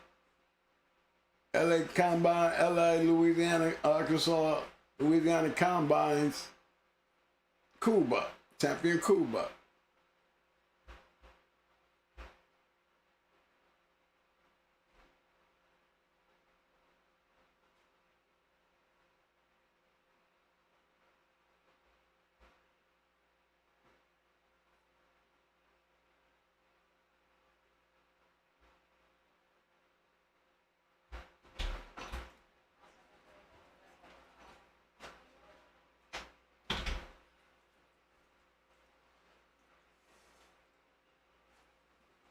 LA Combine, LA, Louisiana, Arkansas, Louisiana Combines, Cuba, champion Cuba.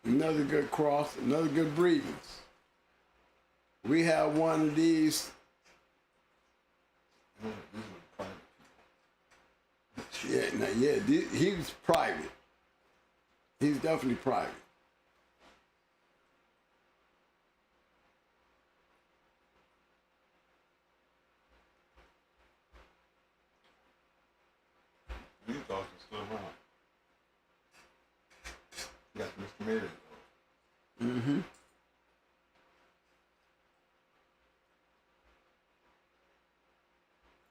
Another good cross, another good breedings. We have one of these. Yeah, he's private. He's definitely private. These dogs are still around. You got Mr. Mayday. Mm-hmm.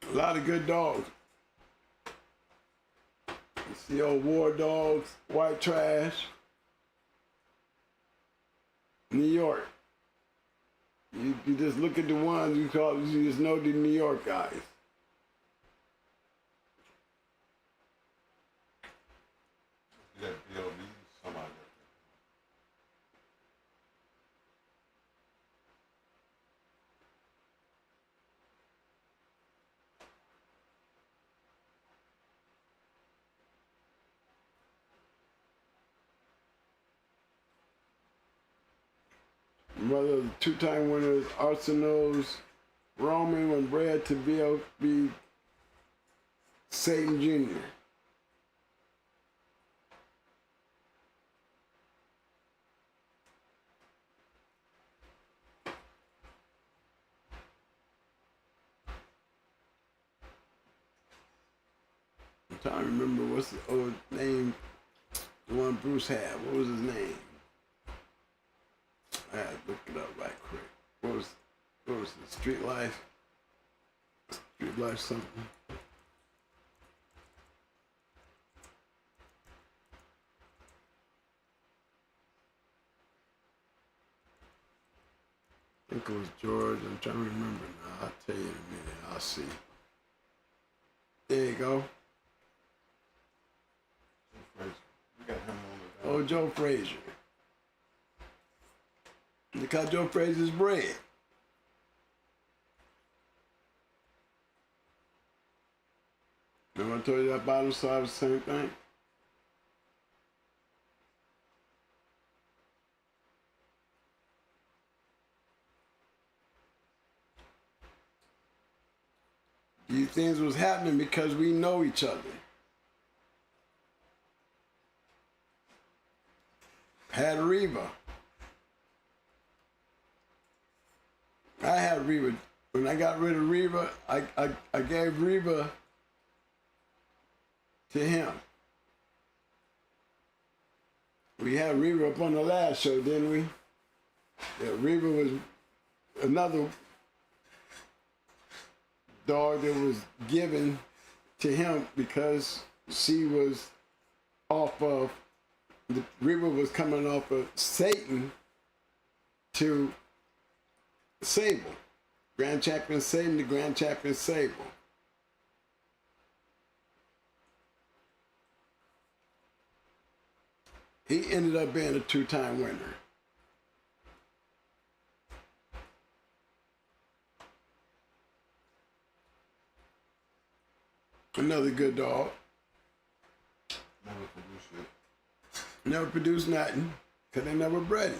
A lot of good dogs. You see old war dogs, white trash. New York. You just look at the ones you just know the New York guys. You got DOGMEN, somebody. Mother of the two-time winners, Arsenal's Roman was bred to be Satan Jr. trying to remember what's the old name, the one Bruce had. What was his name? I had to look it up right quick. What was it? Street Life? Street Life something? I think it was George. I'm trying to remember now. I'll tell you in a minute. I'll see. There you go. We got him on the Oh, Joe Frazier. Look how Joe Frazier's bred. Remember I told you that bottom side was the same thing? These things was happening because we know each other. Had Reba. I had Reba. When I got rid of Reba, I gave Reba to him. We had Reba up on the last show, didn't we? Yeah, Reba was another dog that was given to him because she was off of, Reba was coming off of Satan to Sable. Grand Champion Satan to Grand Champion Sable. He ended up being a two-time winner. Another good dog. Never produced shit. Never produced nothing, because they never bred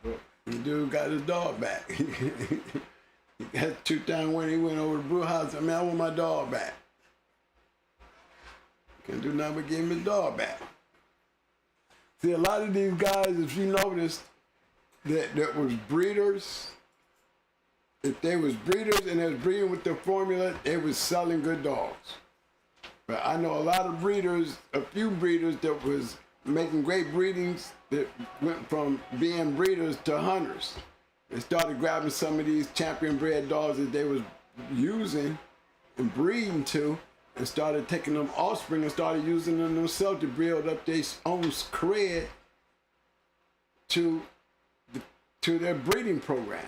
him. The dude got his dog back. He got two-time winner. He went over to Brew House. I mean, I want my dog back. Can't do nothing but give him his dog back. See, a lot of these guys, if you noticed, that was breeders. If they was breeders and they was breeding with the formula, they was selling good dogs. But I know a lot of breeders, a few breeders that was making great breedings that went from being breeders to hunters. They started grabbing some of these champion bred dogs that they was using and breeding to, and started taking them offspring and started using them themselves to build up their own cred to their breeding program.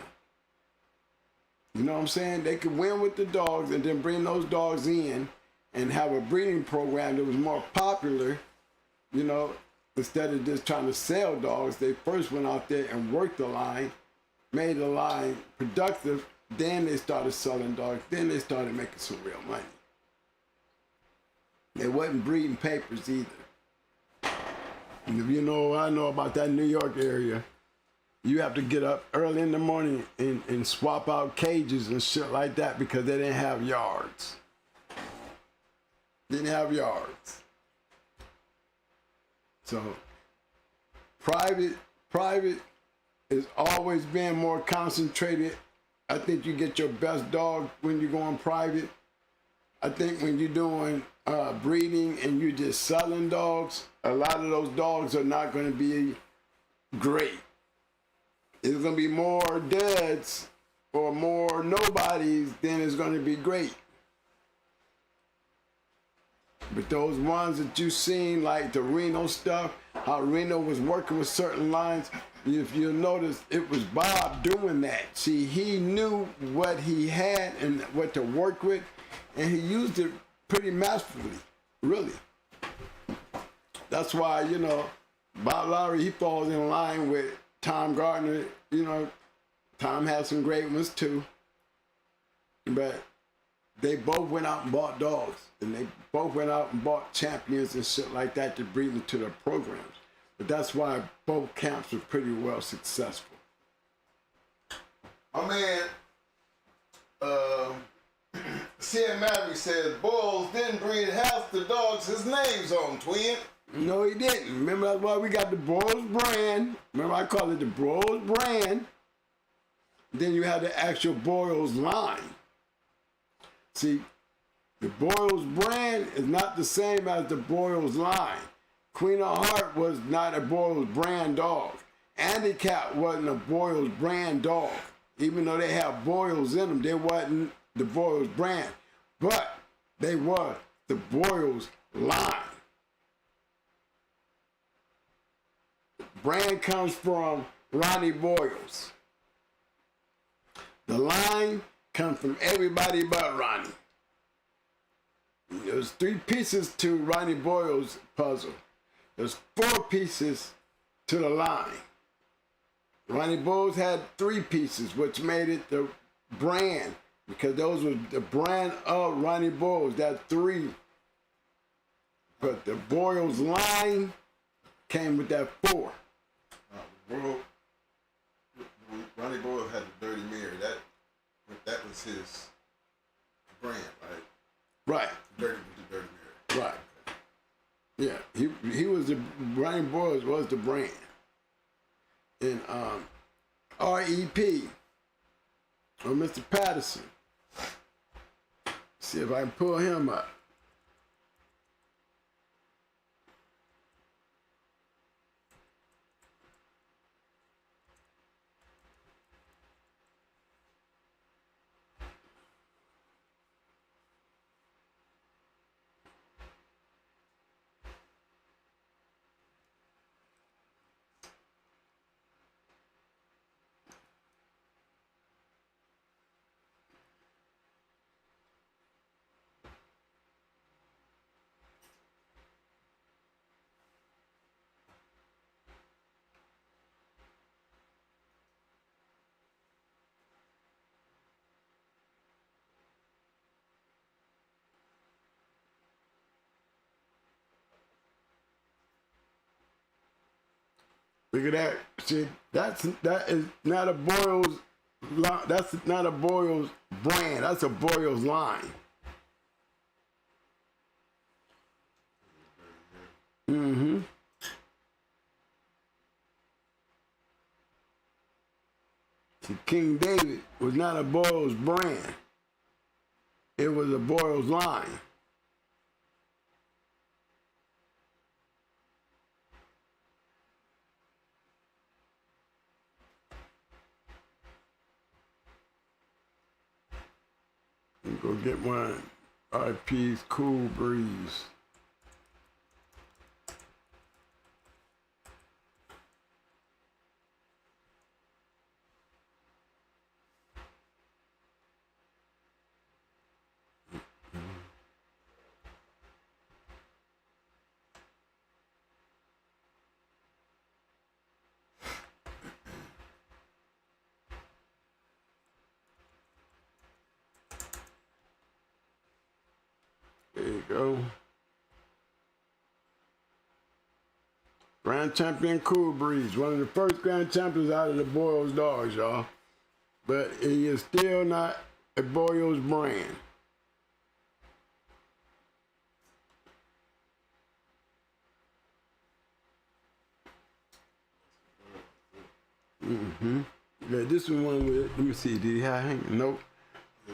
You know what I'm saying? They could win with the dogs and then bring those dogs in and have a breeding program that was more popular, you know, instead of just trying to sell dogs. They first went out there and worked the line, made the line productive, then they started selling dogs, then they started making some real money. They wasn't breeding papers either. And if you know what I know about that New York area, you have to get up early in the morning and swap out cages and shit like that because they didn't have yards. Didn't have yards. So private has always been more concentrated. I think you get your best dog when you're going private. I think when you're doing breeding and you're just selling dogs, a lot of those dogs are not going to be great. It's going to be more duds or more nobodies than it's going to be great. But those ones that you seen, like the Reno stuff, how Reno was working with certain lines, if you notice, it was Bob doing that. See, he knew what he had and what to work with, and he used it pretty masterfully, really. That's why, you know, Bob Lowry, he falls in line with Tom Gardner. You know, Tom had some great ones too, but they both went out and bought dogs, and they both went out and bought champions and shit like that to breed into their programs. But that's why both camps were pretty well successful. My man, CM Maverick says Boyles didn't breed half the dogs his name's on, twin. No, he didn't. Remember, that's why we got the Boyles brand. Remember, I call it the Boyles brand. Then you have the actual Boyles line. See, The Boyles brand is not the same as the Boyles line. Queen of Heart was not a Boyles brand dog. Handicap wasn't a Boyles brand dog. Even though they have Boyles in them, they wasn't the Boyles brand. But they were the Boyles line. Brand comes from Ronnie Boyles. The line comes from everybody but Ronnie. There's 3 pieces to Ronnie Boyles' puzzle. There's 4 pieces to the line. Ronnie Boyles had 3 pieces, which made it the brand, because those were the brand of Ronnie Boyles, that 3. But the Boyles line came with that 4. Ronnie Boyles had the Dirty Mirror. That was his brand, right? Right. The Dirty Mirror. Right. Yeah, he was the Ronnie Boyles was the brand. And R.E.P. or Mr. Patterson. See if I can pull him up. Look at that. See, that is not a Boyles. That's not a Boyles brand. That's a Boyles line. Mm-hmm. See, King David was not a Boyles brand. It was a Boyles line. Go get one. IP's Cool Breeze. There you go. Grand Champion Cool Breeze, one of the first Grand Champions out of the Boyles dogs, y'all. But he is still not a Boyles brand. Mm-hmm. Yeah, this is one with, let me see, did he have hang? Nope.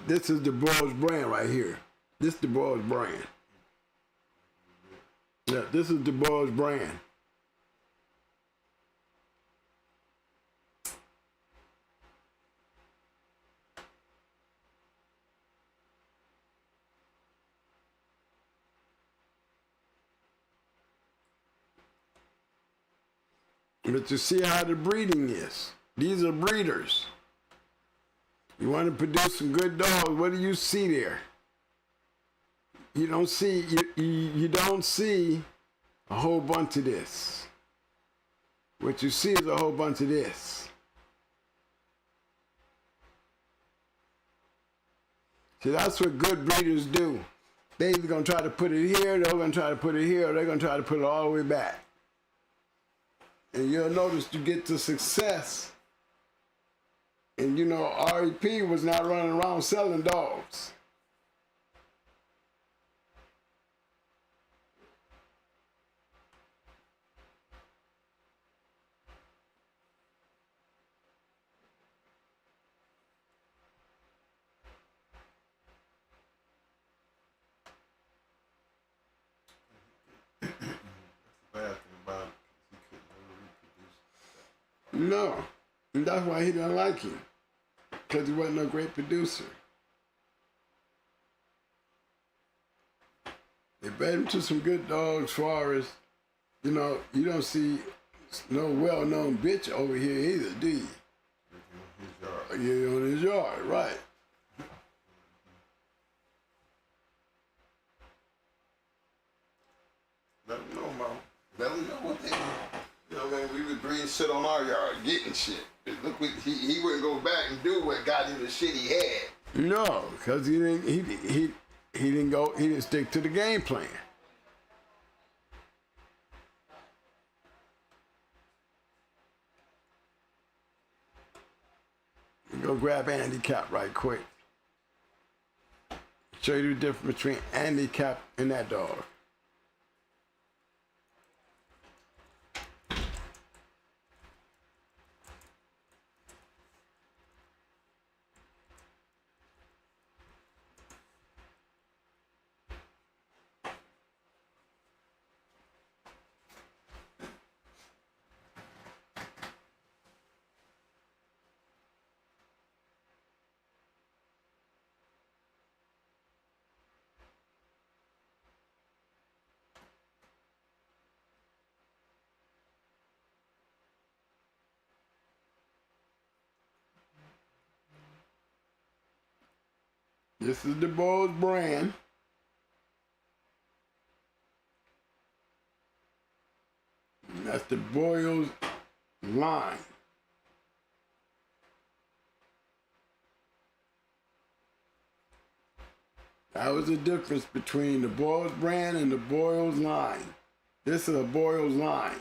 This is the Boyles brand right here. This is the Boyles brand. Yeah, this is the Boyles brand. But you see how the breeding is. These are breeders. You want to produce some good dogs, what do you see there? You don't see, you don't see a whole bunch of this. What you see is a whole bunch of this. See, that's what good breeders do. They're either going to try to put it here, they're going to try to put it here, or they're going to try to put it all the way back. And you'll notice you get to success. And you know, R.E.P. was not running around selling dogs. No. And that's why he didn't like him. Because he wasn't a great producer. They bred him to some good dogs as far as, you know, you don't see no well-known bitch over here either, do you? Yeah, on his yard, right. Let them know, Mo. Let them know what they, you know, man, we would bring shit on our yard, getting shit. But look, he wouldn't go back and do what got him the shit he had. No, because he didn't stick to the game plan. Go grab handicap right quick. Show you the difference between handicap and that dog. This is the Boyle's brand. And that's the Boyle's line. That was the difference between the Boyle's brand and the Boyle's line. This is a Boyle's line.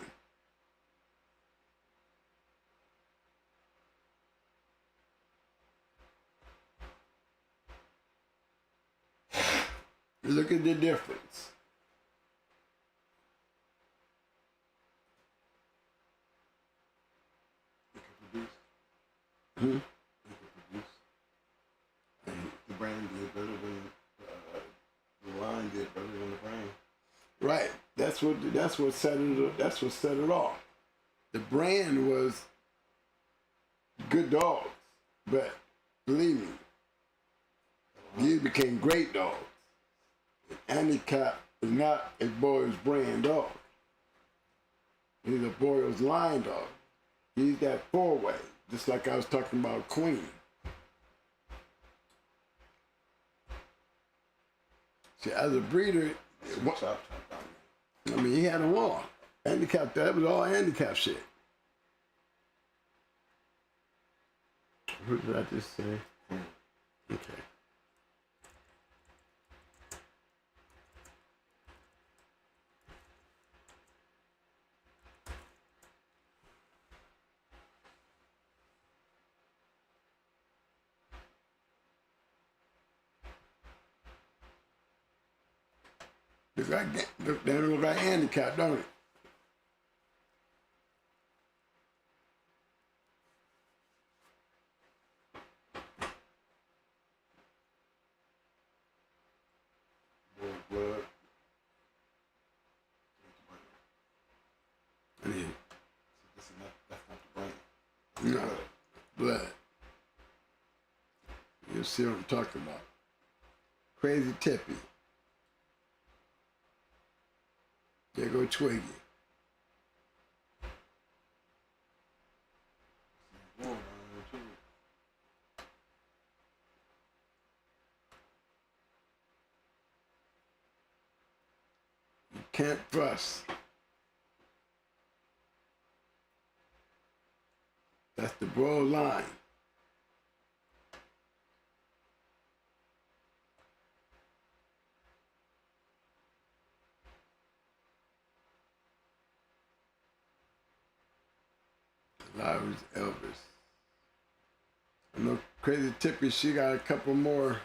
Look at the difference. Hmm? The brand did better than the line did better than the brand. Right. That's what set it off. The brand was good dogs, but believe me, these became great dogs. Handicap is not a Boyle's brand dog. He's a Boyle's line dog. He's that four-way, just like I was talking about Queen. See, as a breeder, I mean, he had them all. Handicap, that was all handicap shit. What did I just say? Okay. They look like handicap, don't it? Blood. I mean, That's not the brand. no, blood. You see what I'm talking about. Crazy Tippy. There go Twiggy. You can't trust. That's the broad line. Larry's Elvis. I know Crazy Tippy, she got a couple more.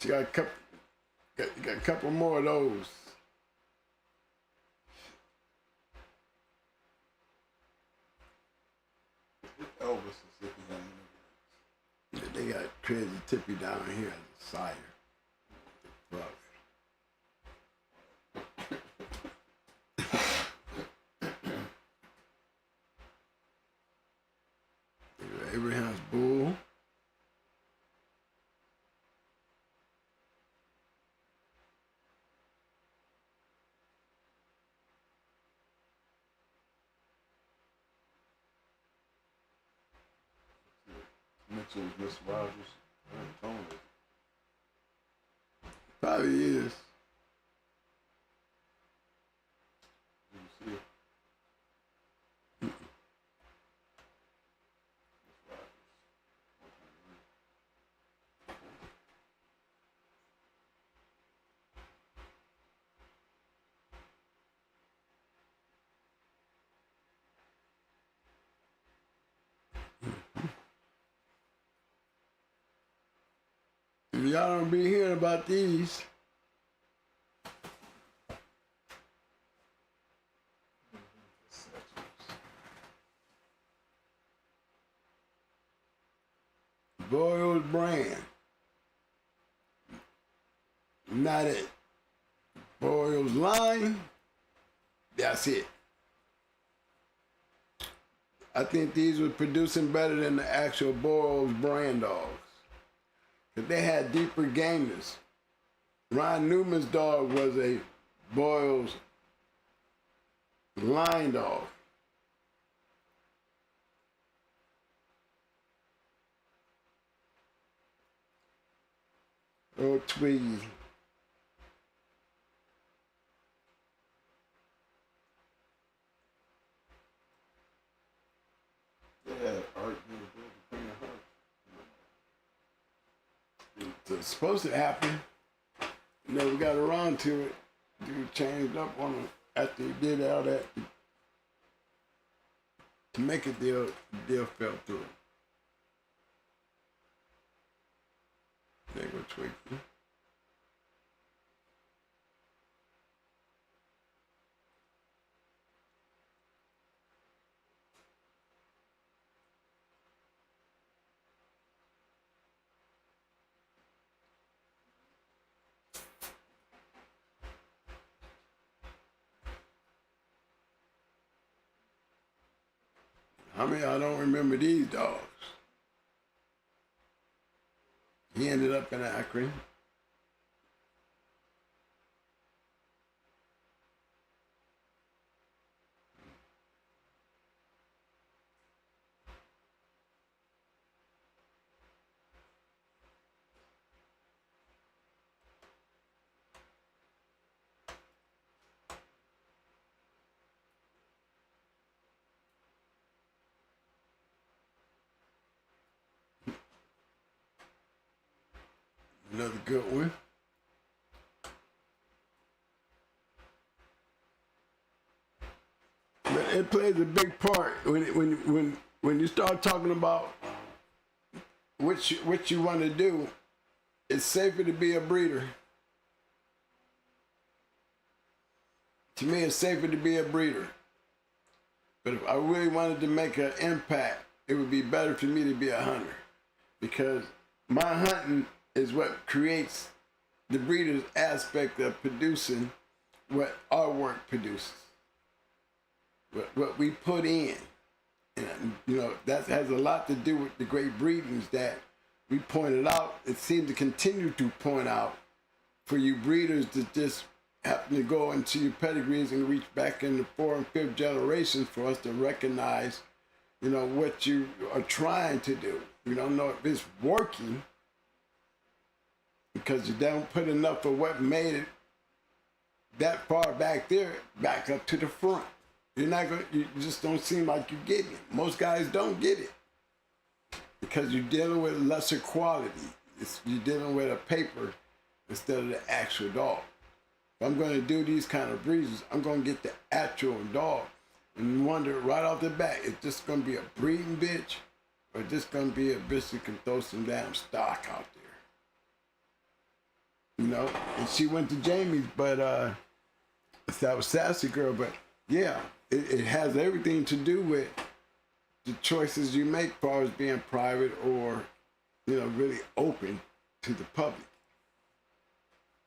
She got a couple more of those. Elvis is if They got Crazy Tippy down here as a sire. Fuck. Abraham's bull. Mentioned Miss Rogers and Tony. Probably is. You see it. Miss Rogers. If y'all don't be hearing about these, Boyle's brand. Not it. Boyle's line. That's it. I think these were producing better than the actual Boyle's brand dogs. Because they had deeper gamers. Ron Newman's dog was a Boyle's line dog. Oh, Twiggy. Yeah, art between the heart. So it's supposed to happen. Never got around to it. Dude changed up on him after he did all that to make a deal. The deal fell through. There go Twiggy. I mean, I don't remember these dogs. He ended up in Akron. Another good one. But it plays a big part when you start talking about what you want to do. It's safer to be a breeder. To me, it's safer to be a breeder. But if I really wanted to make an impact, it would be better for me to be a hunter, because my hunting is what creates the breeder's aspect of producing what our work produces, what we put in. And, you know, that has a lot to do with the great breedings that we pointed out. It seems to continue to point out for you breeders to just happen to go into your pedigrees and reach back in the 4th and 5th generations for us to recognize, you know, what you are trying to do. We don't know if it's working, because you don't put enough of what made it that far back there back up to the front. You're not going. You just don't seem like you're getting it. Most guys don't get it because you're dealing with lesser quality. You're dealing with a paper instead of the actual dog. If I'm going to do these kind of breeds, I'm going to get the actual dog and wonder right off the bat, is this going to be a breeding bitch, or just going to be a bitch that can throw some damn stock out there? You know, and she went to Jamie's, but that was Sassy Girl. But yeah, it has everything to do with the choices you make as far as being private or, you know, really open to the public.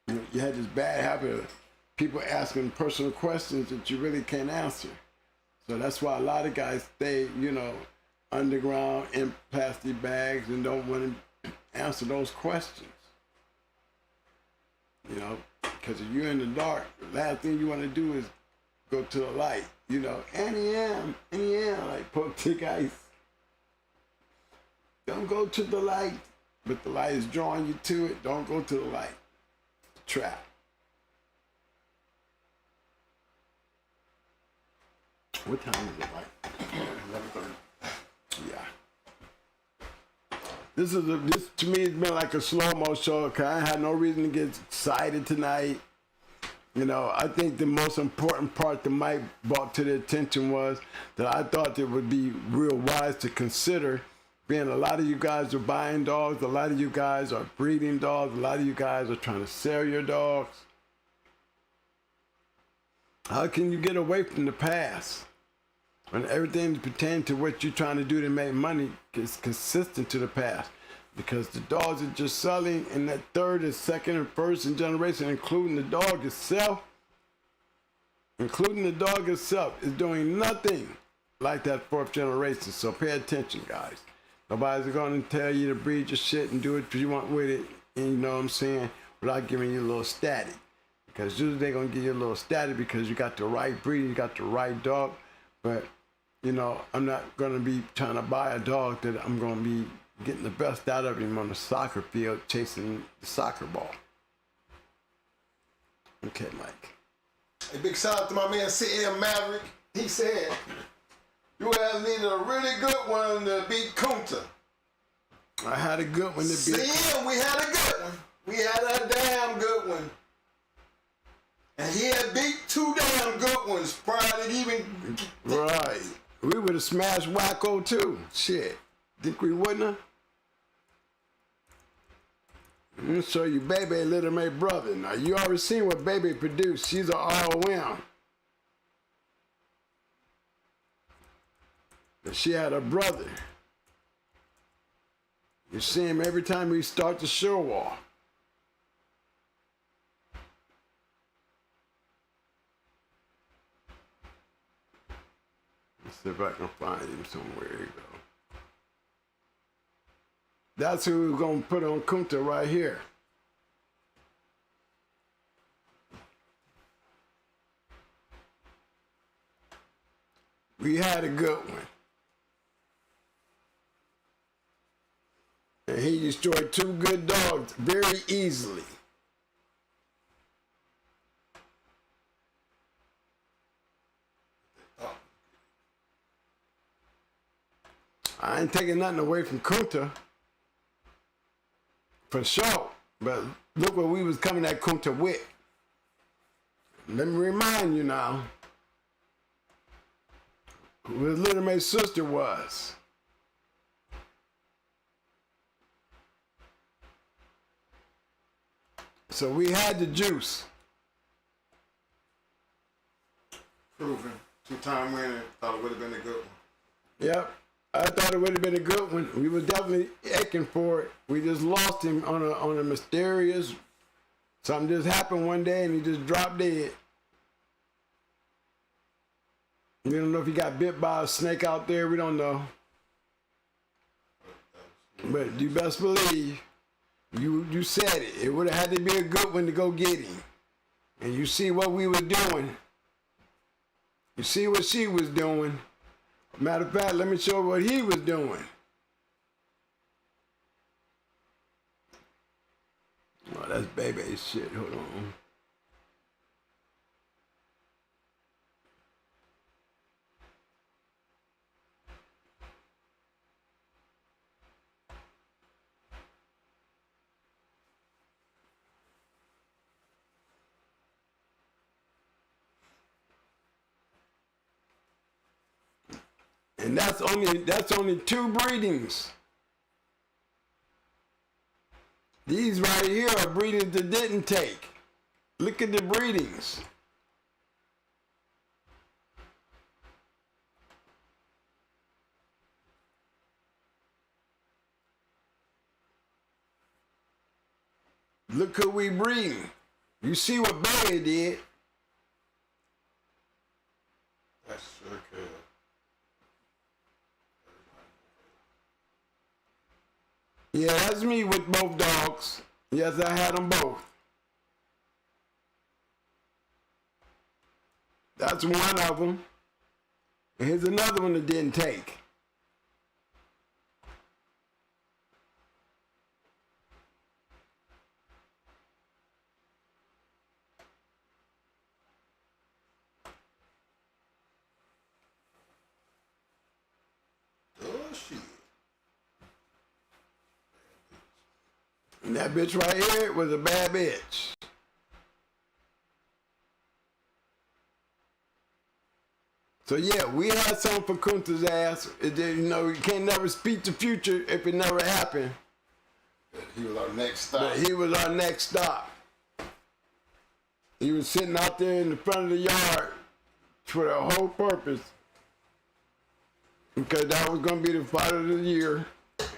You know, you had this bad habit of people asking personal questions that you really can't answer. So that's why a lot of guys stay, you know, underground in plastic bags and don't want to answer those questions. You know, because if you're in the dark, the last thing you want to do is go to the light. You know, Annie, like poke thick ice. Don't go to the light, but the light is drawing you to it. Don't go to the light. Trap. What time is it, like? Yeah. This to me has been like a slow-mo show, because I had no reason to get excited tonight. You know, I think the most important part that Mike brought to the attention was that I thought it would be real wise to consider, being a lot of you guys are buying dogs, a lot of you guys are breeding dogs, a lot of you guys are trying to sell your dogs. How can you get away from the past when everything pertaining to what you're trying to do to make money is consistent to the past? Because the dogs that you're selling in that third and second and first generation, including the dog itself, is doing nothing like that fourth generation. So pay attention, guys. Nobody's going to tell you to breed your shit and do what you want with it, and you know what I'm saying, without giving you a little static. Because usually they're going to give you a little static because you got the right breed, you got the right dog. But, you know, I'm not going to be trying to buy a dog that I'm going to be getting the best out of him on the soccer field, chasing the soccer ball. Okay, Mike. A big shout out to my man CM Maverick. He said, you have needed a really good one to beat Kunta. I had a good one to beat. CM, we had a good one. We had a damn good one. And he had beat two damn good ones prior to even... Right. We would have smashed Wacko too. Shit. Think we wouldn't have? I'm gonna show you Baby Little May brother. Now you already seen what Baby produced. She's an ROM. But she had a brother. You see him every time we start the show off. Let's see if I can find him somewhere. Here you go. That's who we're going to put on Kunta right here. We had a good one. And he destroyed two good dogs very easily. I ain't taking nothing away from Kunta. For sure, but look what we was coming at Kunta with. Let me remind you now who his Little May's sister was. So we had the juice. Proven. Two-time winner. Thought it would have been a good one. Yep. I thought it would have been a good one. We were definitely aching for it. We just lost him on a mysterious, something just happened one day and he just dropped dead. We don't know if he got bit by a snake out there. We don't know. But you best believe, you said it. It would have had to be a good one to go get him. And you see what we were doing. You see what she was doing. Matter of fact, let me show you what he was doing. Oh, that's Baby's shit. Hold on. And that's only two breedings. These right here are breedings that didn't take. Look at the breedings. Look who we breeding. You see what Bailey did. That's sure could. Yeah, that's me with both dogs. Yes, I had them both. That's one of them. And here's another one that didn't take. Oh, shit. And that bitch right here was a bad bitch. So yeah, we had something for Kunta's ass. You know, you can't never speak the future if it never happened. He was our next stop. But he was our next stop. He was sitting out there in the front of the yard for the whole purpose. Because that was going to be the fight of the year.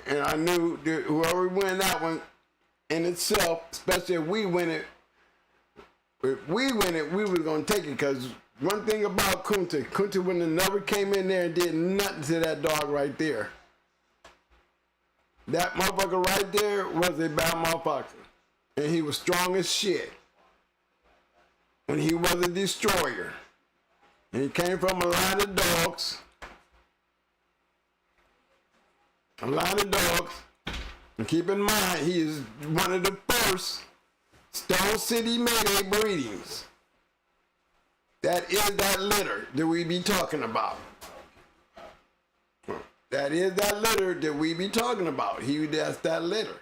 And I knew that whoever win that one in itself, especially if we win it, we was going to take it. Because one thing about Kunta wouldn't have never came in there and did nothing to that dog right there. That motherfucker right there was a bad motherfucker. And he was strong as shit. And he was a destroyer. And he came from a line of dogs. A line of dogs. And keep in mind, he is one of the first Stone City Mayday breedings. That is that litter that we be talking about. That is that litter that we be talking about. That's that litter.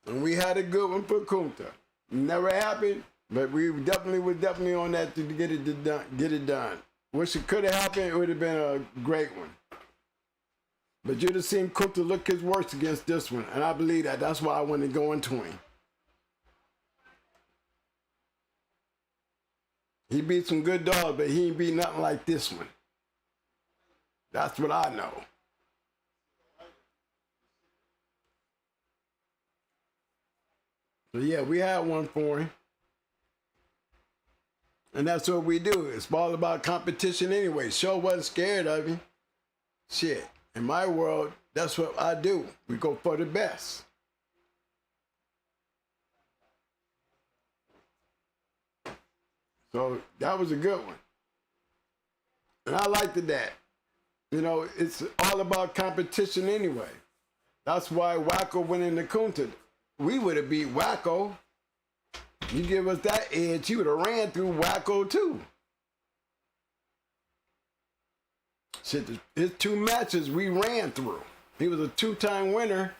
And we had a good one for Kunta. Never happened, but we definitely on that to get it done. Wish it could have happened, it would have been a great one. But you'd have seen Kunta look his worst against this one, and I believe that. That's why I wanted to go into him. He beat some good dogs, but he ain't beat nothing like this one. That's what I know. So yeah, we had one for him. And that's what we do. It's all about competition anyway. Show wasn't scared of him. Shit. In my world, that's what I do. We go for the best. So that was a good one. And I liked that. You know, it's all about competition anyway. That's why Wacko went into Kunta. We would have beat Wacko. You give us that edge, he would have ran through Wacko too. Shit, his 2 matches we ran through. He was a 2-time winner.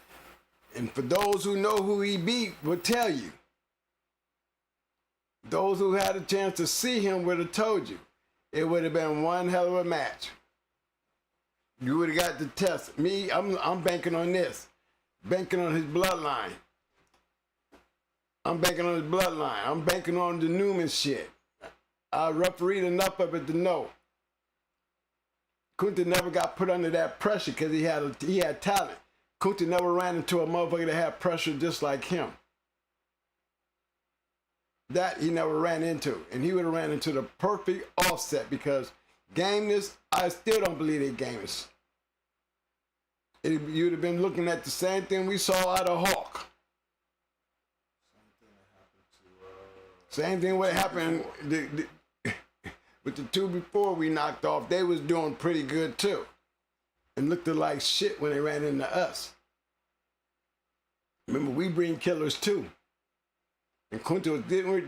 And for those who know who he beat, will tell you. Those who had a chance to see him would have told you. It would have been one hell of a match. You would have got the test. Me, I'm banking on this. Banking on his bloodline. I'm banking on his bloodline. I'm banking on the Newman shit. I refereed enough of it to know. Kunta never got put under that pressure because he had talent. Kunta never ran into a motherfucker that had pressure just like him. That he never ran into. And he would have ran into the perfect offset because gameness, I still don't believe they gamers. You'd have been looking at the same thing we saw out of Hawk. Same thing what happened with the 2 before we knocked off. They was doing pretty good too. And looked like shit when they ran into us. Remember, we bring killers too. And Kunta was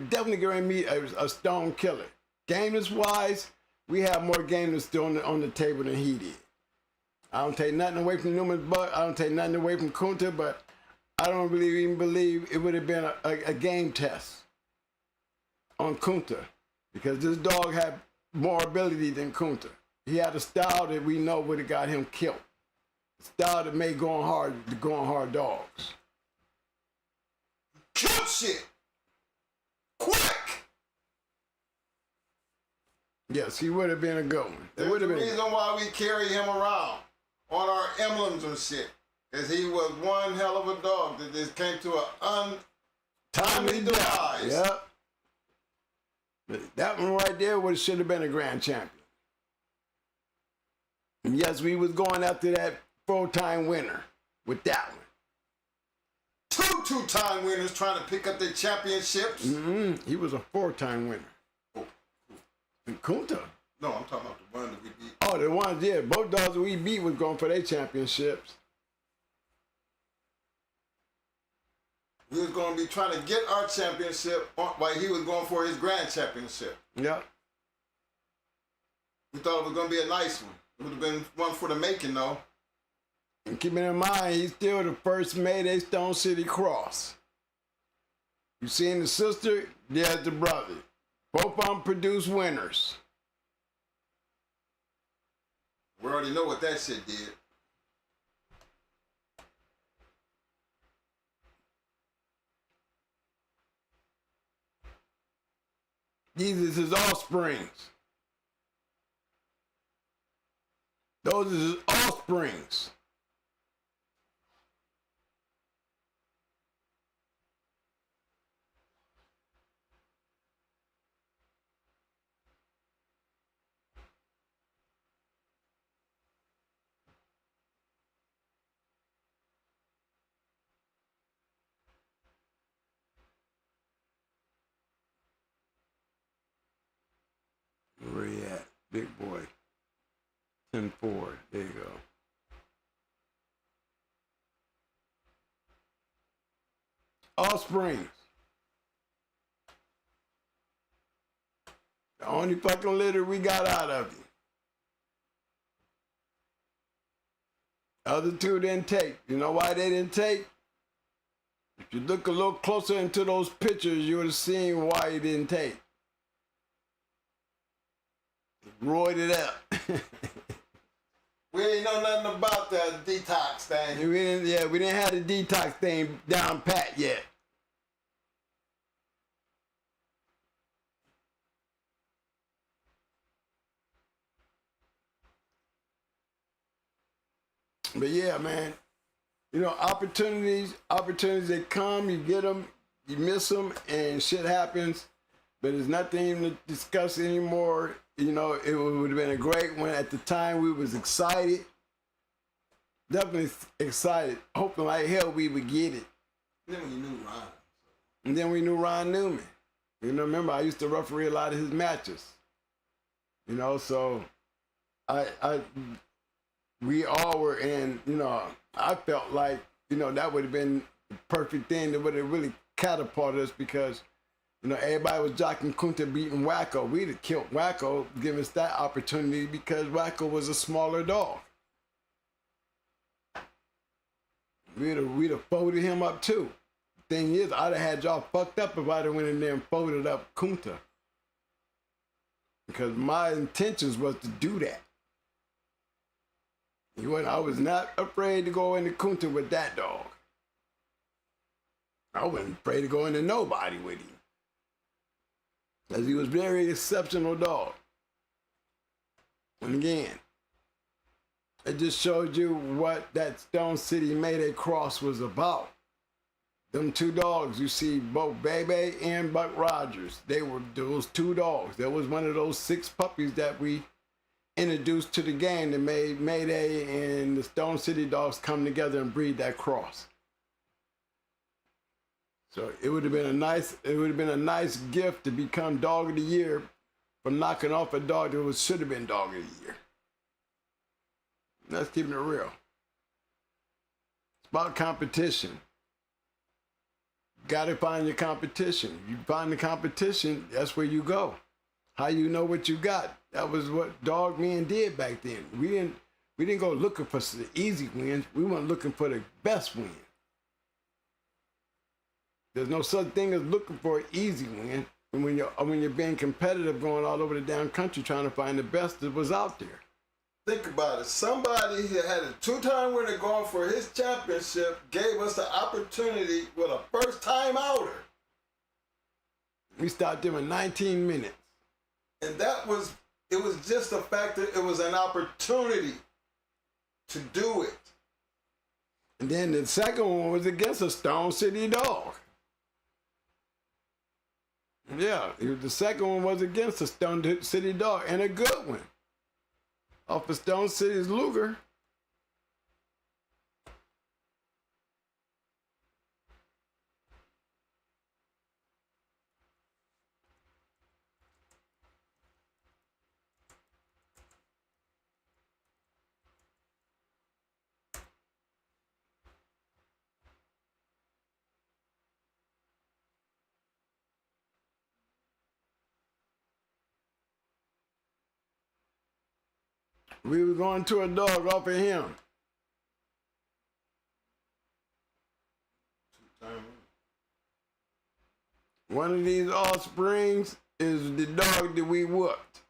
definitely going to meet a stone killer. Gameness wise, we have more gameness still on the table than he did. I don't take nothing away from Newman's butt. I don't take nothing away from Kunta, but I don't really even believe it would have been a game test on Kunta because this dog had more ability than Kunta. He had a style that we know would have got him killed. A style that made going hard dogs. Kill shit! Quick! Yes, he would have been a good one. There's the reason why we carry him around on our emblems and shit. Because he was one hell of a dog that just came to an untimely demise. Yep. But that one right there should have been a grand champion. And yes, we was going after that 4-time winner with that one. Two-time winners trying to pick up their championships. He was a 4-time winner. Oh, And Kunta. no, I'm talking about the one that we beat. Oh, the ones, yeah. Both dogs that we beat was going for their championships. We was going to be trying to get our championship while he was going for his grand championship. Yeah. We thought it was going to be a nice one. It would have been one for the making, though. And keeping in mind, he's still the first Mayday Stone City cross. You seen the sister, there's the brother. Both of them produce winners. We already know what that shit did. These is his offsprings. Those are his offsprings. Where he at? Big boy. 10-4. There you go. Offsprings. The only fucking litter we got out of it. Other two didn't take. You know why they didn't take? If you look a little closer into those pictures, you would have seen why he didn't take. He roided it up. We ain't know nothing about that detox thing. we didn't have the detox thing down pat yet. But yeah, man, you know, opportunities that come, you get them, you miss them, and shit happens. But there's nothing even to discuss anymore. You know, it would have been a great one. At the time, we was excited. Definitely excited. Hoping like hell we would get it. Then we knew Ron. And then we knew Ron Newman. You know, remember, I used to referee a lot of his matches. You know, so we all were in, you know, I felt like, you know, that would have been the perfect thing that would have really catapulted us because, you know, everybody was jockeying Kunta beating Wacko. We'd have killed Wacko, give us that opportunity because Wacko was a smaller dog. We'd have folded him up too. Thing is, I'd have had y'all fucked up if I'd have went in there and folded up Kunta. Because my intentions was to do that. I was not afraid to go into Kunta with that dog. I wasn't afraid to go into nobody with him. Because he was a very exceptional dog. And again, it just showed you what that Stone City Mayday cross was about. Them two dogs, you see both Bebe and Buck Rogers. They were those two dogs. That was one of those 6 puppies that we introduced to the game that made Mayday and the Stone City dogs come together and breed that cross. So it would have been a nice gift to become Dog of the Year for knocking off a dog that should have been Dog of the Year. Let's keep it real. It's about competition. Got to find your competition. You find the competition, that's where you go. How you know what you got? That was what DOGMEN did back then. We didn't go looking for the easy wins. We went looking for the best win. There's no such thing as looking for an easy win when you're being competitive, going all over the damn country trying to find the best that was out there. Think about it. Somebody that had a 2-time winner going for his championship gave us the opportunity with a first-time outer. We stopped them in 19 minutes. And it was just the fact that it was an opportunity to do it. And then the second one was against a Stone City dog. Yeah, the second one was against a Stone City dog and a good one. off of Stone City's Luger. We were going to a dog off of him. One of these offsprings is the dog that we whooped.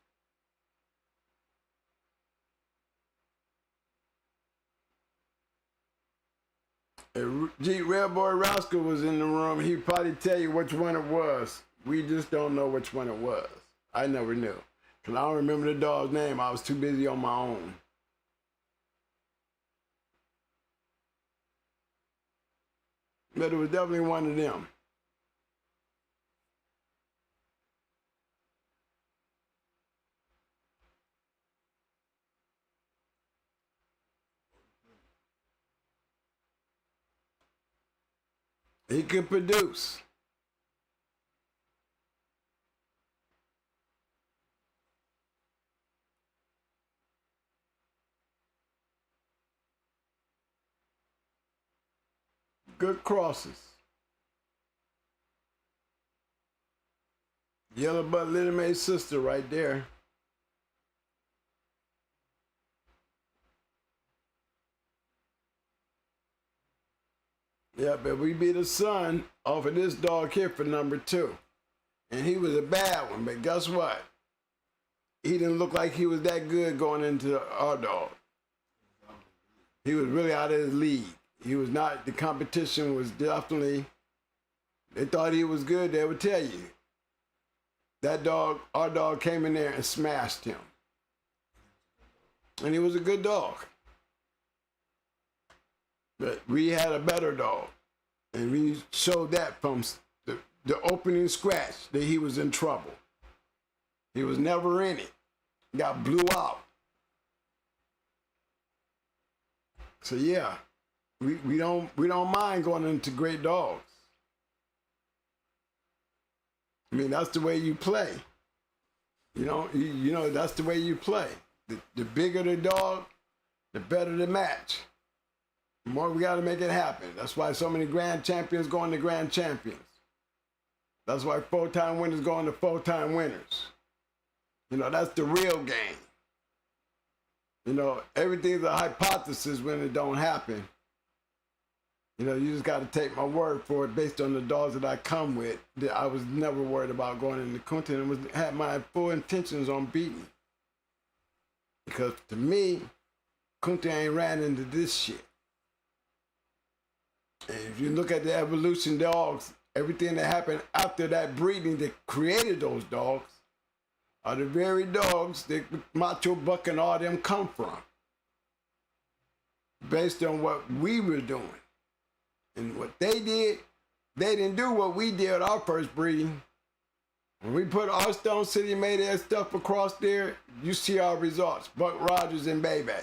If Red Boy Rascal was in the room, he'd probably tell you which one it was. We just don't know which one it was. I never knew. Because I don't remember the dog's name. I was too busy on my own. But it was definitely one of them. He could produce. Good crosses. Yellow Butt Little May's sister right there. Yeah, but we beat a son off of this dog here for number 2. And he was a bad one, but guess what? He didn't look like he was that good going into our dog. He was really out of his league. He was not, the competition was definitely, they thought he was good, they would tell you. That dog, our dog came in there and smashed him. And he was a good dog. But we had a better dog. And we showed that from the opening scratch that he was in trouble. He was never in it. Got blew out. So yeah, we don't mind going into great dogs. I mean, that's the way you play. You know, that's the way you play. The bigger the dog, the better the match. The more we got to make it happen. That's why so many grand champions go into grand champions. That's why 4-time winners go into 4-time winners. You know, that's the real game. You know, everything's a hypothesis when it don't happen. You know, you just got to take my word for it based on the dogs that I come with. That I was never worried about going into Kunta and had my full intentions on beating. Because to me, Kunta ain't ran into this shit. And if you look at the evolution dogs, everything that happened after that breeding that created those dogs are the very dogs that Macho Buck and all them come from. Based on what we were doing. And what they did, they didn't do what we did our first breeding. When we put our Stone City Mayday stuff across there, you see our results. Buck Rogers and Baby.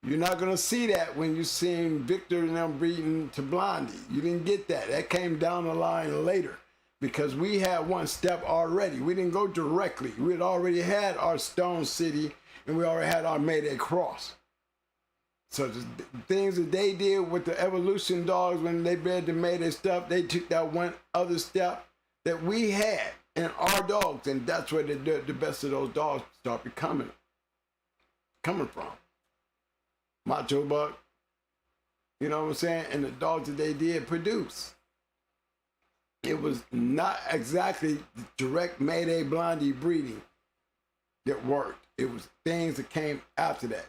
You're not going to see that when you're seeing Victor and them breeding to Blondie. You didn't get that. That came down the line later because we had one step already. We didn't go directly. We had already had our Stone City and we already had our Mayday Cross. So the things that they did with the evolution dogs when they bred the Mayday stuff, they took that one other step that we had in our dogs, and that's where the best of those dogs start coming from. Macho Buck, you know what I'm saying? And the dogs that they did produce. It was not exactly direct Mayday Blondie breeding that worked. It was things that came after that.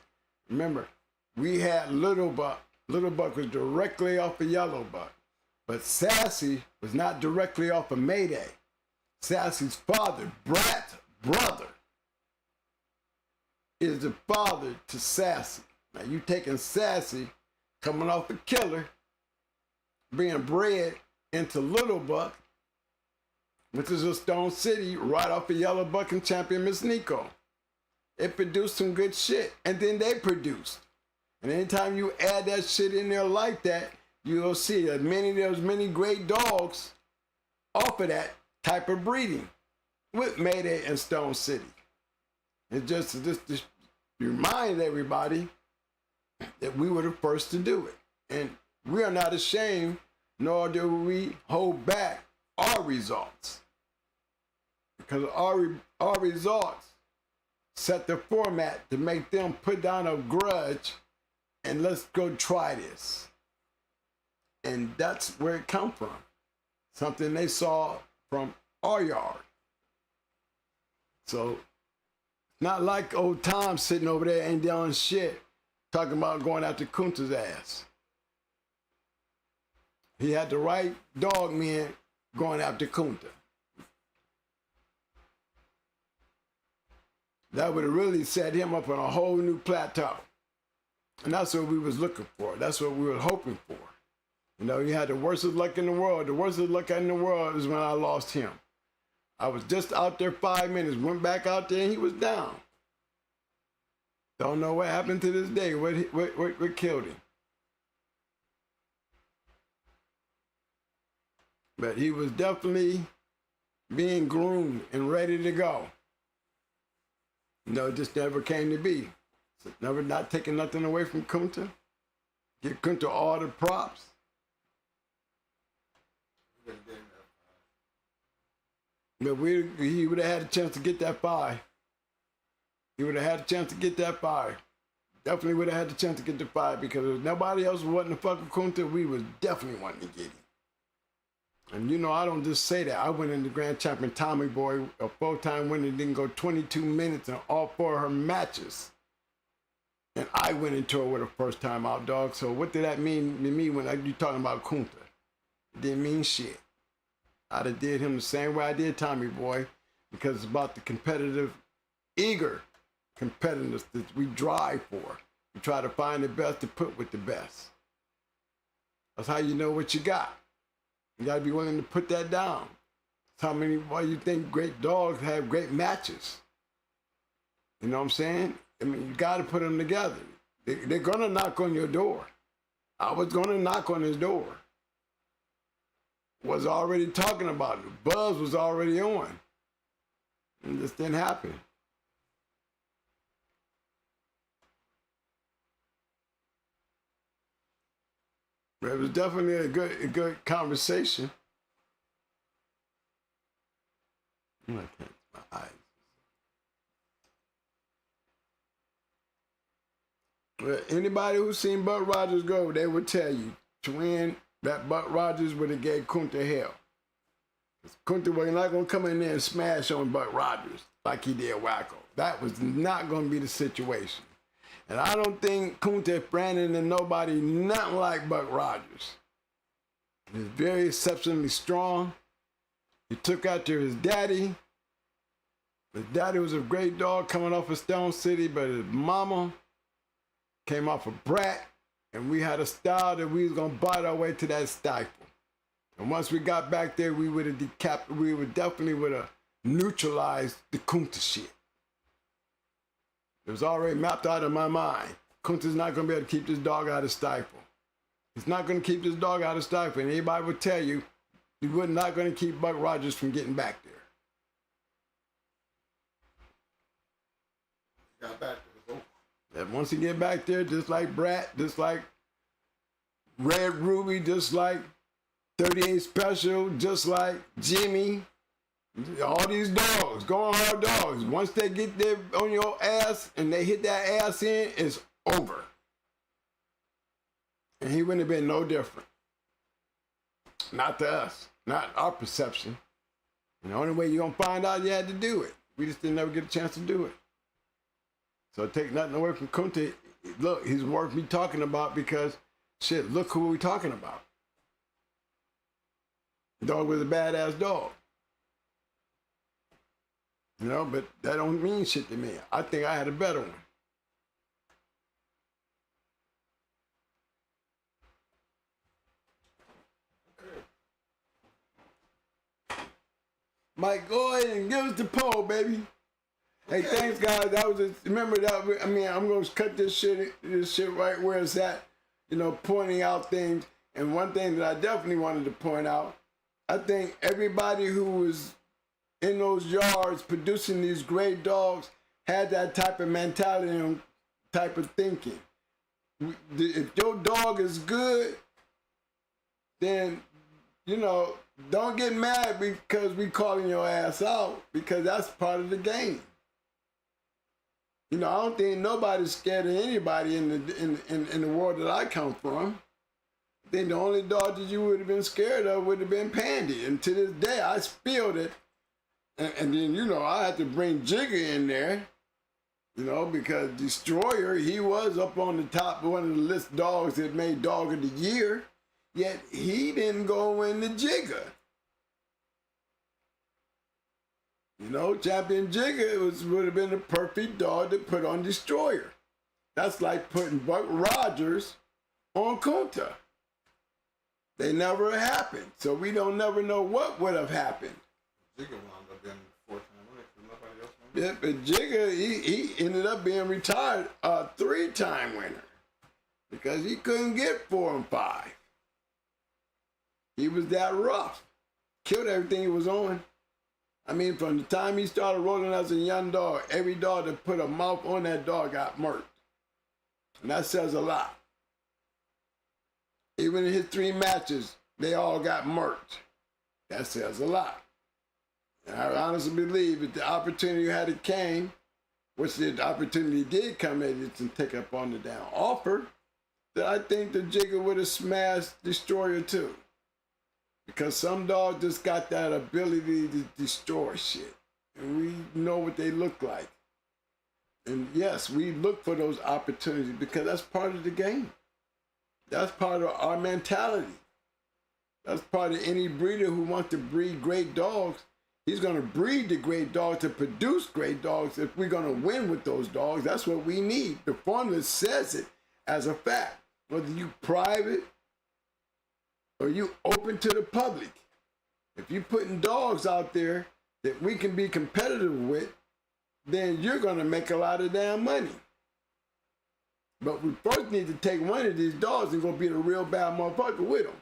Remember, we had Little Buck. Little Buck was directly off of Yellow Buck. But Sassy was not directly off of Mayday. Sassy's father, Brat's brother, is the father to Sassy. Now you taking Sassy, coming off the Killer, being bred into Little Buck, which is a Stone City right off of Yellow Buck and champion Miss Nico. It produced some good shit, and then they produced. And anytime you add that shit in there like that, you'll see that there's many great dogs off of that type of breeding with Mayday and Stone City. It's just to remind everybody that we were the first to do it. And we are not ashamed, nor do we hold back our results. Because our results set the format to make them put down a grudge and let's go try this. And that's where it come from. Something they saw from our yard. So it's not like old Tom sitting over there ain't doing shit, talking about going after Kunta's ass. He had the right dog men going after Kunta. That would have really set him up on a whole new plateau. And that's what we was looking for. That's what we were hoping for. You know, he had the worst of luck in the world. The worst of luck in the world is when I lost him. I was just out there 5 minutes, went back out there, and he was down. Don't know what happened to this day. What killed him? But he was definitely being groomed and ready to go. You know, it just never came to be. So never not taking nothing away from Kunta. Give Kunta all the props. But he would have had a chance to get that 5. He would have had a chance to get that 5. Definitely would have had the chance to get the 5 because if nobody else wasn't to fuck with Kunta, we was definitely wanting to get him. And you know, I don't just say that. I went in the Grand Champion Tommy Boy, a 4-time winner, didn't go 22 minutes in all 4 of her matches. And I went into her with a first-time out dog. So what did that mean to me when you talking about Kunta? It didn't mean shit. I'd have did him the same way I did Tommy Boy because it's about the competitive, eager competitiveness that we drive for. We try to find the best to put with the best. That's how you know what you got. You gotta be willing to put that down. That's why you think great dogs have great matches. You know what I'm saying? I mean, you gotta put them together. They're gonna knock on your door. I was gonna knock on his door. Was already talking about it. The buzz was already on. And this didn't happen. But it was definitely a good conversation. I can't, my eyes. But anybody who's seen Buck Rogers go, they would tell you to win that Buck Rogers would have gave Kunta hell. Kunta was not going to come in there and smash on Buck Rogers like he did Wacko. That was not going to be the situation. And I don't think Kunta, Brandon, and nobody nothing like Buck Rogers. He's very exceptionally strong. He took after his daddy. His daddy was a great dog coming off of Stone City, but his mama came off a brat, and we had a style that we was gonna bite our way to that stifle. And once we got back there, we would have definitely neutralized the Kunta shit. It was already mapped out of my mind. Kunta's not gonna be able to keep this dog out of stifle. He's not gonna keep this dog out of stifle, and anybody would tell you, he was not gonna keep Buck Rogers from getting back there. Got back there. And once he get back there, just like Brat, just like Red Ruby, just like 38 Special, just like Jimmy, all these dogs, going hard dogs. Once they get there on your ass and they hit that ass in, it's over. And he wouldn't have been no different. Not to us, not our perception. And the only way you're gonna find out, you had to do it. We just didn't never get a chance to do it. So take nothing away from Kunta. Look, he's worth me talking about because, shit, look who we talking about. Dog was a badass dog. You know, but that don't mean shit to me. I think I had a better one. Mike, go ahead and give us the poll, baby. Hey, thanks, guys. That was remember that. I mean, I'm gonna cut this shit right where it's at. You know, pointing out things. And one thing that I definitely wanted to point out, I think everybody who was in those yards producing these great dogs had that type of mentality and type of thinking. If your dog is good, then, you know, don't get mad because we calling your ass out, because that's part of the game. You know, I don't think nobody's scared of anybody in the world that I come from. I think the only dog that you would have been scared of would have been Pandy. And to this day, I spilled it. And then, you know, I had to bring Jigger in there, you know, because Destroyer, he was up on the top of one of the list dogs that made Dog of the Year, yet he didn't go in the Jigger. You know, Champion Jigger would have been the perfect dog to put on Destroyer. That's like putting Buck Rogers on Kunta. They never happened, so we don't never know what would have happened. Jigger wound up being 4-time winner because nobody else won. Yeah, but Jigger, he ended up being retired a 3-time winner because he couldn't get 4 and 5. He was that rough. Killed everything he was on. I mean, from the time he started rolling as a young dog, every dog that put a mouth on that dog got murked. And that says a lot. Even in his 3 matches, they all got murked. That says a lot. And I honestly believe if the opportunity had it came, which the opportunity did come at it and take up on the down offer, that I think the Jigger would have smashed Destroyer too. Because some dogs just got that ability to destroy shit. And we know what they look like. And yes, we look for those opportunities because that's part of the game. That's part of our mentality. That's part of any breeder who wants to breed great dogs. He's going to breed the great dogs to produce great dogs. If we're going to win with those dogs, that's what we need. The formula says it as a fact. Whether you private or you open to the public, if you're putting dogs out there that we can be competitive with, then you're going to make a lot of damn money. But we first need to take one of these dogs and go be the real bad motherfucker with them.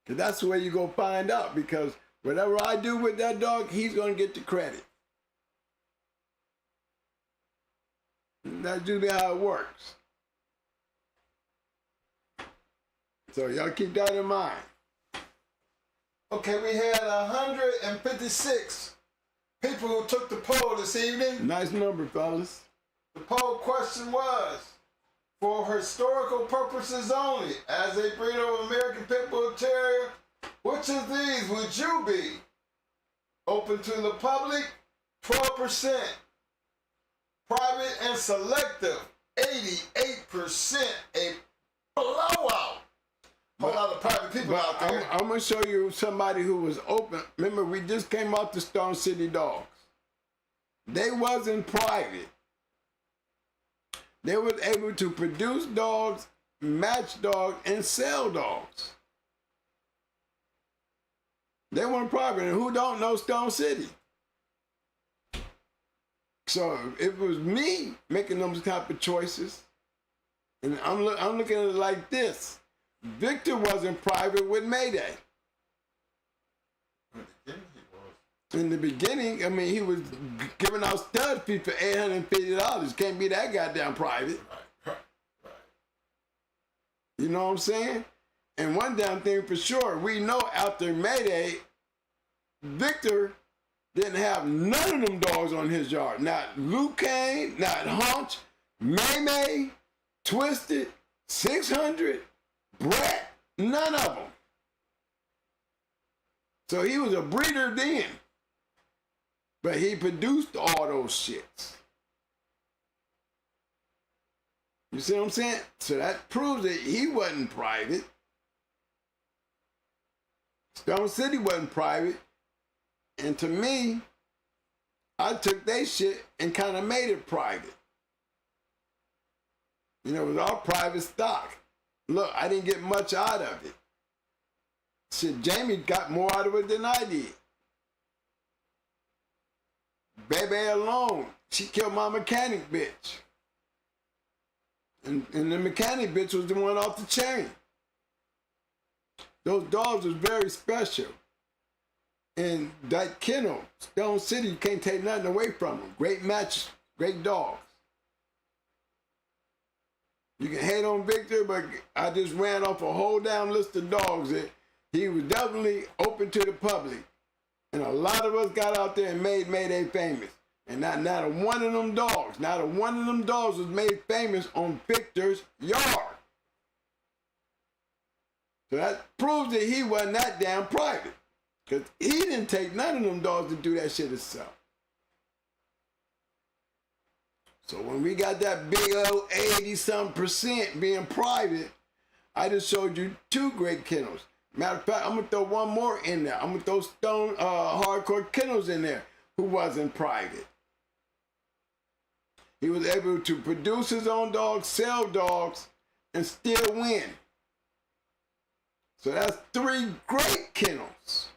Because that's the way you go find out. Because whatever I do with that dog, he's going to get the credit. And that's usually how it works. So y'all keep that in mind. Okay, we had 156 people who took the poll this evening. Nice number, fellas. The poll question was, for historical purposes only, as a breeder of American Pit Bull Terrier, which of these would you be? Open to the public, 12%. Private and selective, 88%. A blowout. A lot of private people out there. I'm going to show you somebody who was open. Remember, we just came off the Stone City Dogs. They wasn't private. They was able to produce dogs, match dogs, and sell dogs. They weren't private. And who don't know Stone City? So it was me making those type of choices. And I'm looking at it like this. Victor wasn't private with Mayday. In the beginning, I mean, he was giving out stud feet for $850. Can't be that goddamn private. Right. You know what I'm saying? And one damn thing for sure, we know after Mayday, Victor didn't have none of them dogs on his yard. Not Luke Kane, not Hunch, May, Twisted, 600, Brett, none of them. So he was a breeder then. But he produced all those shits. You see what I'm saying? So that proves that he wasn't private. Stone City wasn't private. And to me, I took that shit and kind of made it private. You know, it was all private stock. Look, I didn't get much out of it. Shit, Jamie got more out of it than I did. Baby alone, she killed my mechanic bitch. And the mechanic bitch was the one off the chain. Those dogs was very special. And that kennel, Stone City, you can't take nothing away from them. Great match, great dogs. You can hate on Victor, but I just ran off a whole damn list of dogs that he was definitely open to the public. And a lot of us got out there and made Mayday famous. And not a one of them dogs, not a one of them dogs was made famous on Victor's yard. So that proves that he wasn't that damn private. Because he didn't take none of them dogs to do that shit himself. So when we got that big old 80-something% being private, I just showed you 2 great kennels. Matter of fact, I'm going to throw one more in there. I'm going to throw Stone Hardcore Kennels in there who wasn't private. He was able to produce his own dogs, sell dogs, and still win. So that's 3 great kennels.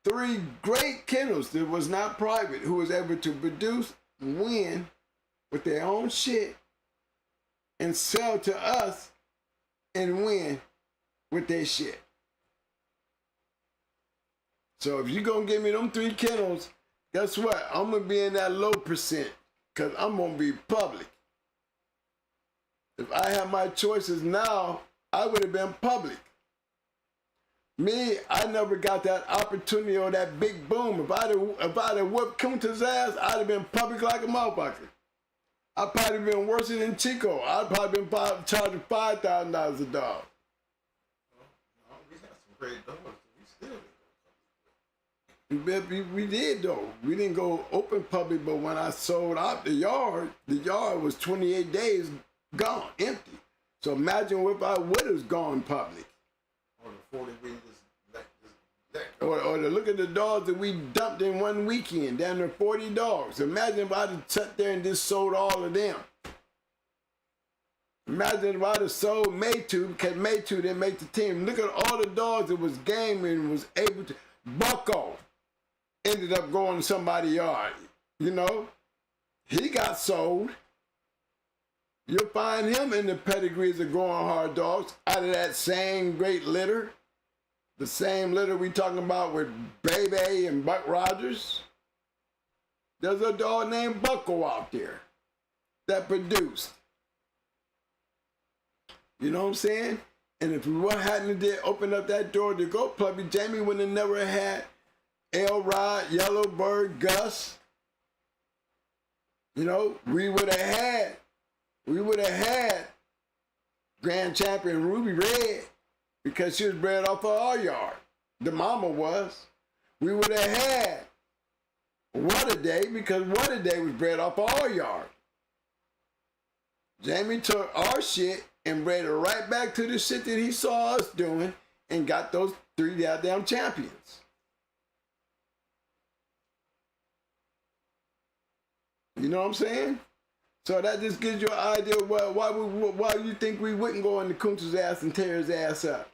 3 great kennels that was not private, who was able to produce, win with their own shit, and sell to us and win with their shit. So if you're gonna give me them 3 kennels, guess what? I'm gonna be in that low percent, because I'm gonna be public. If I had my choices now, I would have been public. Me, I never got that opportunity or that big boom. If I'd have whooped Kunta's ass, I'd have been public like a motherfucker. I'd probably been worse than Chico. I'd probably been charging $5,000 a dog. No, we got some great dogs. We still We did though. We didn't go open public, but when I sold out the yard was 28 days gone, empty. So imagine if I would have gone public. Or the 40 we just let Or to look at the dogs that we dumped in one weekend, down to 40 dogs. Imagine if I'd have sat there and just sold all of them. Imagine if I'd have sold Maytu, because Maytu didn't make the team. Look at all the dogs that was game and was able to. Bucko ended up going to somebody's yard. You know, he got sold. You'll find him in the pedigrees of Going Hard dogs out of that same great litter. The same litter we talking about with Baby and Buck Rogers. There's a dog named Bucko out there that produced. You know what I'm saying? And if we hadn't did open up that door to go public, Jamie would have never had Elrod, Yellowbird, Gus. You know, we would have had Grand Champion Ruby Red because she was bred off of our yard. The mama was. We would have had What a Day because What a Day was bred off of our yard. Jamie took our shit and bred it right back to the shit that he saw us doing and got those 3 goddamn champions. You know what I'm saying? So that just gives you an idea of why you think we wouldn't go into Kunta's ass and tear his ass up.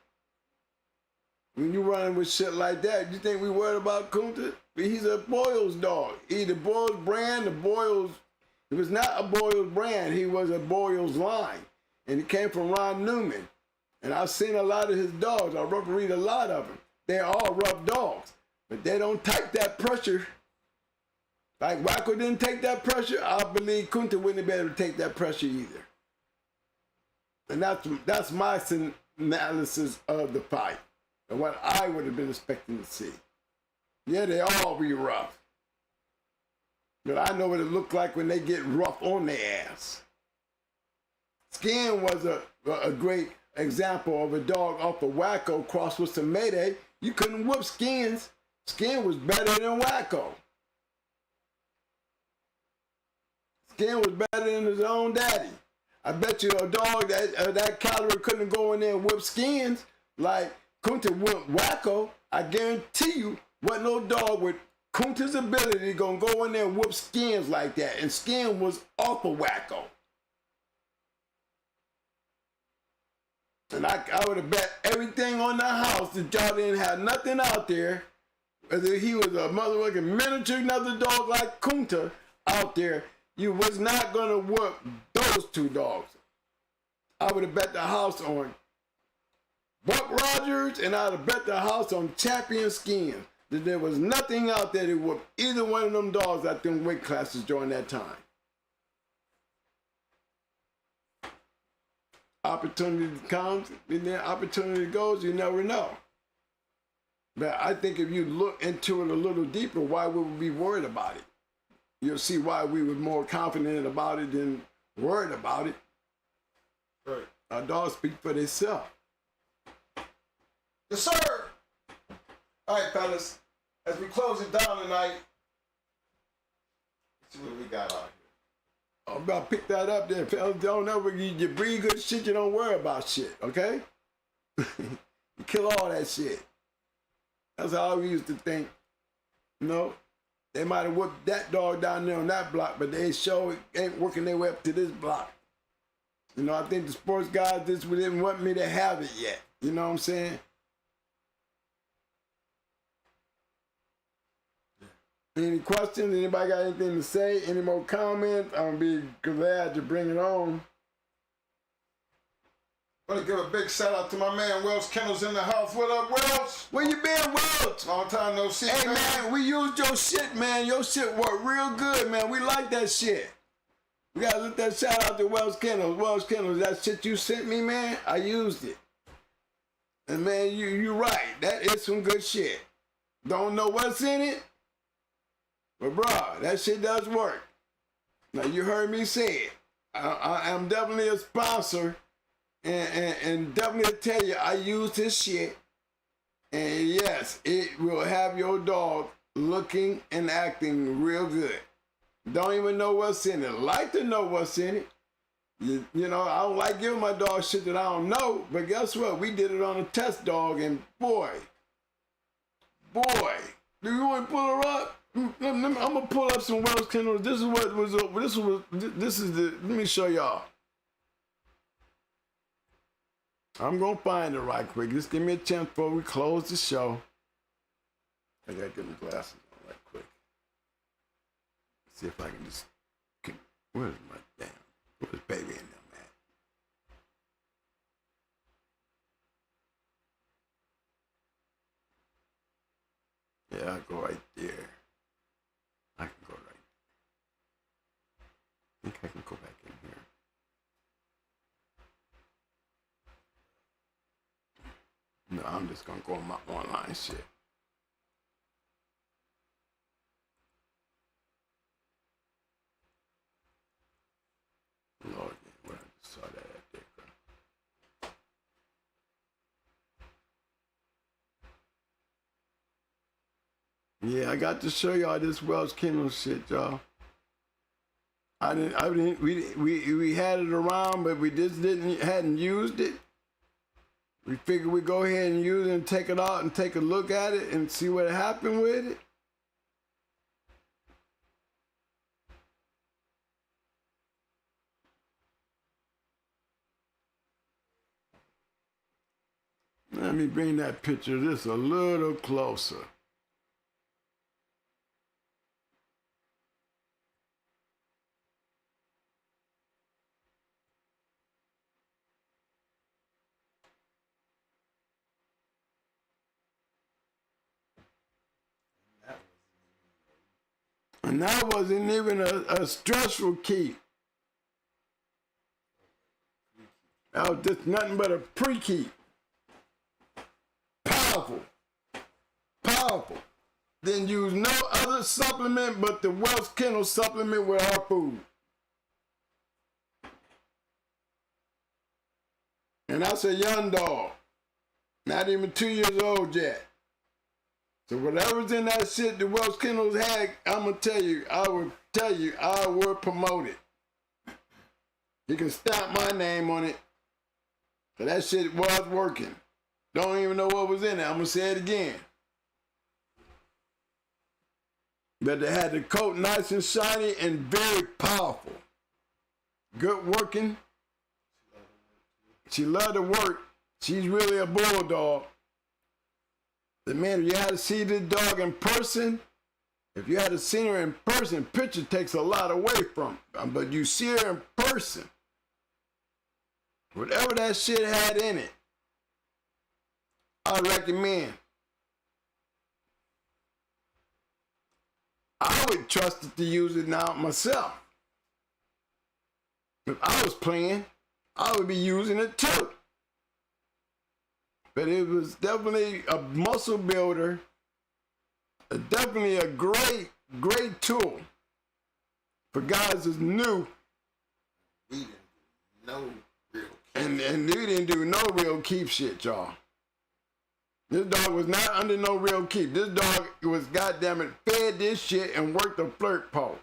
When you running with shit like that, you think we worried about Kunta? He's a Boyles dog. He the Boyles brand, the Boyles. It was not a Boyles brand. He was a Boyles line. And he came from Ron Newman. And I've seen a lot of his dogs. I refereed a lot of them. They're all rough dogs. But they don't take that pressure. Like Wacko didn't take that pressure, I believe Kunta wouldn't be able to take that pressure either. And that's my analysis of the fight and what I would have been expecting to see. Yeah, they all be rough. But I know what it looked like when they get rough on their ass. Skin was a great example of a dog off of Wacko crossed with some Mayday. You couldn't whoop Skins. Skin was better than Wacko. Skin was better than his own daddy. I bet you a dog that caliber couldn't go in there and whip Skins like Kunta whipped Wacko. I guarantee you, wasn't no dog with Kunta's ability gonna go in there and whip Skins like that. And Skin was off of Wacko. And I would have bet everything on the house that y'all didn't have nothing out there whether he was a motherfucking miniature, another dog like Kunta out there, you was not gonna work those two dogs. I would have bet the house on Buck Rogers, and I'd have bet the house on Champion Skins that there was nothing out there that whooped either one of them dogs at them weight classes during that time. Opportunity comes, and then opportunity goes, you never know. But I think if you look into it a little deeper, why would we be worried about it? You'll see why we were more confident about it than worried about it. Right. Our dogs speak for themselves. Yes, sir. All right, fellas. As we close it down tonight, let's see what we got out here. I'm about to pick that up there, fellas. Don't ever, you breed good shit, you don't worry about shit, okay? You kill all that shit. That's how we used to think. You know, they might have whooped that dog down there on that block, but they sure ain't working their way up to this block. You know, I think the sports guys just didn't want me to have it yet. You know what I'm saying? Any questions? Anybody got anything to say? Any more comments? I'm gonna be glad to bring it on. I want to give a big shout out to my man Wells Kennels in the house. What up, Wells? Where you been, Wells? Long time no see, Hey, man, we used your shit, man. Your shit worked real good, man. We like that shit. We gotta let that shout out to Wells Kennels. Wells Kennels, that shit you sent me, man, I used it. And, man, you right. That is some good shit. Don't know what's in it, but, bro, that shit does work. Now, you heard me say it. I am definitely a sponsor. And definitely tell you, I use this shit, and yes, it will have your dog looking and acting real good. Don't even know what's in it. Like to know what's in it. You know, I don't like giving my dog shit that I don't know, but guess what? We did it on a test dog, and boy, do you want to pull her up? I'm gonna pull up some Wells Kennels. This is what was. Let me show y'all. I'm gonna find it right quick. Just give me a chance before we close the show. I gotta get my glasses on right quick. See if I can just. Where's my damn? Where's baby in there, man? Yeah, I'll go right there. I can go right. I think I can go back in here. No, I'm just gonna go on my online shit. Lord, where I just saw that at there. Yeah, I got to show y'all this Wells Kennels shit, y'all. We had it around, but we just hadn't used it. We figured we'd go ahead and use it and take it out and take a look at it and see what happened with it. Let me bring that picture just a little closer. And that wasn't even a stressful keep. That was just nothing but a pre-keep. Powerful. Powerful. Didn't use no other supplement but the Wells Kennel supplement with our food. And that's a young dog. Not even 2 years old yet. So whatever's in that shit the Wells Kennels had, I will tell you, I will promote it. You can stamp my name on it. So that shit was working. Don't even know what was in it. I'm gonna say it again. But they had the coat nice and shiny and very powerful. Good working. She loved to work. She's really a bulldog. The man, you had to see this dog in person. If you had to see her in person, picture takes a lot away from it. But you see her in person, whatever that shit had in it, I recommend. I would trust it to use it now myself. If I was playing, I would be using it too. But it was definitely a muscle builder, definitely a great, great tool for guys that's new. We didn't do no real And we didn't do no real keep shit, y'all. This dog was not under no real keep. This dog was, goddamn it, fed this shit and worked a flirt pole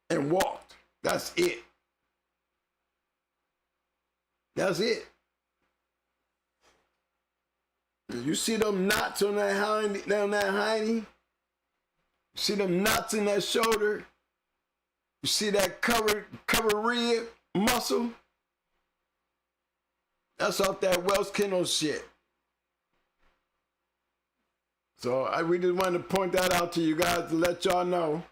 and walked. That's it. That's it. You see them knots on that hiney, down that hiney? You see them knots in that shoulder? You see that cover rib muscle? That's off that Welsh Kennels shit. So we just wanted to point that out to you guys to let y'all know.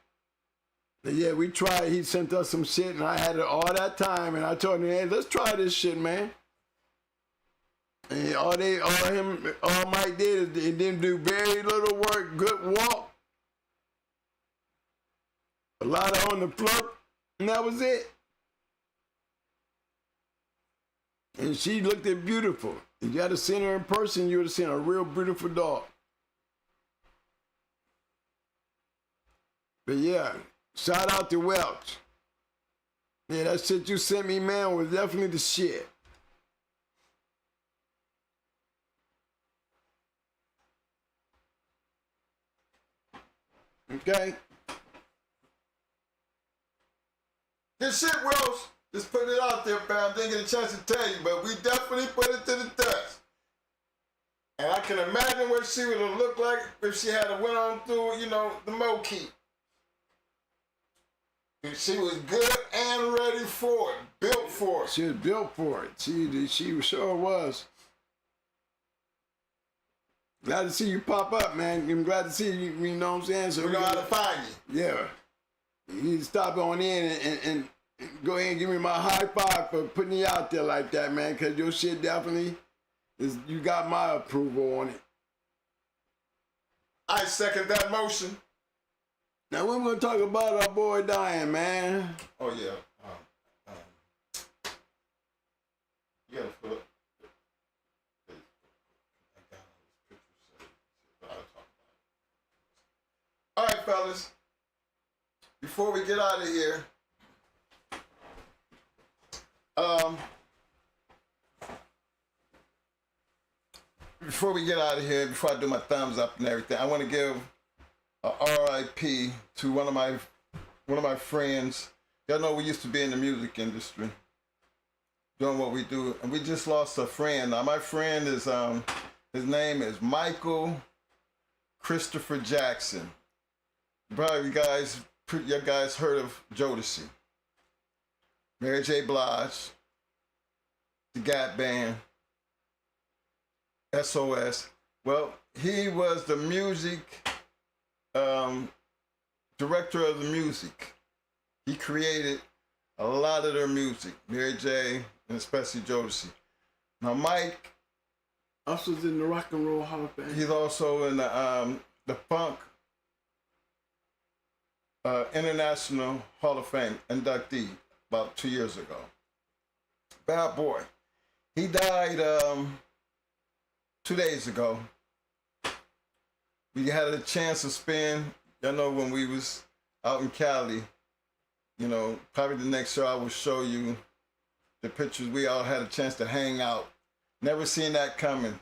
That yeah, we tried. He sent us some shit, and I had it all that time, and I told him, hey, let's try this shit, man. And all Mike did is he didn't do very little work, good walk, a lot on the floor, and that was it. And she looked at beautiful. If you had to seen her in person, you would have seen a real beautiful dog. But yeah, shout out to Welch. Yeah, that shit you sent me, man, was definitely the shit. Okay? Good shit, Wells. Just put it out there, fam. Didn't get a chance to tell you, but we definitely put it to the test. And I can imagine what she would have looked like if she had went on through, the Mo Keep. She was good and ready for it, built for it. She was built for it. She sure was. Glad to see you pop up, man. I'm glad to see you, you know what I'm saying? So we know how to find you. Yeah. You need to stop on in and go ahead and give me my high five for putting you out there like that, man, because your shit definitely you got my approval on it. I second that motion. Now we're gonna talk about our boy dying, man. Oh yeah. You gotta put up. All right, fellas. Before we get out of here, before I do my thumbs up and everything, I want to give a RIP to one of my friends. Y'all know we used to be in the music industry, doing what we do, and we just lost a friend. Now my friend is his name is Michael Christopher Jackson. Probably you guys heard of Jodeci, Mary J. Blige, the Gap Band, SOS. Well, he was the music director of the music. He created a lot of their music, Mary J. and especially Jodeci. Now Mike Also in the Rock and Roll Hall of Fame. He's also in the Funk International Hall of Fame inductee about 2 years ago. Bad boy. He died 2 days ago. We had a chance to spend, when we was out in Cali, probably the next show I will show you the pictures. We all had a chance to hang out. Never seen that coming.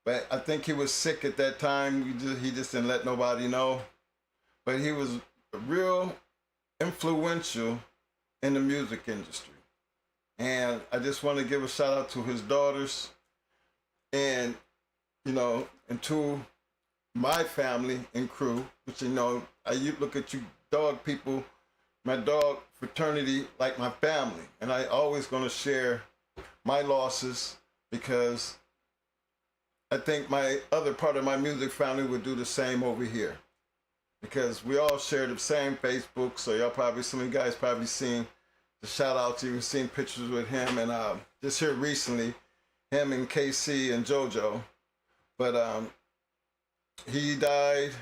But I think he was sick at that time. He just didn't let nobody know. But he was real influential in the music industry. And I just want to give a shout out to his daughters and, and to my family and crew, which, I look at you dog people, my dog fraternity, like my family. And I always going to share my losses because I think my other part of my music family would do the same over here, because we all share the same Facebook. So y'all probably, some of you guys probably seen the shout outs, even seen pictures with him, and just here recently, him and KC and JoJo. But he died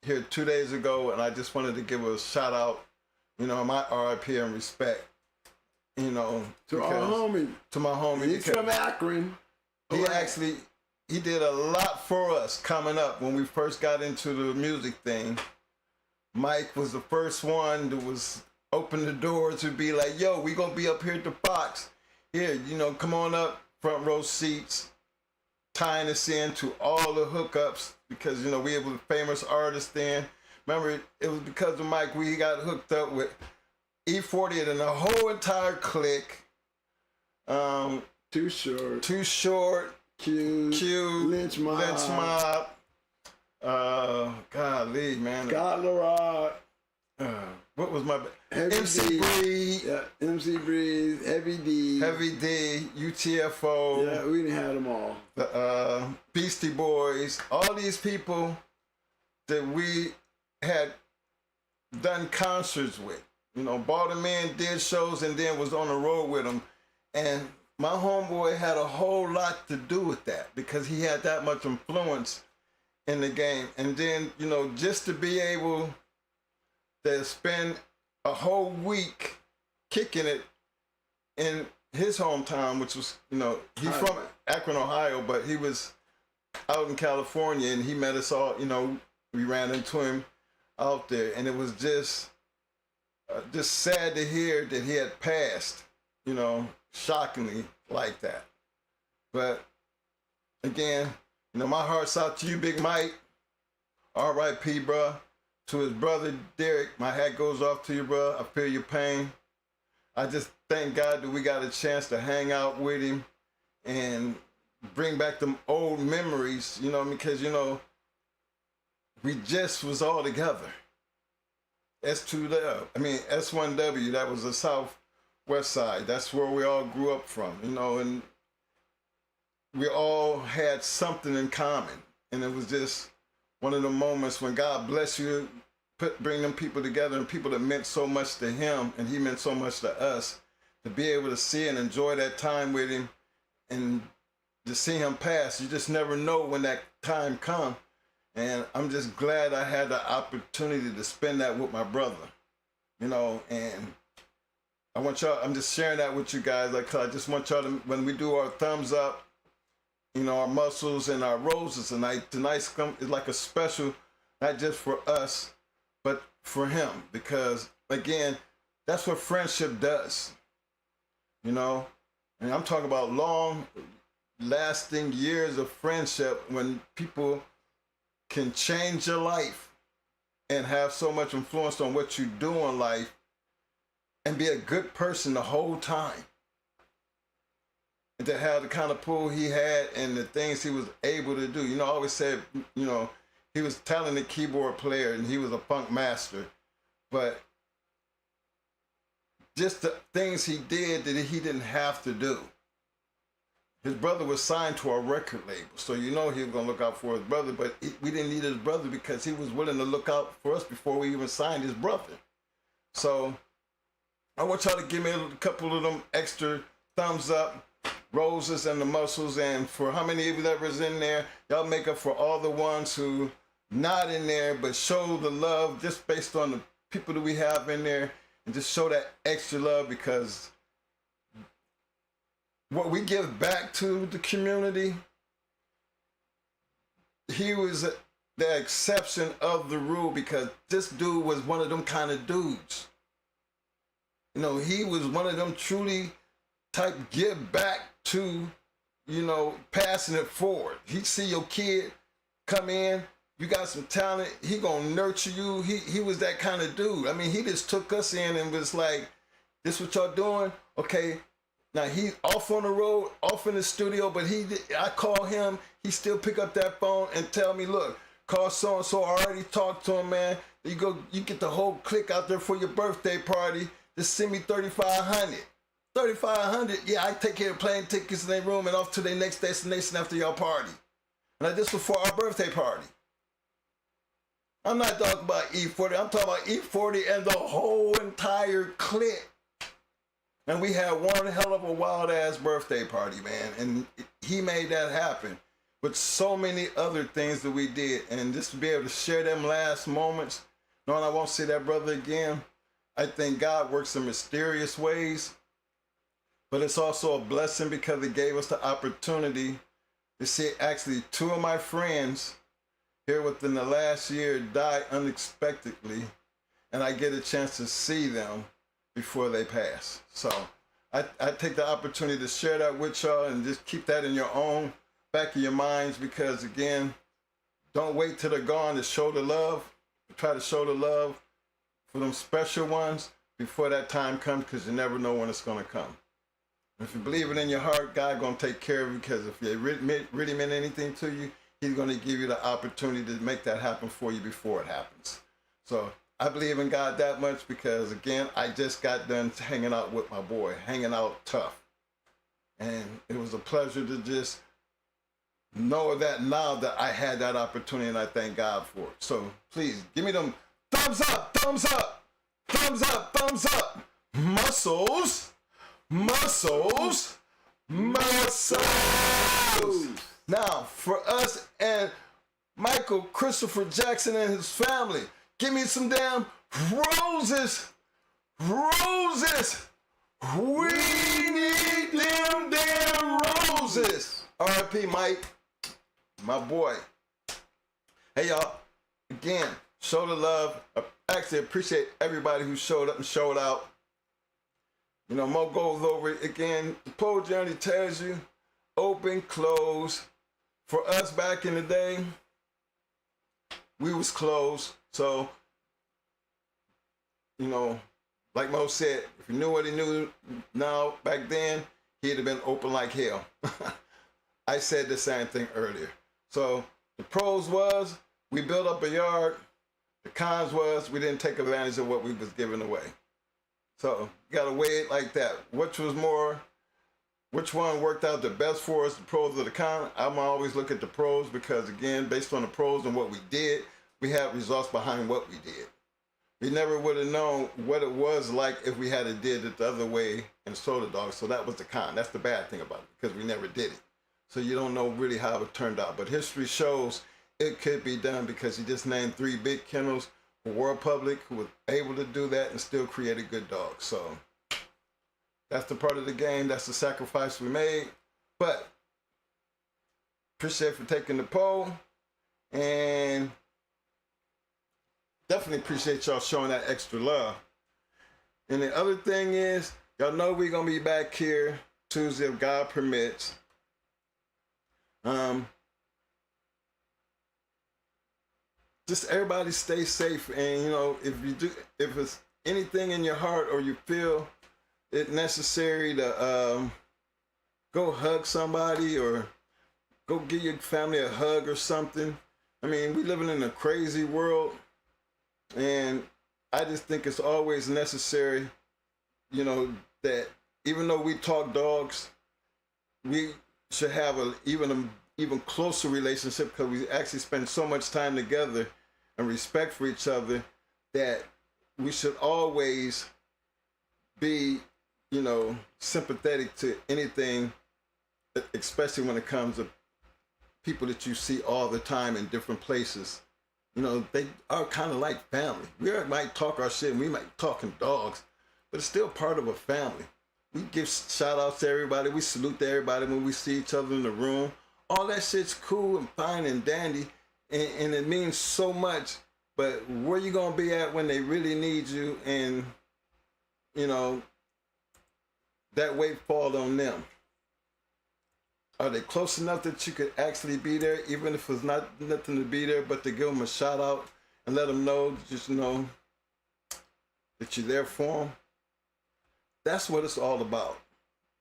here 2 days ago, and I just wanted to give a shout out, you know, my RIP and respect, you know, to our homie. To my homie. He's from Akron. He actually, he did a lot for us coming up when we first got into the music thing. Mike was the first one that was open the door to be like, yo, we gonna be up here at the Fox. Here, you know, come on up, front row seats, tying us in to all the hookups, because, you know, we were famous artists then. Remember, it was because of Mike we got hooked up with E40 and the whole entire clique. Too Short. Too Short. Q. Lynch Mob. Golly, man. Scott LaRod. What was my MC Breed? Yeah, MC Breed. Heavy D. Heavy D. UTFO. Yeah, we didn't have them all. The Beastie Boys. All these people that we had done concerts with. You know, brought them in, did shows, and then was on the road with them. And my homeboy had a whole lot to do with that, because he had that much influence in the game. And then, you know, just to be able to spend a whole week kicking it in his hometown, which was, you know, he's from Akron, Ohio, but he was out in California, and he met us all, you know, we ran into him out there, and it was just sad to hear that he had passed, you know, shockingly like that. But again, you know, my heart's out to you, Big Mike. R.I.P., bruh. To his brother, Derek, my hat goes off to you, bruh. I feel your pain. I just thank God that we got a chance to hang out with him and bring back them old memories, you know, because, you know, we just was all together. S1W, that was the southwest side. That's where we all grew up from, you know, and we all had something in common. And it was just one of the moments when God bless you, bring them people together, and people that meant so much to him and he meant so much to us, to be able to see and enjoy that time with him and to see him pass. You just never know when that time comes. And I'm just glad I had the opportunity to spend that with my brother, you know, and I want y'all, I'm just sharing that with you guys. Like, I just want y'all to, when we do our thumbs up, you know, our muscles and our roses tonight, tonight's is like a special, not just for us, but for him. Because again, that's what friendship does, you know, and I'm talking about long lasting years of friendship, when people can change your life and have so much influence on what you do in life and be a good person the whole time. And to have the kind of pull he had and the things he was able to do. You know, I always said, you know, he was a talented keyboard player and he was a funk master. But just the things he did that he didn't have to do. His brother was signed to a record label, so you know he was going to look out for his brother, but we didn't need his brother because he was willing to look out for us before we even signed his brother. So I want y'all to give me a couple of them extra thumbs up, roses and the muscles, and for how many of you that was in there, y'all make up for all the ones who not in there, but show the love just based on the people that we have in there, and just show that extra love, because what we give back to the community, he was the exception of the rule, because this dude was one of them kind of dudes. You know, he was one of them truly type give back to, you know, passing it forward. He'd see your kid come in, you got some talent, he gonna nurture you. He was that kind of dude. I mean, he just took us in and was like, this what y'all doing? Okay. Now he's off on the road, off in the studio, but I call him, he still pick up that phone and tell me, look, call so-and-so, I already talked to him, man. You get the whole clique out there for your birthday party. Just send me $3,500. $3,500. Yeah, I take care of plane tickets in their room and off to their next destination after y'all party. And this was for our birthday party. I'm not talking about E40. I'm talking about E40 and the whole entire clique. And we had one hell of a wild ass birthday party, man. And he made that happen with so many other things that we did. And just to be able to share them last moments, knowing I won't see that brother again, I think God works in mysterious ways. But it's also a blessing because it gave us the opportunity to see actually two of my friends here within the last year die unexpectedly, and I get a chance to see them before they pass. So I take the opportunity to share that with y'all and just keep that in your own back of your minds, because again, don't wait till they're gone to show the love. Try to show the love for them special ones before that time comes, because you never know when it's going to come. If you believe it in your heart, God going to take care of you, because if they really meant anything to you, he's going to give you the opportunity to make that happen for you before it happens. So I believe in God that much because, again, I just got done hanging out with my boy, hanging out tough. And it was a pleasure to just know that now that I had that opportunity, and I thank God for it. So please give me them thumbs up, thumbs up, thumbs up, thumbs up. Muscles, muscles, muscles. Now, for us and Michael Christopher Jackson and his family, give me some damn roses. Roses. We need them damn roses. R.I.P. Mike, my boy. Hey, y'all. Again, show the love. I actually appreciate everybody who showed up and showed out. You know, Mo goes over it again. The pole journey tells you open, close. For us back in the day, we was closed. So, you know, like Mo said, if you knew what he knew now back then, he'd have been open like hell. I said the same thing earlier. So the pros was we built up a yard. The cons was we didn't take advantage of what we was giving away. So you gotta weigh it like that. Which one worked out the best for us, the pros or the cons? I'm always look at the pros because, again, based on the pros and what we did, we had results behind what we did. We never would have known what it was like if we had did it the other way and sold the dog. So that was the con. That's the bad thing about it, because we never did it. So you don't know really how it turned out. But history shows it could be done, because he just named 3 big kennels for World Public who were able to do that and still create a good dog. So that's the part of the game. That's the sacrifice we made. But appreciate for taking the poll, and definitely appreciate y'all showing that extra love. And the other thing is, y'all know we're gonna be back here Tuesday if God permits. Just everybody stay safe, and you know, if it's anything in your heart or you feel it necessary to go hug somebody or go give your family a hug or something. I mean, we living in a crazy world, and I just think it's always necessary, you know, that even though we talk dogs, we should have even closer relationship, because we actually spend so much time together and respect for each other, that we should always be, you know, sympathetic to anything, especially when it comes to people that you see all the time in different places. You know, they are kind of like family. We might talk our shit and we might talking dogs, but it's still part of a family. We give shout outs to everybody. We salute to everybody when we see each other in the room. All that shit's cool and fine and dandy, and it means so much. But where you gonna be at when they really need you, and you know, that weight fall on them? Are they close enough that you could actually be there, even if it's not nothing to be there, but to give them a shout out and let them know, just know that you're there for them? That's what it's all about.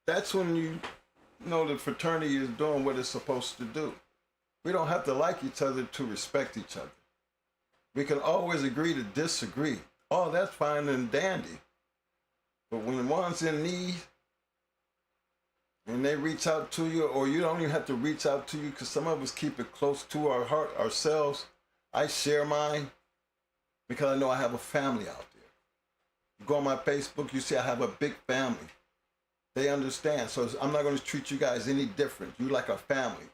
That's when you know the fraternity is doing what it's supposed to do. We don't have to like each other to respect each other. We can always agree to disagree. Oh, that's fine and dandy. But when one's in need and they reach out to you, or you don't even have to reach out to you, because some of us keep it close to our heart ourselves. I share mine because I know I have a family out there. You go on my Facebook, you see I have a big family. They understand. So I'm not going to treat you guys any different. You like a family.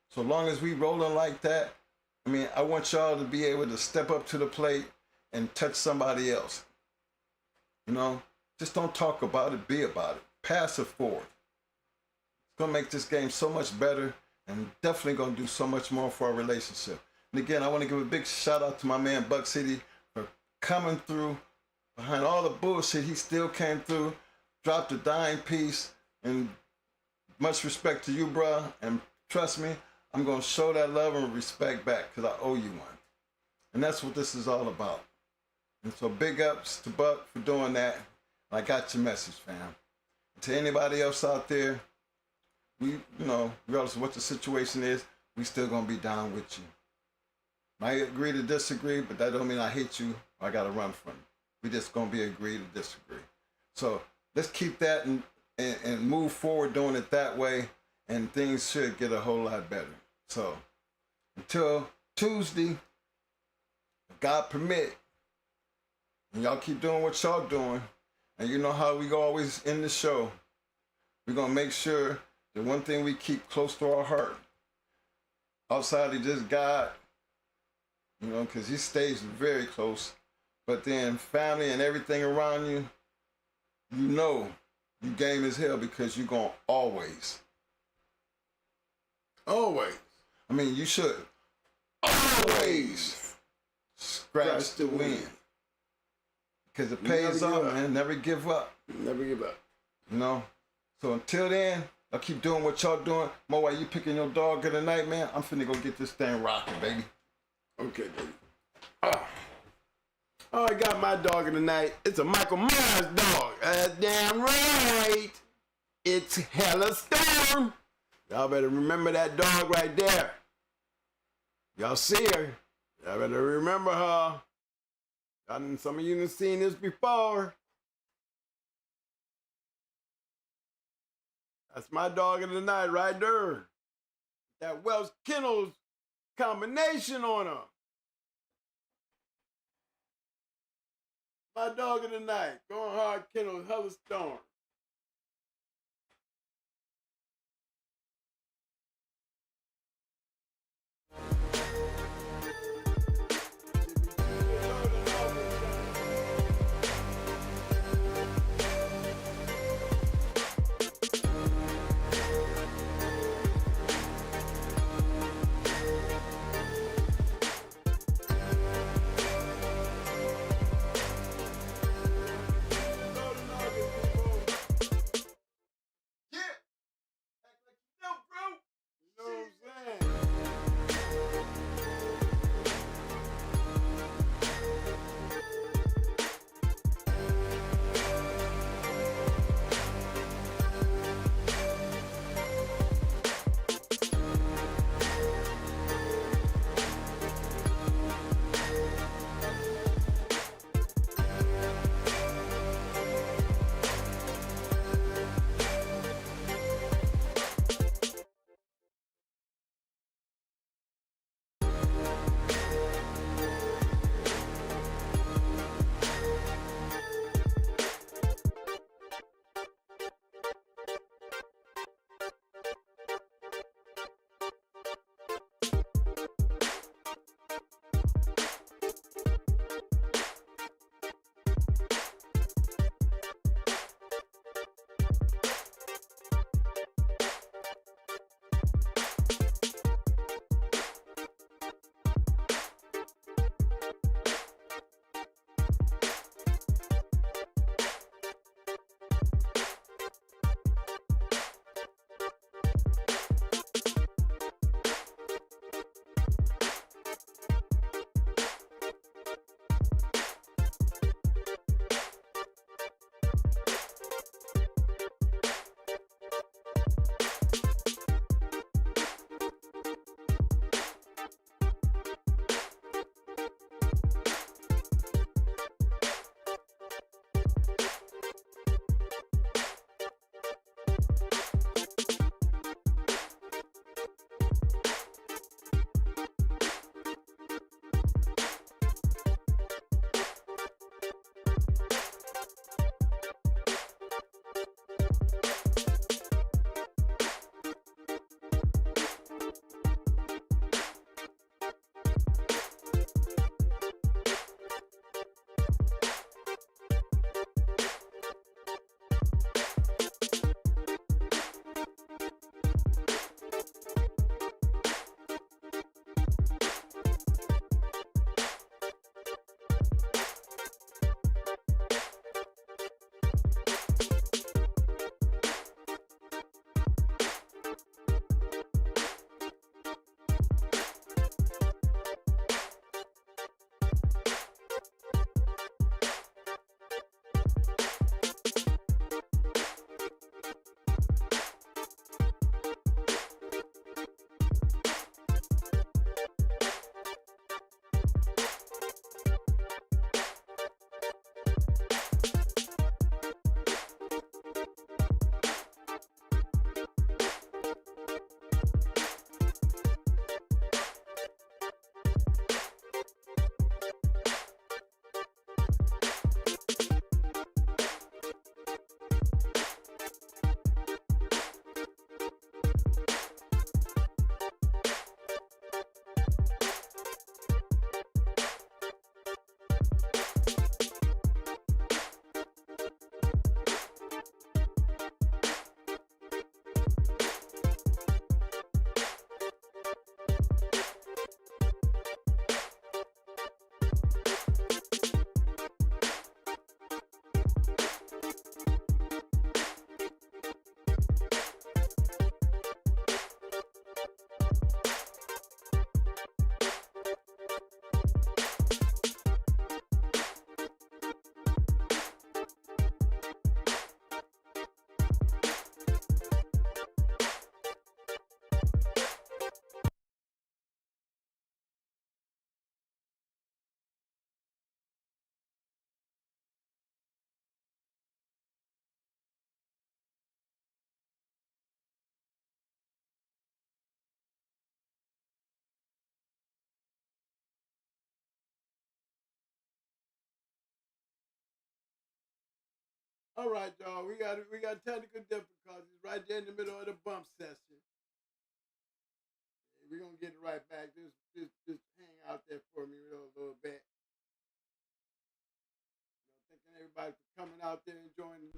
So long as we rolling like that, I mean, I want y'all to be able to step up to the plate and touch somebody else. You know, just don't talk about it, be about it. Pass it forward. It's going to make this game so much better, and definitely going to do so much more for our relationship. And again, I want to give a big shout out to my man Buck City for coming through. Behind all the bullshit, he still came through, dropped a dime piece, and much respect to you, bruh. And trust me, I'm going to show that love and respect back, because I owe you one. And that's what this is all about. And so big ups to Buck for doing that. I got your message, fam. To anybody else out there, we, you know, regardless of what the situation is, we still gonna be down with you. Might agree to disagree, but that don't mean I hate you or I gotta run from you. We just gonna be agree to disagree. So let's keep that and move forward doing it that way, and things should get a whole lot better. So until Tuesday, if God permit, and y'all keep doing what y'all doing, and you know how we always end the show, we're gonna make sure the one thing we keep close to our heart, outside of just God, you know, because he stays very close, but then family and everything around you, you know you game as hell, because you're gonna always, I mean, you should always scratch the win. Because it pays off, man. Never give up. Never give up. You know? So until then, I'll keep doing what y'all doing. Mo, while you picking your dog of the night, man, I'm finna go get this thing rocking, baby. Okay, baby. Oh, I got my dog of the night. It's a Michael Myers dog. Damn right. It's Hella Storm. Y'all better remember that dog right there. Y'all see her. Y'all better remember her. Some of you have seen this before. That's my dog of the night right there. That Welsh Kennels combination on her. My dog of the night. Going hard Kennels, Hella Storm. All right, y'all. We got technical difficulties right there in the middle of the bump session. We're gonna get it right back. Just hang out there for me a little bit. Thanking everybody for coming out there and joining.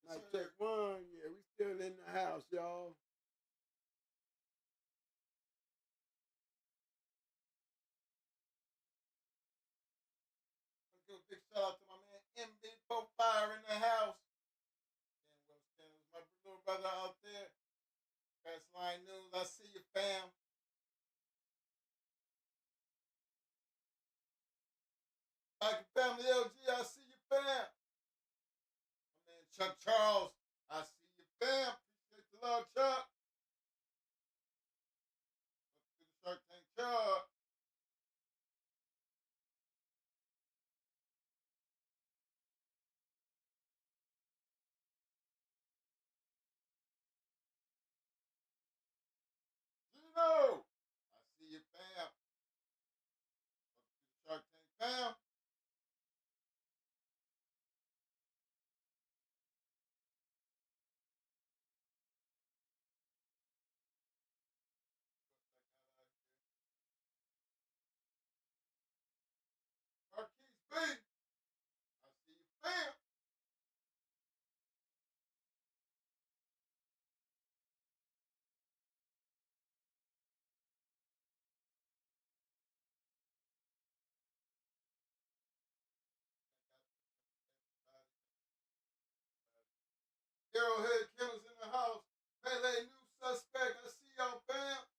Mic check one. Yeah, we still in the house, y'all. Give a big shout out to my man MB Fire in the house. Kennels, my little brother out there. That's Line News. I see you, fam. Like family LG, I see you, fam. My man Chuck Charles, I see you, fam. Appreciate the love, Chuck. Welcome to the Shark Tank, Chuck. Gino, I see you, fam. Welcome to the Shark Tank, fam. Marquise B, I see you, fam. Arrowhead Kennels in the house. Melee new suspect. I see y'all, fam.